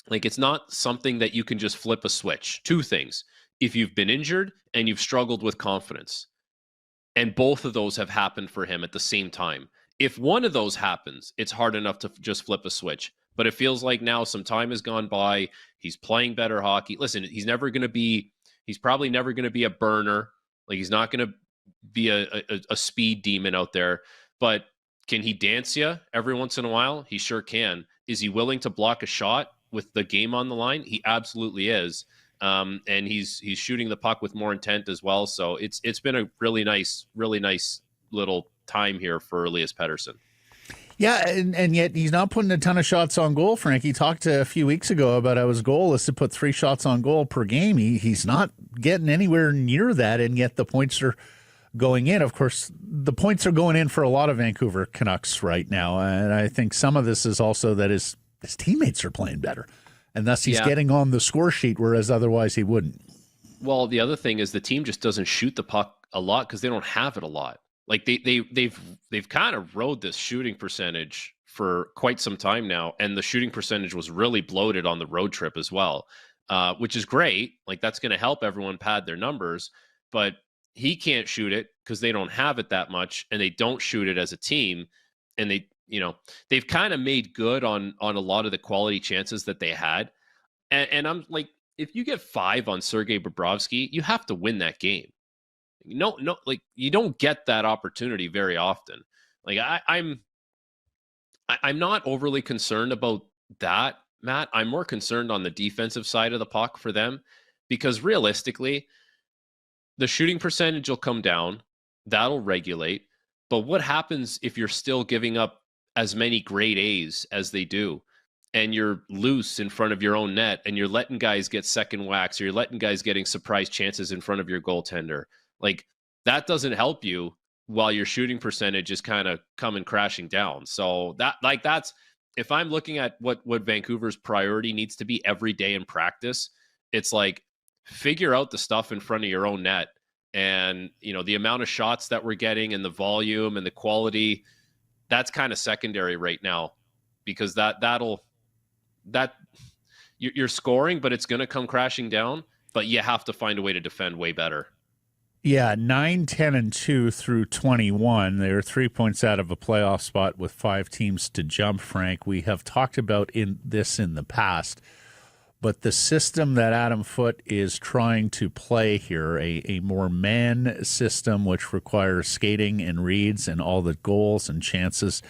Like, it's not something that you can just flip a switch. Two things: if you've been injured and you've struggled with confidence, and both of those have happened for him at the same time. If one of those happens, it's hard enough to just flip a switch. But it feels like now some time has gone by. He's playing better hockey. Listen, he's probably never going to be a burner. Like, he's not going to be a speed demon out there. But can he dance you every once in a while? He sure can. Is he willing to block a shot with the game on the line? He absolutely is. And he's shooting the puck with more intent as well. So it's been a really nice little time here for Elias Pettersson. Yeah, and yet he's not putting a ton of shots on goal, Frank. He talked a few weeks ago about how his goal is to put 3 shots on goal per game. He's not getting anywhere near that, and yet the points are going in. Of course, the points are going in for a lot of Vancouver Canucks right now, and I think some of this is also that his teammates are playing better, and thus he's getting on the score sheet, whereas otherwise he wouldn't. Well, the other thing is the team just doesn't shoot the puck a lot because they don't have it a lot. Like they've kind of rode this shooting percentage for quite some time now, and the shooting percentage was really bloated on the road trip as well, which is great. Like, that's going to help everyone pad their numbers, but he can't shoot it because they don't have it that much, and they don't shoot it as a team, and they've kind of made good on a lot of the quality chances that they had, and I'm like, if you get 5 on Sergei Bobrovsky, you have to win that game. No, like, you don't get that opportunity very often. Like, I'm not overly concerned about that, Matt. I'm more concerned on the defensive side of the puck for them, because realistically, the shooting percentage will come down. That'll regulate. But what happens if you're still giving up as many grade A's as they do, and you're loose in front of your own net, and you're letting guys get second whacks, or you're letting guys getting surprise chances in front of your goaltender? Like, that doesn't help you while your shooting percentage is kind of coming crashing down. So that's, if I'm looking at what Vancouver's priority needs to be every day in practice, it's like, figure out the stuff in front of your own net, and the amount of shots that we're getting and the volume and the quality, that's kind of secondary right now, because you're scoring, but it's going to come crashing down, but you have to find a way to defend way better. Yeah, 9-10-2 through 21. They're 3 points out of a playoff spot with 5 teams to jump, Frank. We have talked about this in the past, but the system that Adam Foote is trying to play here, a more man system, which requires skating and reads and all the goals and chances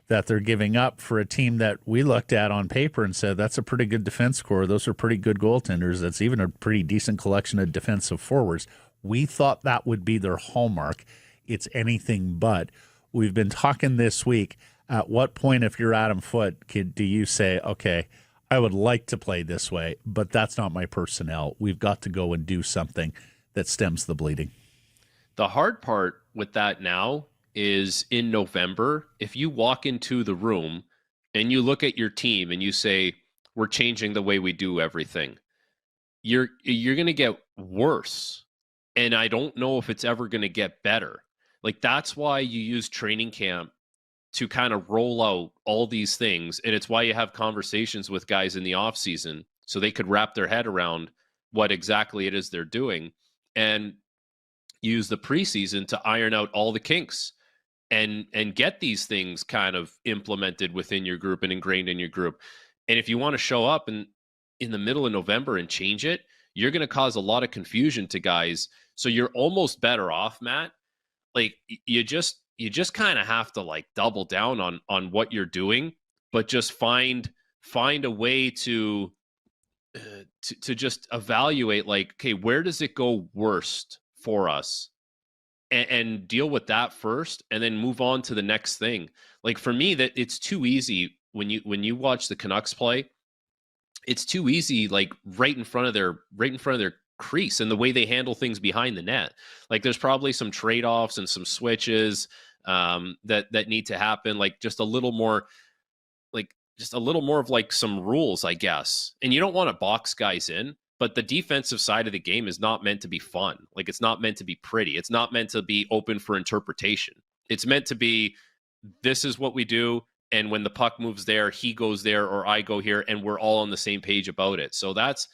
that they're giving up for a team that we looked at on paper and said, that's a pretty good defense core. Those are pretty good goaltenders. That's even a pretty decent collection of defensive forwards. We thought that would be their hallmark. It's anything but. We've been talking this week. At what point, if you're Adam Foote, do you say, okay, I would like to play this way, but that's not my personnel. We've got to go and do something that stems the bleeding. The hard part with that now is in November, if you walk into the room and you look at your team and you say, we're changing the way we do everything, you're going to get worse. And I don't know if it's ever going to get better. Like, that's why you use training camp to kind of roll out all these things. And it's why you have conversations with guys in the off season so they could wrap their head around what exactly it is they're doing, and use the preseason to iron out all the kinks and get these things kind of implemented within your group and ingrained in your group. And if you want to show up in the middle of November and change it, you're going to cause a lot of confusion to guys. So you're almost better off, Matt. Like, you just kind of have to, like, double down on what you're doing, but just find a way to just evaluate, like, okay, where does it go worst for us, and deal with that first, and then move on to the next thing. Like, for me, that it's too easy when you watch the Canucks play. It's too easy, like, right in front of their crease, and the way they handle things behind the net. Like, there's probably some trade-offs and some switches that need to happen, like just a little more of like some rules, I guess. And you don't want to box guys in, but the defensive side of the game is not meant to be fun. Like, it's not meant to be pretty. It's not meant to be open for interpretation. It's meant to be, this is what we do, And when the puck moves there, he goes there or I go here, and we're all on the same page about it. So that's,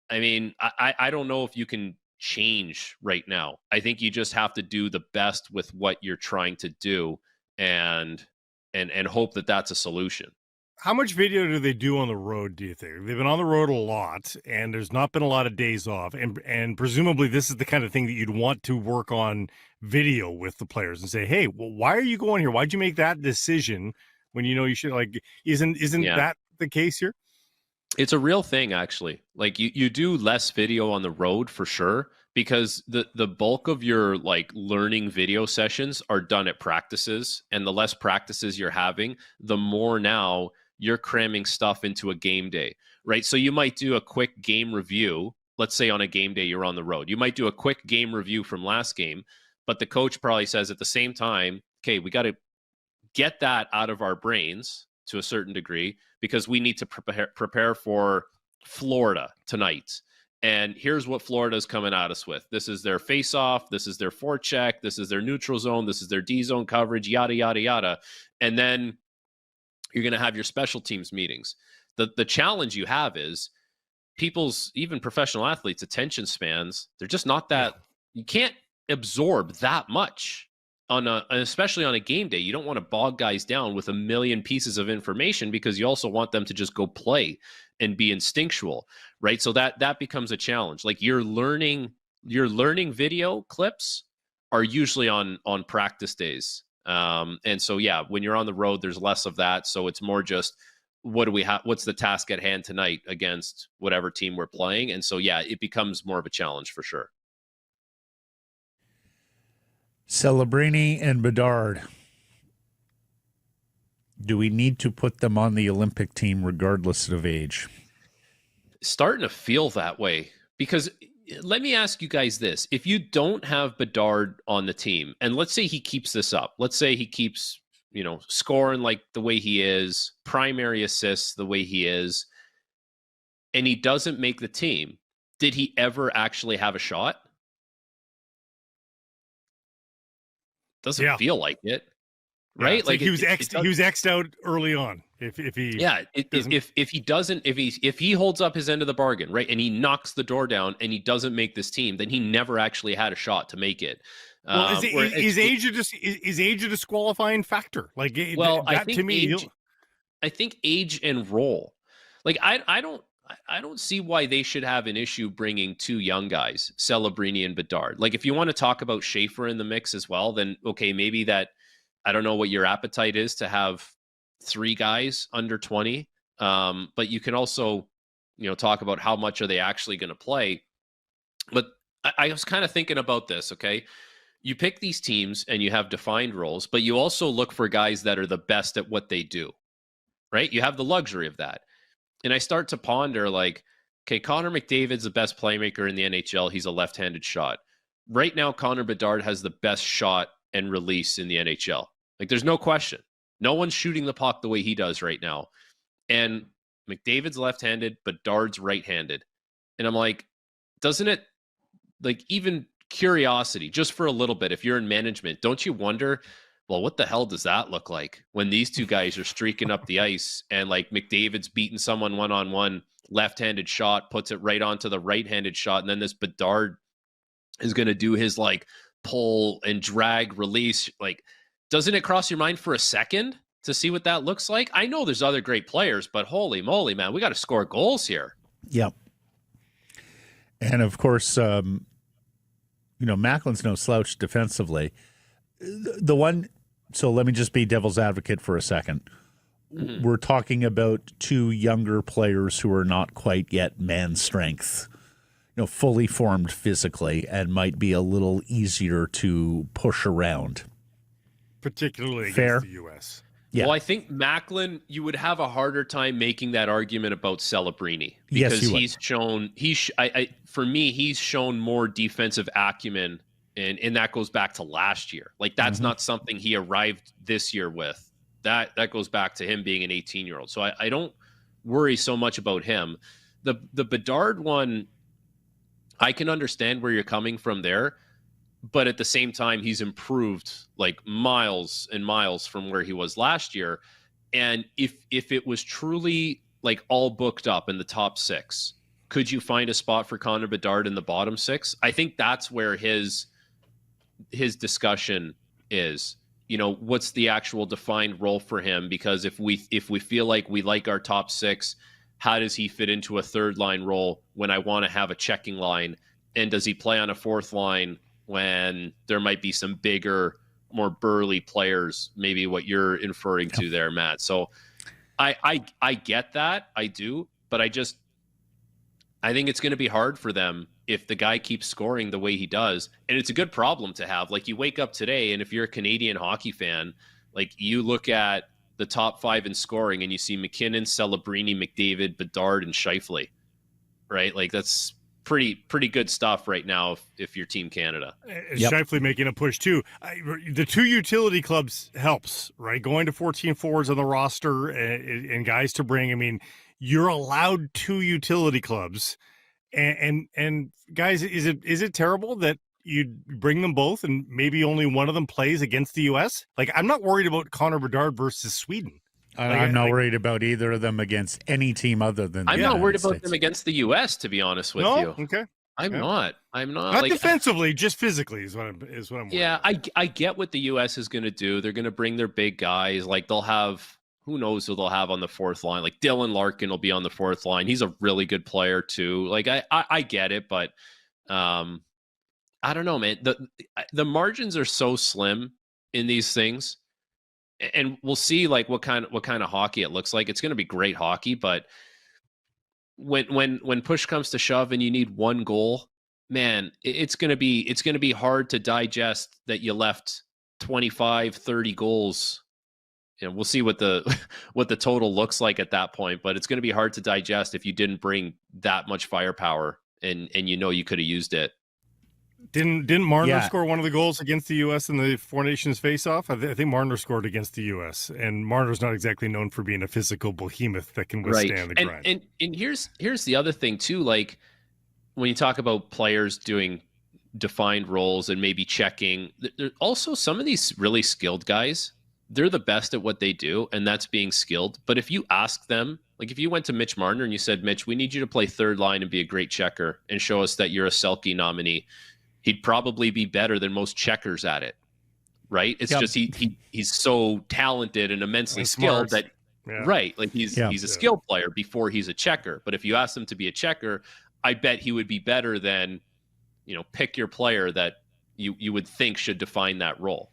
I mean, I don't know if you can change right now. I think you just have to do the best with what you're trying to do and hope that that's a solution. How much video do they do on the road, do you think? They've been on the road a lot, and there's not been a lot of days off. And presumably this is the kind of thing that you'd want to work on video with the players and say, hey, well, why are you going here? Why'd you make that decision when you know you should? Like, isn't that the case here? It's a real thing, actually. Like, you do less video on the road for sure, because the bulk of your like learning video sessions are done at practices, and the less practices you're having, the more now you're cramming stuff into a game day, right? So you might do a quick game review. Let's say on a game day you're on the road. You might do a quick game review from last game, but the coach probably says at the same time, okay, we got to get that out of our brains to a certain degree because we need to prepare for Florida tonight. And here's what Florida's coming at us with. This is their face-off. This is their forecheck. This is their neutral zone. This is their D-zone coverage, yada, yada, yada. And then you're going to have your special teams meetings. The challenge you have is people's, even professional athletes, attention spans, they're just not that, you can't absorb that much especially on a game day. You don't want to bog guys down with a million pieces of information because you also want them to just go play and be instinctual, right? So that becomes a challenge. Like your learning video clips are usually on practice days. And so, yeah, when you're on the road, there's less of that. So it's more just, what do we have? What's the task at hand tonight against whatever team we're playing? And so, yeah, it becomes more of a challenge for sure. Celebrini and Bedard. Do we need to put them on the Olympic team regardless of age? Starting to feel that way, because let me ask you guys this. If you don't have Bedard on the team, and let's say he keeps this up, let's say he keeps, scoring like the way he is, primary assists the way he is, and he doesn't make the team, did he ever actually have a shot? Doesn't feel like it, right? Yeah, like he was X'd out early on. If he holds up his end of the bargain, right, and he knocks the door down and he doesn't make this team, then he never actually had a shot to make it. Well, is age a disqualifying factor? Like, I think age and role. Like, I don't see why they should have an issue bringing two young guys, Celebrini and Bedard. Like, if you want to talk about Schaefer in the mix as well, then okay, maybe that. I don't know what your appetite is to have three guys under 20, but you can also, talk about how much are they actually going to play. But I was kind of thinking about this. Okay, you pick these teams and you have defined roles, but you also look for guys that are the best at what they do. Right? You have the luxury of that. And I start to ponder, like, okay, Connor McDavid's the best playmaker in the NHL. He's a left-handed shot. Right now, Connor Bedard has the best shot and release in the NHL. Like, there's no question. No one's shooting the puck the way he does right now. And McDavid's left-handed, Bedard's right-handed. And I'm like, doesn't it, like, even curiosity, just for a little bit, if you're in management, don't you wonder, well, what the hell does that look like when these two guys are streaking up the ice and like McDavid's beating someone one-on-one, left-handed shot, puts it right onto the right-handed shot, and then this Bedard is going to do his like pull and drag release. Like, doesn't it cross your mind for a second to see what that looks like? I know there's other great players, but holy moly, man, we got to score goals here. Yep. And of course, Macklin's no slouch defensively. The one, so let me just be devil's advocate for a second. Mm-hmm. We're talking about two younger players who are not quite yet man strength, fully formed physically, and might be a little easier to push around. Particularly against the U.S. Yeah. Well, I think Macklin, you would have a harder time making that argument about Celebrini because he's shown for me, he's shown more defensive acumen. And that goes back to last year. Like, that's not something he arrived this year with. That goes back to him being an 18-year-old. So I don't worry so much about him. The Bedard one, I can understand where you're coming from there, but at the same time, he's improved like miles and miles from where he was last year. And if it was truly like all booked up in the top 6, could you find a spot for Connor Bedard in the bottom 6? I think that's where his discussion is. You know, what's the actual defined role for him? Because if we feel like we like our top 6, how does he fit into a third line role when I want to have a checking line? And does he play on a fourth line when there might be some bigger, more burly players, maybe what you're inferring to there, Matt? So I get that. I do. But I think it's going to be hard for them if the guy keeps scoring the way he does. And it's a good problem to have. Like, you wake up today, and if you're a Canadian hockey fan, like, you look at the top 5 in scoring and you see McKinnon, Celebrini, McDavid, Bedard, and Scheifele, right? Like, that's pretty good stuff right now if you're Team Canada. Scheifele making a push too. The 2 utility clubs helps, right? Going to 14 forwards on the roster and guys to bring. I mean, you're allowed 2 utility clubs, and guys, is it terrible that you bring them both and maybe only one of them plays against the U.S.? Like, I'm not worried about Connor Bedard versus Sweden. I'm not worried about either of them against any team other than. I'm not worried about them against the U.S. To be honest with you. Okay. I'm not. Not like, defensively, just physically is what I'm. Yeah, I get what the U.S. is going to do. They're going to bring their big guys. Like, they'll have, who knows who they'll have on the fourth line. Like, Dylan Larkin will be on the fourth line. He's a really good player too. Like, I get it, but I don't know, man. The margins are so slim in these things. And we'll see like what kind of hockey it looks like. It's going to be great hockey, but when push comes to shove and you need 1 goal, man, it's going to be hard to digest that you left 25, 30 goals. You know, we'll see what the total looks like at that point, but it's going to be hard to digest if you didn't bring that much firepower and you could have used it. Didn't Marner score one of the goals against the U.S. in the Four Nations face-off? I think Marner scored against the U.S., and Marner's not exactly known for being a physical behemoth that can withstand the grind. And here's the other thing too. Like, when you talk about players doing defined roles and maybe checking, there also some of these really skilled guys. They're the best at what they do, and that's being skilled. But if you ask them, like if you went to Mitch Marner and you said, Mitch, we need you to play third line and be a great checker and show us that you're a Selke nominee, he'd probably be better than most checkers at it, right? It's just he's so talented and immensely skilled that, right? Like he's a skilled player before he's a checker. But if you ask him to be a checker, I bet he would be better than, pick your player that you would think should define that role.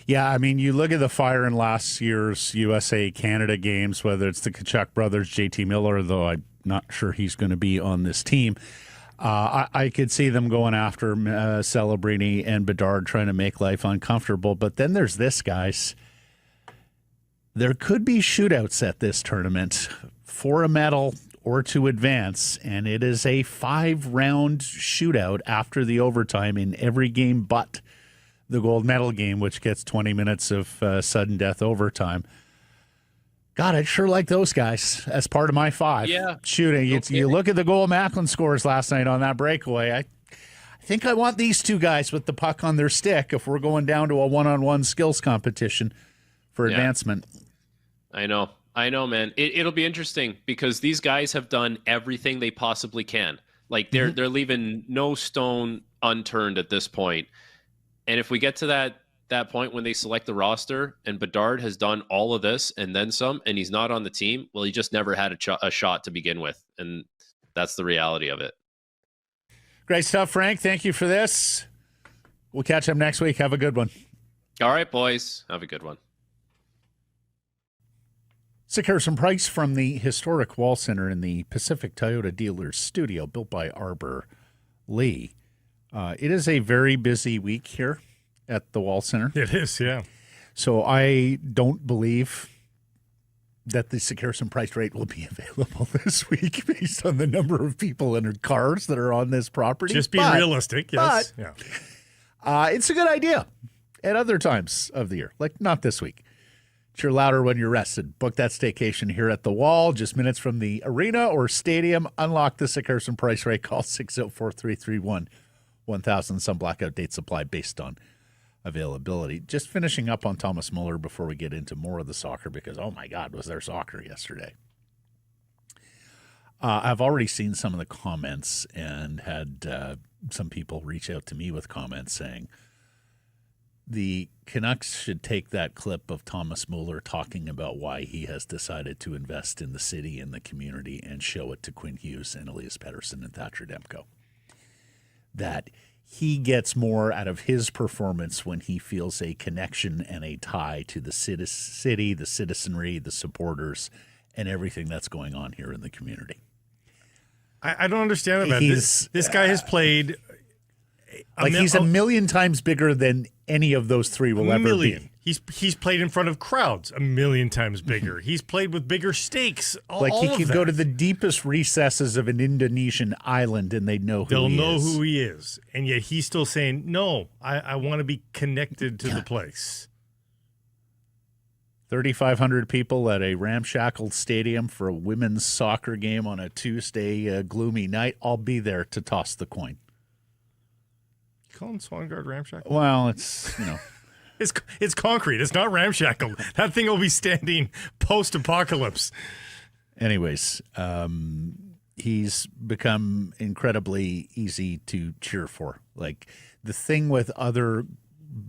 Yeah, I mean, you look at the fire in last year's USA-Canada games, whether it's the Tkachuk brothers, JT Miller, though I'm not sure he's going to be on this team. I could see them going after Celebrini and Bedard, trying to make life uncomfortable. But then there's this, guys. There could be shootouts at this tournament for a medal or to advance, and it is a 5-round shootout after the overtime in every game but the gold medal game, which gets 20 minutes of sudden death overtime. God, I'd sure like those guys as part of my 5. Yeah. Shooting. You look at the goal Macklin scores last night on that breakaway. I think I want these 2 guys with the puck on their stick if we're going down to a one-on-one skills competition for advancement. I know, man. It'll be interesting because these guys have done everything they possibly can. Like they're leaving no stone unturned at this point. And if we get to that point when they select the roster and Bedard has done all of this and then some, and he's not on the team, well, he just never had a shot to begin with. And that's the reality of it. Great stuff, Frank. Thank you for this. We'll catch up next week. Have a good one. All right, boys. Have a good one. Harrison Price from the historic Wall Center in the Pacific Toyota Dealers Studio, built by Arbor Lee. It is a very busy week here at the Wall Center. It is, yeah. So I don't believe that the Harrison Price rate will be available this week based on the number of people and cars that are on this property. Just being realistic, yes. It's a good idea at other times of the year, like not this week. Cheer louder when you're rested. Book that staycation here at the Wall, just minutes from the arena or stadium. Unlock the Harrison Price rate. Call 604-331-1000. Some blackout dates apply based on availability. Just finishing up on Thomas Müller before we get into more of the soccer, because, oh my God, was there soccer yesterday. I've already seen some of the comments and had some people reach out to me with comments saying the Canucks should take that clip of Thomas Müller talking about why he has decided to invest in the city and the community and show it to Quinn Hughes and Elias Pettersson and Thatcher Demko. That he gets more out of his performance when he feels a connection and a tie to the city, the citizenry, the supporters, and everything that's going on here in the community. I don't understand about this. This guy has played he's a million times bigger than any of those three will ever be. He's played in front of crowds a million times bigger. He's played with bigger stakes. He can go to the deepest recesses of an Indonesian island and they'll know who he is. And yet he's still saying, no, I want to be connected to the place. 3,500 people at a ramshackle stadium for a women's soccer game on a Tuesday gloomy night. I'll be there to toss the coin. You calling Swangard ramshackle? Well, it's, It's concrete. It's not ramshackle. That thing will be standing post-apocalypse. Anyways, he's become incredibly easy to cheer for. Like, the thing with other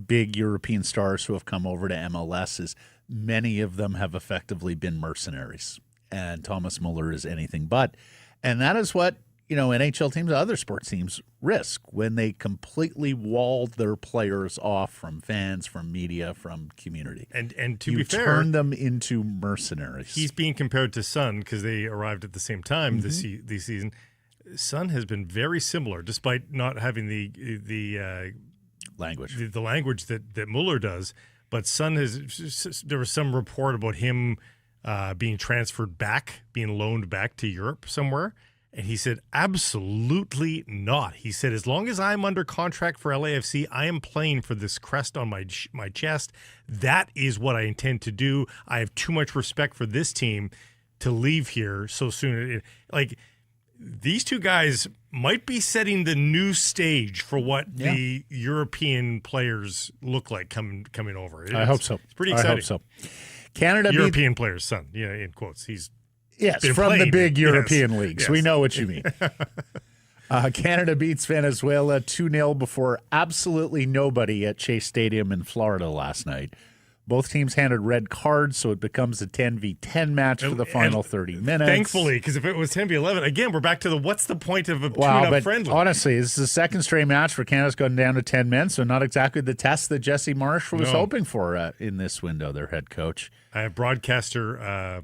big European stars who have come over to MLS is many of them have effectively been mercenaries. And Thomas Müller is anything but. And that is what, NHL teams, other sports teams risk when they completely walled their players off from fans, from media, from community. And to be fair, turn them into mercenaries. He's being compared to Son because they arrived at the same time this season. Son has been very similar, despite not having the language, the language that Müller does. But Son there was some report about him being transferred back, being loaned back to Europe somewhere. And he said, absolutely not. He said, as long as I'm under contract for LAFC, I am playing for this crest on my chest. That is what I intend to do. I have too much respect for this team to leave here so soon. These two guys might be setting the new stage for what the European players look like coming over. I hope so. It's pretty exciting. I hope so. Canada European players, Son, in quotes. Yes, from the big European leagues. Yes. We know what you mean. Canada beats Venezuela 2-0 before absolutely nobody at Chase Stadium in Florida last night. Both teams handed red cards, so it becomes a 10v10 match for the final 30 minutes. Thankfully, because if it was 10v11, again, we're back to what's the point of a tune-up friendly? Honestly, this is the second straight match where Canada's gone down to 10 men, so not exactly the test that Jesse Marsh was hoping for in this window, their head coach. I have broadcaster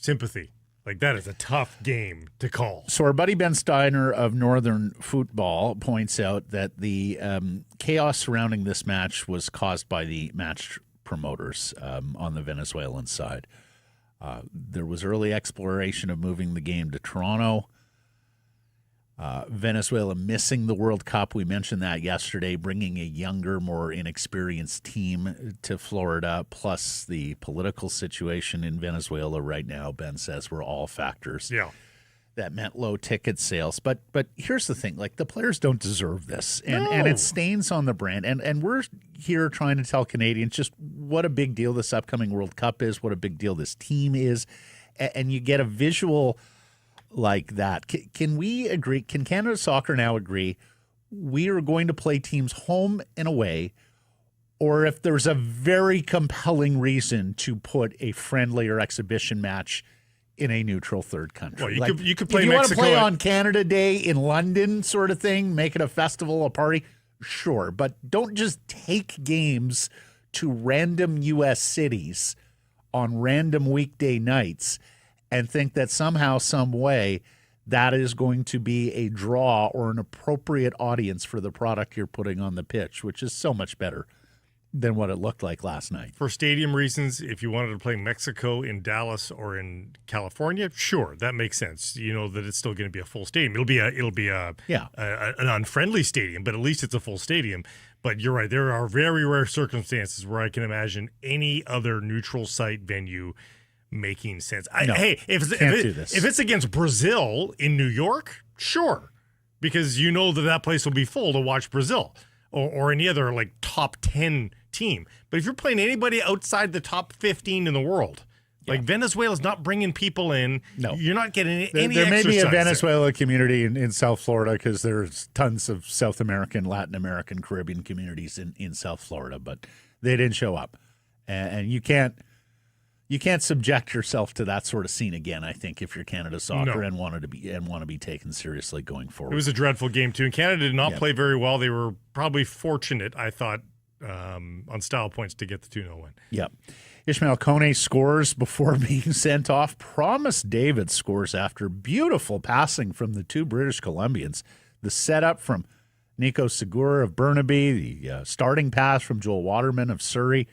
sympathy. That is a tough game to call. So our buddy Ben Steiner of Northern Football points out that the chaos surrounding this match was caused by the match promoters on the Venezuelan side. There was early exploration of moving the game to Toronto. Venezuela missing the World Cup. We mentioned that yesterday, bringing a younger, more inexperienced team to Florida, plus the political situation in Venezuela right now, Ben says, were all factors that meant low ticket sales. But here's the thing, the players don't deserve this, and it stains on the brand. And we're here trying to tell Canadians just what a big deal this upcoming World Cup is, what a big deal this team is, and you get a visual like that. Can we agree? Can Canada Soccer now agree we are going to play teams home and away, or if there's a very compelling reason to put a friendly or exhibition match in a neutral third country? Well, you could play if you Mexico. Want to play on Canada Day in London sort of thing, make it a festival, a party, sure. But don't just take games to random U.S. cities on random weekday nights and think that somehow, some way, that is going to be a draw or an appropriate audience for the product you're putting on the pitch, which is so much better than what it looked like last night. For stadium reasons, if you wanted to play Mexico in Dallas or in California, sure, that makes sense. You know that it's still going to be a full stadium. It'll be an unfriendly stadium, but at least it's a full stadium. But you're right, there are very rare circumstances where I can imagine any other neutral site venue making sense. If it's against Brazil in New York, sure, because you know that place will be full to watch Brazil. or any other like top 10 team. But if you're playing anybody outside the top 15 in the world, like Venezuela's not bringing people in. No. You're not getting any There may be a exercise Venezuela community in South Florida because there's tons of South American, Latin American, Caribbean communities in South Florida, but they didn't show up. And you can't subject yourself to that sort of scene again, I think, if you're Canada Soccer and want to be taken seriously going forward. It was a dreadful game, too. And Canada did not play very well. They were probably fortunate, I thought, on style points to get the 2-0 win. Yep. Ishmael Kone scores before being sent off. Promise David scores after beautiful passing from the two British Columbians. The setup from Nico Segura of Burnaby, the starting pass from Joel Waterman of Surrey.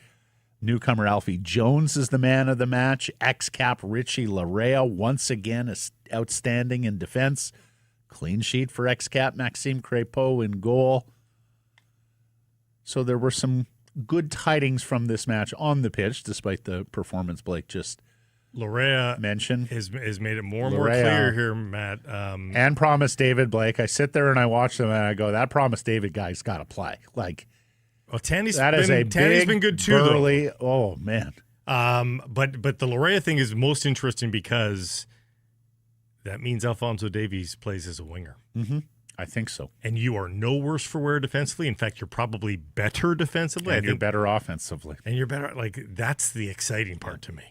Newcomer Alfie Jones is the man of the match. Ex-cap Richie Larea once again is outstanding in defense. Clean sheet for ex-cap Maxime Crépeau in goal. So there were some good tidings from this match on the pitch, despite the performance Blake just mentioned. Has made it more and more clear here, Matt. And Promise David, Blake. I sit there and I watch them and I go, that Promise David guy's got to play. Like, well, Tanny's been good too, burly, though. Oh man. But the Larea thing is most interesting because that means Alphonso Davies plays as a winger. Mm-hmm. I think so. And you are no worse for wear defensively. In fact, you're probably better defensively. And you're better offensively. And you're better. Like, that's the exciting part to me.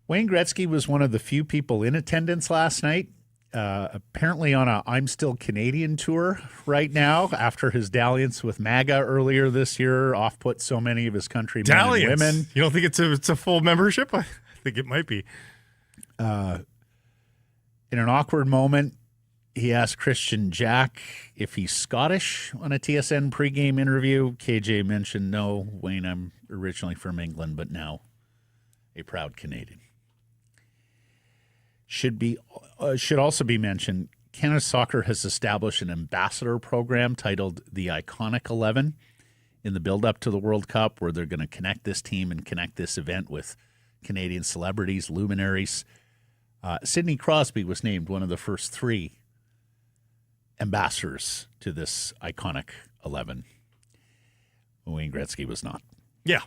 Wayne Gretzky was one of the few people in attendance last night. Apparently on a I'm Still Canadian tour right now after his dalliance with MAGA earlier this year off-put so many of his countrymen and women. You don't think it's a full membership? I think it might be. In an awkward moment, he asked Christian Jack if he's Scottish on a TSN pregame interview. KJ mentioned, no, Wayne, I'm originally from England, but now a proud Canadian. Should also be mentioned, Canada Soccer has established an ambassador program titled the Iconic 11 in the build-up to the World Cup, where they're going to connect this team and connect this event with Canadian celebrities, luminaries. Sidney Crosby was named one of the first 3 ambassadors to this Iconic 11. Wayne Gretzky was not. Yeah.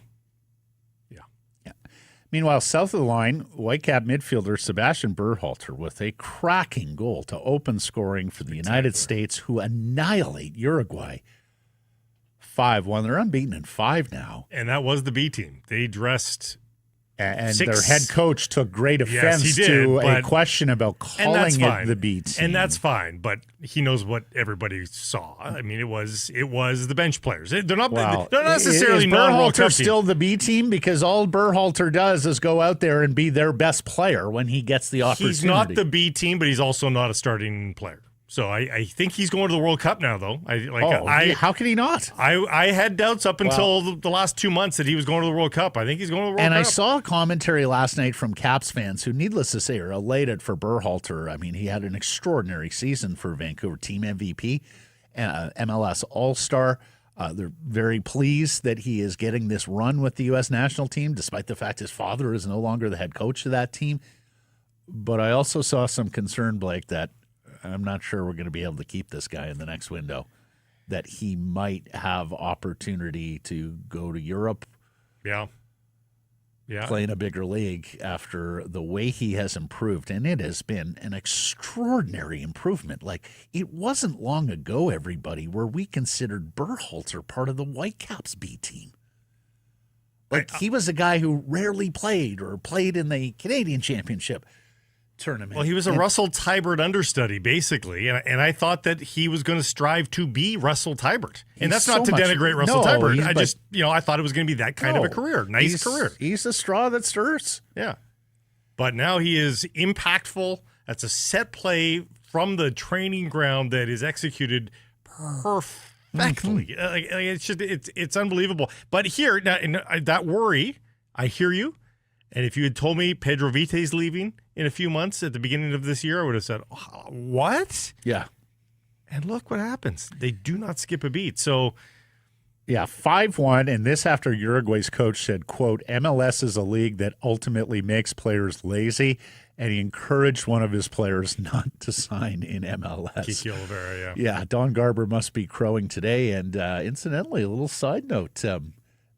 Meanwhile, south of the line, Whitecap midfielder Sebastian Berhalter with a cracking goal to open scoring for the United States, who annihilate Uruguay 5-1. They're unbeaten in 5 now. And that was the B team. They dressed... And their head coach took great offense to a question about calling it the B team. And that's fine, but he knows what everybody saw. I mean, it was the bench players. They're not necessarily non-World Cup team. Still the B team because all Berhalter does is go out there and be their best player when he gets the opportunity. He's not the B team, but he's also not a starting player. So I think he's going to the World Cup now, though. How could he not? I had doubts up until the last 2 months that he was going to the World Cup. I think he's going to the World Cup. And I saw a commentary last night from Caps fans who, needless to say, are elated for Berhalter. I mean, he had an extraordinary season for Vancouver, team MVP, MLS All-Star. They're very pleased that he is getting this run with the U.S. national team, despite the fact his father is no longer the head coach of that team. But I also saw some concern, Blake, that I'm not sure we're going to be able to keep this guy in the next window, that he might have opportunity to go to Europe. Yeah. Play in a bigger league after the way he has improved. And it has been an extraordinary improvement. Like, it wasn't long ago, everybody, where we considered Berhalter part of the Whitecaps B team. Like, he was a guy who rarely played or played in the Canadian Championship tournament. Well, he was a Russell Teibert understudy, basically, and I thought that he was going to strive to be Russell Teibert. And that's not to denigrate Russell Teibert. I thought it was going to be that kind of a career. Nice career. He's the straw that stirs. Yeah. But now he is impactful. That's a set play from the training ground that is executed perfectly. It's unbelievable. But here, now, that worry, I hear you. And if you had told me Pedro Vite's leaving in a few months at the beginning of this year, I would have said, what? Yeah. And look what happens. They do not skip a beat. So Yeah, 5-1, and this after Uruguay's coach said, quote, MLS is a league that ultimately makes players lazy, and he encouraged one of his players not to sign in MLS. Kiki Oliveira, yeah. Yeah, Don Garber must be crowing today, and incidentally, a little side note,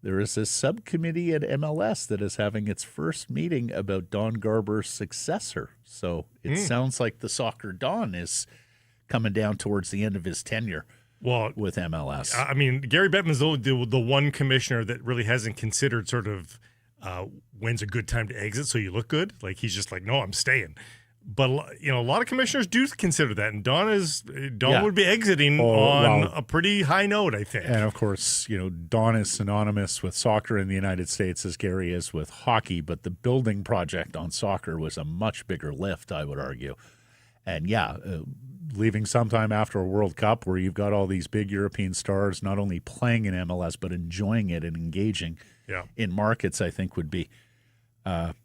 there is a subcommittee at MLS that is having its first meeting about Don Garber's successor, so it sounds like the soccer Don is coming down towards the end of his tenure. Well, with MLS. I mean, Gary Bettman's the one commissioner that really hasn't considered sort of when's a good time to exit so you look good. Like, he's just like, no, I'm staying. But, a lot of commissioners do consider that. And Don would be exiting on a pretty high note, I think. And, of course, Don is synonymous with soccer in the United States as Gary is with hockey. But the building project on soccer was a much bigger lift, I would argue. And, leaving sometime after a World Cup where you've got all these big European stars not only playing in MLS but enjoying it and engaging in markets, I think would be that'd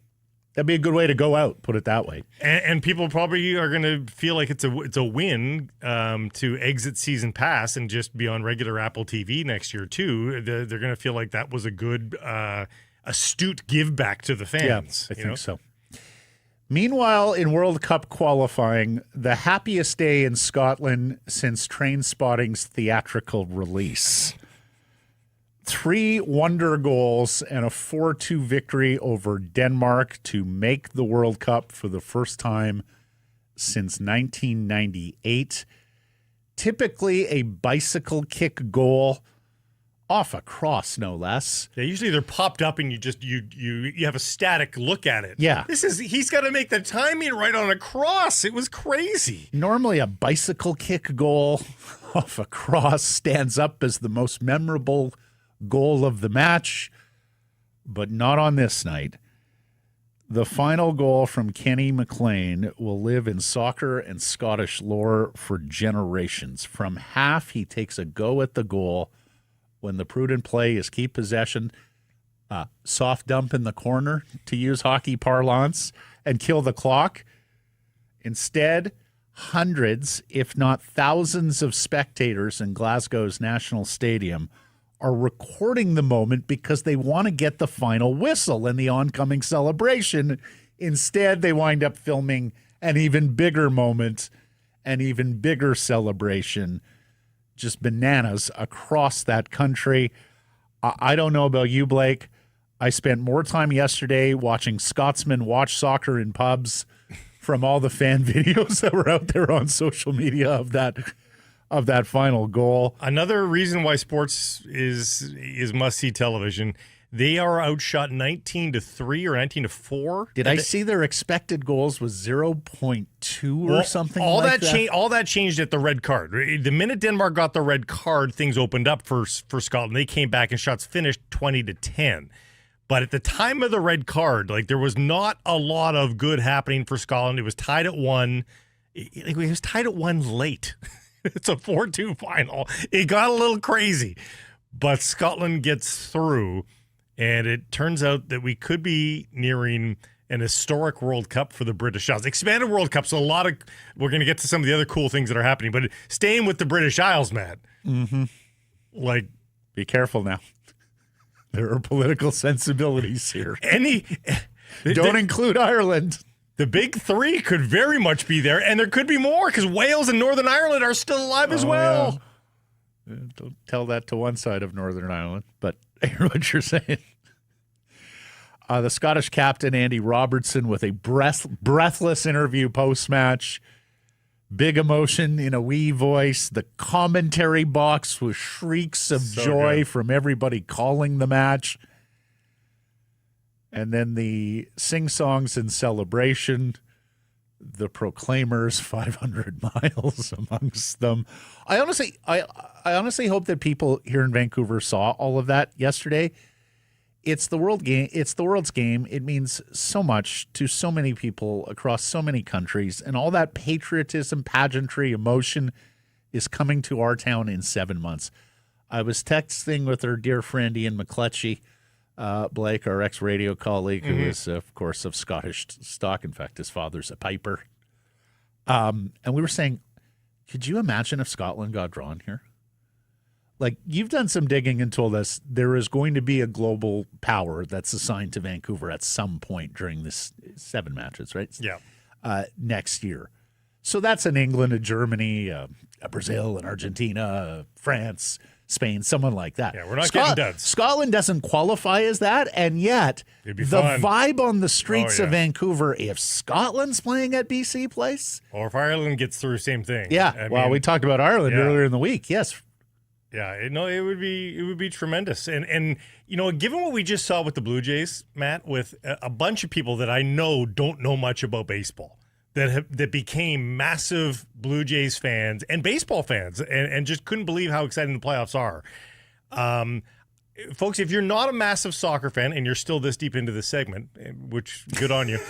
be a good way to go out, put it that way. And people probably are going to feel like it's a win to exit season pass and just be on regular Apple TV next year too. They're going to feel like that was a good astute give back to the fans. Yeah, I think so. Meanwhile, in World Cup qualifying, the happiest day in Scotland since Trainspotting's theatrical release. 3 wonder goals and a 4-2 victory over Denmark to make the World Cup for the first time since 1998. Typically a bicycle kick goal off a cross, no less. Yeah, usually they're popped up and you have a static look at it. Yeah. He's got to make the timing right on a cross. It was crazy. Normally a bicycle kick goal off a cross stands up as the most memorable goal of the match, but not on this night. The final goal from Kenny McLean will live in soccer and Scottish lore for generations. From half, he takes a go at the goal. When the prudent play is keep possession, soft dump in the corner, to use hockey parlance, and kill the clock. Instead, hundreds, if not thousands of spectators in Glasgow's National Stadium are recording the moment because they want to get the final whistle and the oncoming celebration. Instead, they wind up filming an even bigger moment, an even bigger celebration. Just bananas across that country. I don't know about you, Blake. I spent more time yesterday watching Scotsmen watch soccer in pubs from all the fan videos that were out there on social media of that final goal. Another reason why sports is must-see television. They are outshot 19-3 or 19-4. Did I see their expected goals was 0.2 or something like that? All that changed at the red card. The minute Denmark got the red card, things opened up for Scotland. They came back and shots finished 20-10. But at the time of the red card, there was not a lot of good happening for Scotland. It was tied at 1. It was tied at 1 late. It's a 4-2 final. It got a little crazy. But Scotland gets through. And it turns out that we could be nearing an historic World Cup for the British Isles. Expanded World Cup, so we're going to get to some of the other cool things that are happening. But staying with the British Isles, Matt. Mm-hmm. Be careful now. There are political sensibilities here. Don't include Ireland. The big 3 could very much be there, and there could be more because Wales and Northern Ireland are still alive as well. Yeah. Don't tell that to one side of Northern Ireland, but I hear what you're saying. The Scottish captain, Andy Robertson, with a breathless interview post-match. Big emotion in a wee voice. The commentary box with shrieks of joy from everybody calling the match. And then the sing-songs and celebration. The Proclaimers, 500 miles amongst them. I honestly hope that people here in Vancouver saw all of that yesterday. It's the world game. It's the world's game. It means so much to so many people across so many countries, and all that patriotism, pageantry, emotion is coming to our town in 7 months. I was texting with our dear friend Ian McCletchy, Blake, our ex-radio colleague, who is, of course, of Scottish stock. In fact, his father's a piper. And we were saying, could you imagine if Scotland got drawn here? Like, you've done some digging and told us there is going to be a global power that's assigned to Vancouver at some point during this 7 matches, right? Yeah. Next year. So that's an England, a Germany, a Brazil, an Argentina, France, Spain, someone like that. Yeah, we're not getting duds. Scotland doesn't qualify as that, and yet the fun. vibe on the streets of Vancouver, if Scotland's playing at BC Place. Or if Ireland gets through, same thing. Yeah, we talked about Ireland earlier in the week, yes. Yeah, it would be tremendous. And given what we just saw with the Blue Jays, Matt, with a bunch of people that I know don't know much about baseball, that became massive Blue Jays fans and baseball fans and just couldn't believe how exciting the playoffs are. Folks, if you're not a massive soccer fan and you're still this deep into this segment, which good on you,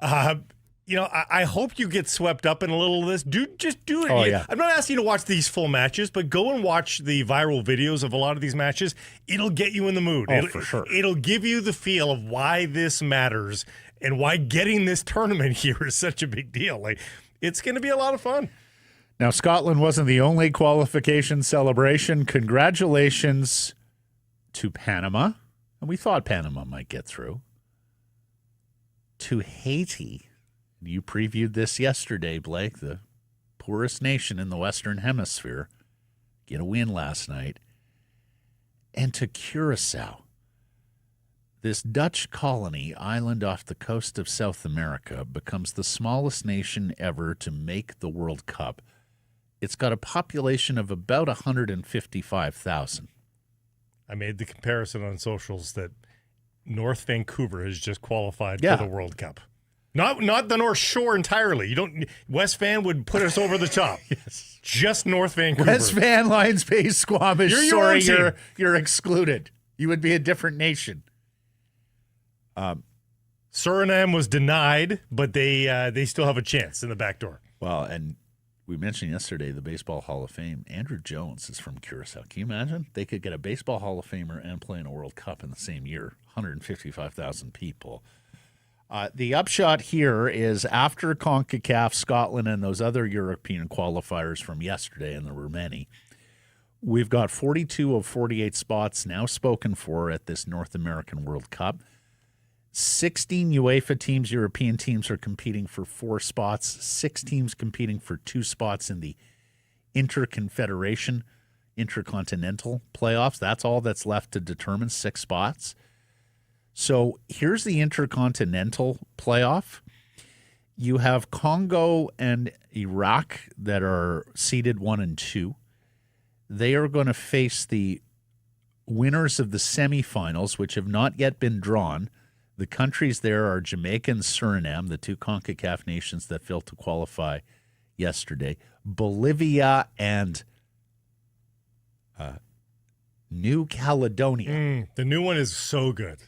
I hope you get swept up in a little of this. Just do it. Oh, yeah. I'm not asking you to watch these full matches, but go and watch the viral videos of a lot of these matches. It'll get you in the mood. For sure. It'll give you the feel of why this matters and why getting this tournament here is such a big deal. Like, it's going to be a lot of fun. Now, Scotland wasn't the only qualification celebration. Congratulations to Panama. And we thought Panama might get through. To Haiti. You previewed this yesterday, Blake, the poorest nation in the Western Hemisphere. Get a win last night. And to Curacao. This Dutch colony island off the coast of South America becomes the smallest nation ever to make the World Cup. It's got a population of about 155,000. I made the comparison on socials that North Vancouver has just qualified for the World Cup. Not the North Shore entirely. West Van would put us over the top. Yes. Just North Vancouver. West Van, Lions Bay, Squamish. You're excluded. You would be a different nation. Suriname was denied, but they still have a chance in the back door. Well, and we mentioned yesterday the Baseball Hall of Fame. Andrew Jones is from Curacao. Can you imagine? They could get a Baseball Hall of Famer and play in a World Cup in the same year. 155,000 people. The upshot here is after CONCACAF, Scotland, and those other European qualifiers from yesterday, and there were many, we've got 42 of 48 spots now spoken for at this North American World Cup. 16 UEFA teams, European teams, are competing for 4 spots. 6 teams competing for 2 spots in the Interconfederation, Intercontinental playoffs. That's all that's left to determine 6 spots. So here's the Intercontinental playoff. You have Congo and Iraq that are seeded 1 and 2. They are going to face the winners of the semifinals, which have not yet been drawn. The countries there are Jamaica and Suriname, the 2 CONCACAF nations that failed to qualify yesterday. Bolivia and New Caledonia. The new one is so good.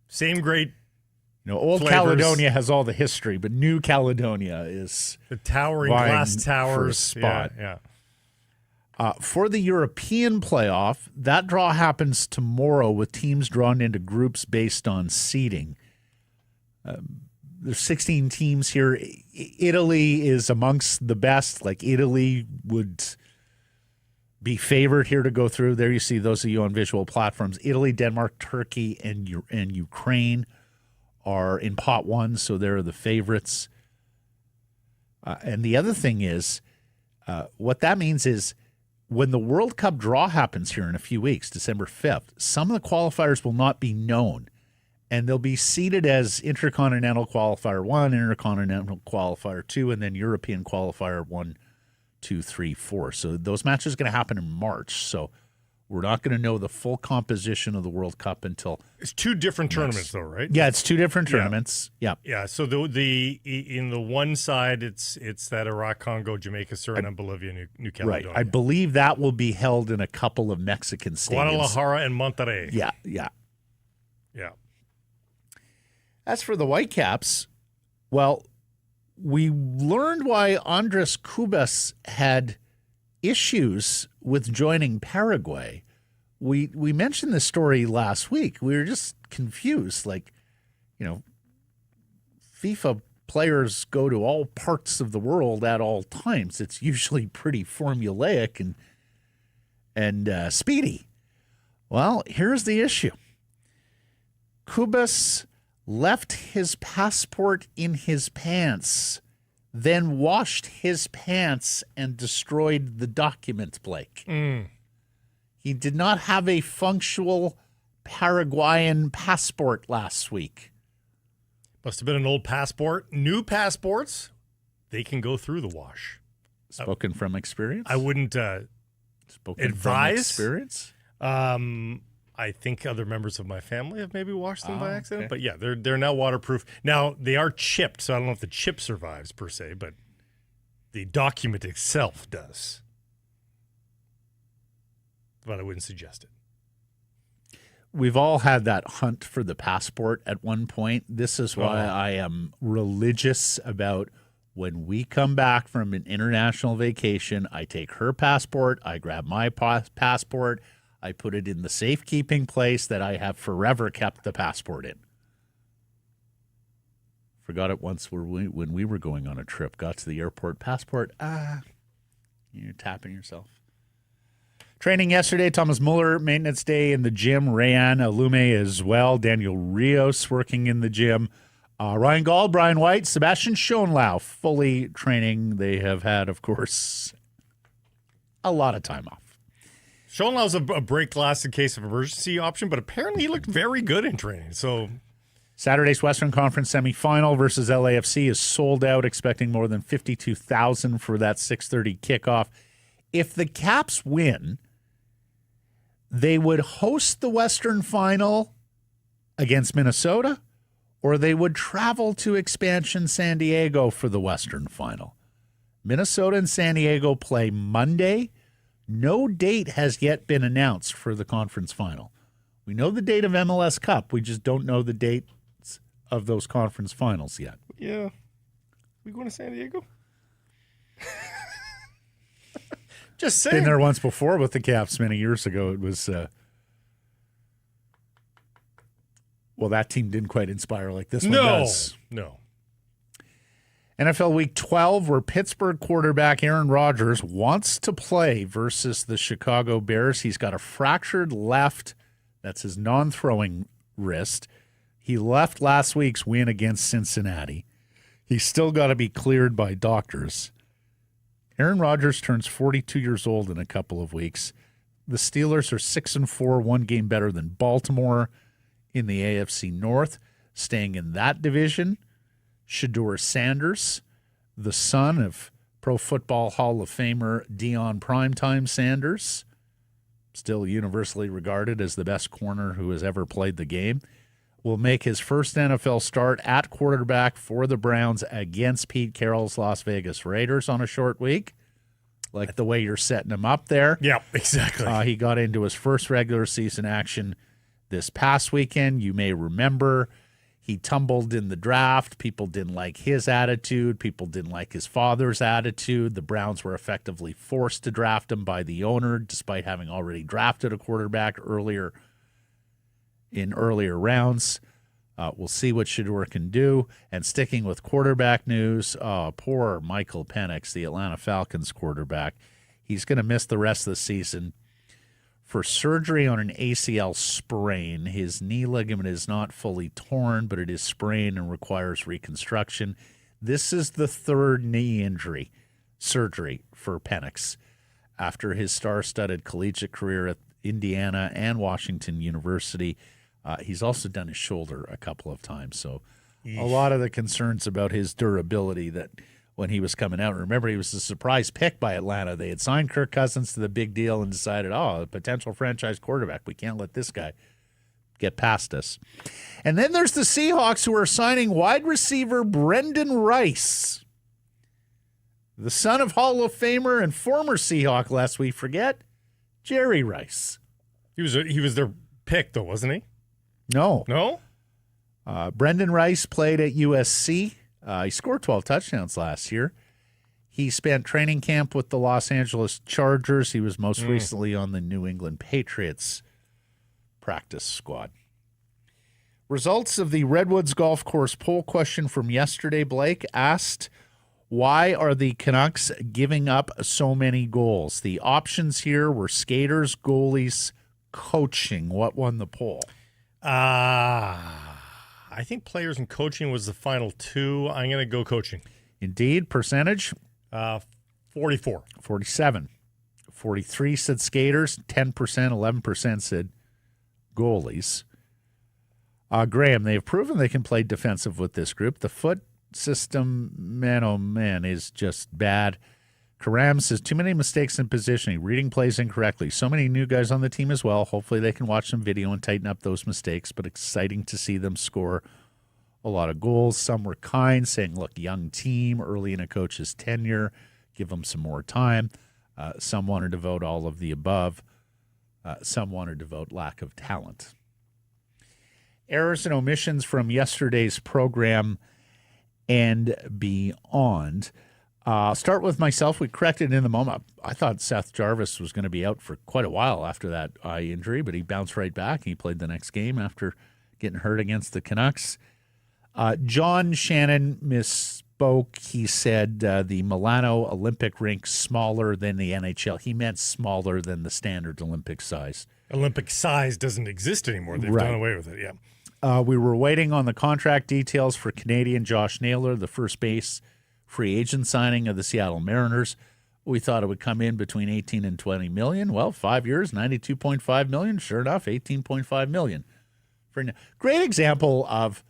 Same great. Old flavors. Caledonia has all the history, but New Caledonia is the towering glass towers for a spot. Yeah. For the European playoff, that draw happens tomorrow with teams drawn into groups based on seeding. There's 16 teams here. Italy is amongst the best. Like, Italy would be favored here to go through. There you see those of you on visual platforms. Italy, Denmark, Turkey, and Ukraine are in pot 1, so they're the favorites. And the other thing is, what that means is when the World Cup draw happens here in a few weeks, December 5th, some of the qualifiers will not be known, and they'll be seeded as Intercontinental Qualifier 1, Intercontinental Qualifier 2, and then European Qualifier 1, 2, 3, 4. So those matches are going to happen in March. So we're not going to know the full composition of the World Cup until it's 2 different tournaments, though, right? Yeah, it's 2 different tournaments. Yeah. Yeah. So the in the one side, it's that Iraq, Congo, Jamaica, Suriname, Bolivia, New Caledonia. Right. I believe that will be held in a couple of Mexican stadiums. Guadalajara and Monterrey. Yeah. As for the Whitecaps, well, we learned why Andres Cubas had issues with joining Paraguay. We mentioned this story last week. We were just confused. Like, FIFA players go to all parts of the world at all times. It's usually pretty formulaic and speedy. Well, here's the issue. Kubas left his passport in his pants, then washed his pants and destroyed the document, Blake. He did not have a functional Paraguayan passport last week. Must have been an old passport. New passports, they can go through the wash. Spoken from experience? I wouldn't Spoken advise. from experience? I think other members of my family have maybe washed them by accident. Okay. But yeah, they're now waterproof. Now, they are chipped, so I don't know if the chip survives per se, but the document itself does. But I wouldn't suggest it. We've all had that hunt for the passport at one point. This is why I am religious about when we come back from an international vacation, I take her passport, I grab my passport, I put it in the safekeeping place that I have forever kept the passport in. Forgot it once when we were going on a trip, got to the airport, passport, you're tapping yourself. Training yesterday, Thomas Müller, maintenance day in the gym. Rayan Alume as well. Daniel Rios working in the gym. Ryan Gaul, Brian White, Sebastian Schonlau fully training. They have had, of course, a lot of time off. Schonlau's a break glass in case of emergency option, but apparently he looked very good in training. So Saturday's Western Conference semifinal versus LAFC is sold out, expecting more than 52,000 for that 6:30 kickoff. If the Caps win, they would host the Western Final against Minnesota, or they would travel to expansion San Diego for the Western Final. Minnesota and San Diego play Monday. No date has yet been announced for the conference final. We know the date of MLS Cup. We just don't know the dates of those conference finals yet. yeah, we going to San Diego? Just saying. Been there once before with the Caps many years ago. It was, that team didn't quite inspire like this one does. No. NFL Week 12, where Pittsburgh quarterback Aaron Rodgers wants to play versus the Chicago Bears. He's got a fractured left. That's his non-throwing wrist. He left last week's win against Cincinnati. He's still got to be cleared by doctors. Aaron Rodgers turns 42 years old in a couple of weeks. The Steelers are 6-4, one game better than Baltimore in the AFC North. Staying in that division, Shedeur Sanders, the son of Pro Football Hall of Famer Deion Primetime Sanders, still universally regarded as the best corner who has ever played the game, will make his first NFL start at quarterback for the Browns against Pete Carroll's Las Vegas Raiders on a short week. Like the way you're setting him up there. Yeah, exactly. He got into his first regular season action this past weekend. You may remember he tumbled in the draft. People didn't like his attitude. People didn't like his father's attitude. The Browns were effectively forced to draft him by the owner, despite having already drafted a quarterback earlier rounds. We'll see what Shedeur can do. And sticking with quarterback news, poor Michael Penix, the Atlanta Falcons quarterback. He's going to miss the rest of the season for surgery on an ACL sprain. His knee ligament is not fully torn, but it is sprained and requires reconstruction. This is the third knee injury surgery for Penix after his star-studded collegiate career at Indiana and Washington University. He's also done his shoulder a couple of times. So a lot of the concerns about his durability that when he was coming out, remember he was a surprise pick by Atlanta. They had signed Kirk Cousins to the big deal and decided, a potential franchise quarterback. We can't let this guy get past us. And then there's the Seahawks, who are signing wide receiver Brendan Rice, the son of Hall of Famer and former Seahawk, lest we forget, Jerry Rice. He was their pick, though, wasn't he? No. Brendan Rice played at USC. He scored 12 touchdowns last year. He spent training camp with the Los Angeles Chargers. He was most recently on the New England Patriots practice squad. Results of the Redwoods Golf Course poll question from yesterday, Blake, asked, why are the Canucks giving up so many goals? The options here were skaters, goalies, coaching. What won the poll? I think players and coaching was the final two. I'm going to go coaching. Indeed. Percentage? 44. 47. 43 said skaters. 10%, 11% said goalies. Graham, they have proven they can play defensive with this group. The foot system, man, oh man, is just bad. Karam says too many mistakes in positioning, reading plays incorrectly. So many new guys on the team as well. Hopefully they can watch some video and tighten up those mistakes, but exciting to see them score a lot of goals. Some were kind, saying, look, young team, early in a coach's tenure, give them some more time. Some wanted to vote all of the above. Some wanted to vote lack of talent. Errors and omissions from yesterday's program and beyond. Start with myself. We corrected in the moment. I thought Seth Jarvis was going to be out for quite a while after that eye injury, but he bounced right back. He played the next game after getting hurt against the Canucks. John Shannon misspoke. He said the Milano Olympic rink smaller than the NHL. He meant smaller than the standard Olympic size. Olympic size doesn't exist anymore. They've done away with it, yeah. We were waiting on the contract details for Canadian Josh Naylor, the first base free agent signing of the Seattle Mariners. We thought it would come in between 18 and 20 million. Well, 5 years, 92.5 million. Sure enough, 18.5 million. Great example of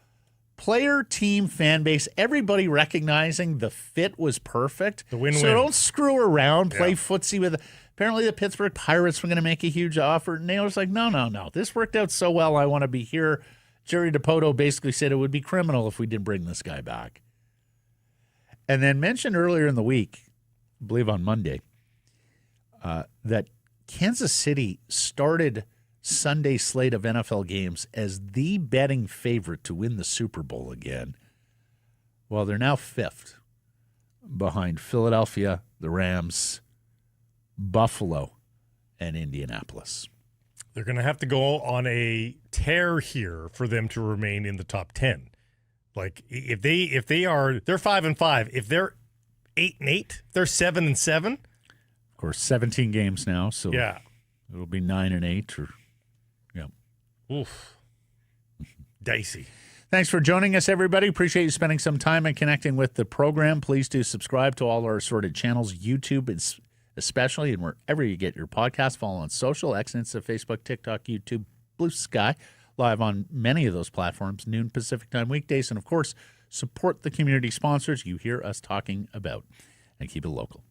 player, team, fan base, everybody recognizing the fit was perfect. The win-win. So don't screw around, play footsie with. Apparently the Pittsburgh Pirates were going to make a huge offer. Naylor's like, no. This worked out so well. I want to be here. Jerry DiPoto basically said it would be criminal if we didn't bring this guy back. And then mentioned earlier in the week, I believe on Monday, that Kansas City started Sunday's slate of NFL games as the betting favorite to win the Super Bowl again. Well, they're now fifth behind Philadelphia, the Rams, Buffalo, and Indianapolis. They're going to have to go on a tear here for them to remain in the top 10. Like if they are, they're 5-5. If they're 8-8, they're 7-7. Of course, 17 games now, so yeah, it'll be 9-8 or oof, dicey. Thanks for joining us, everybody. Appreciate you spending some time and connecting with the program. Please do subscribe to all our assorted channels, YouTube especially, and wherever you get your podcast. Follow on social, X, Insta, Facebook, TikTok, YouTube, Blue Sky, live on many of those platforms, noon Pacific time weekdays. And, of course, support the community sponsors you hear us talking about and keep it local.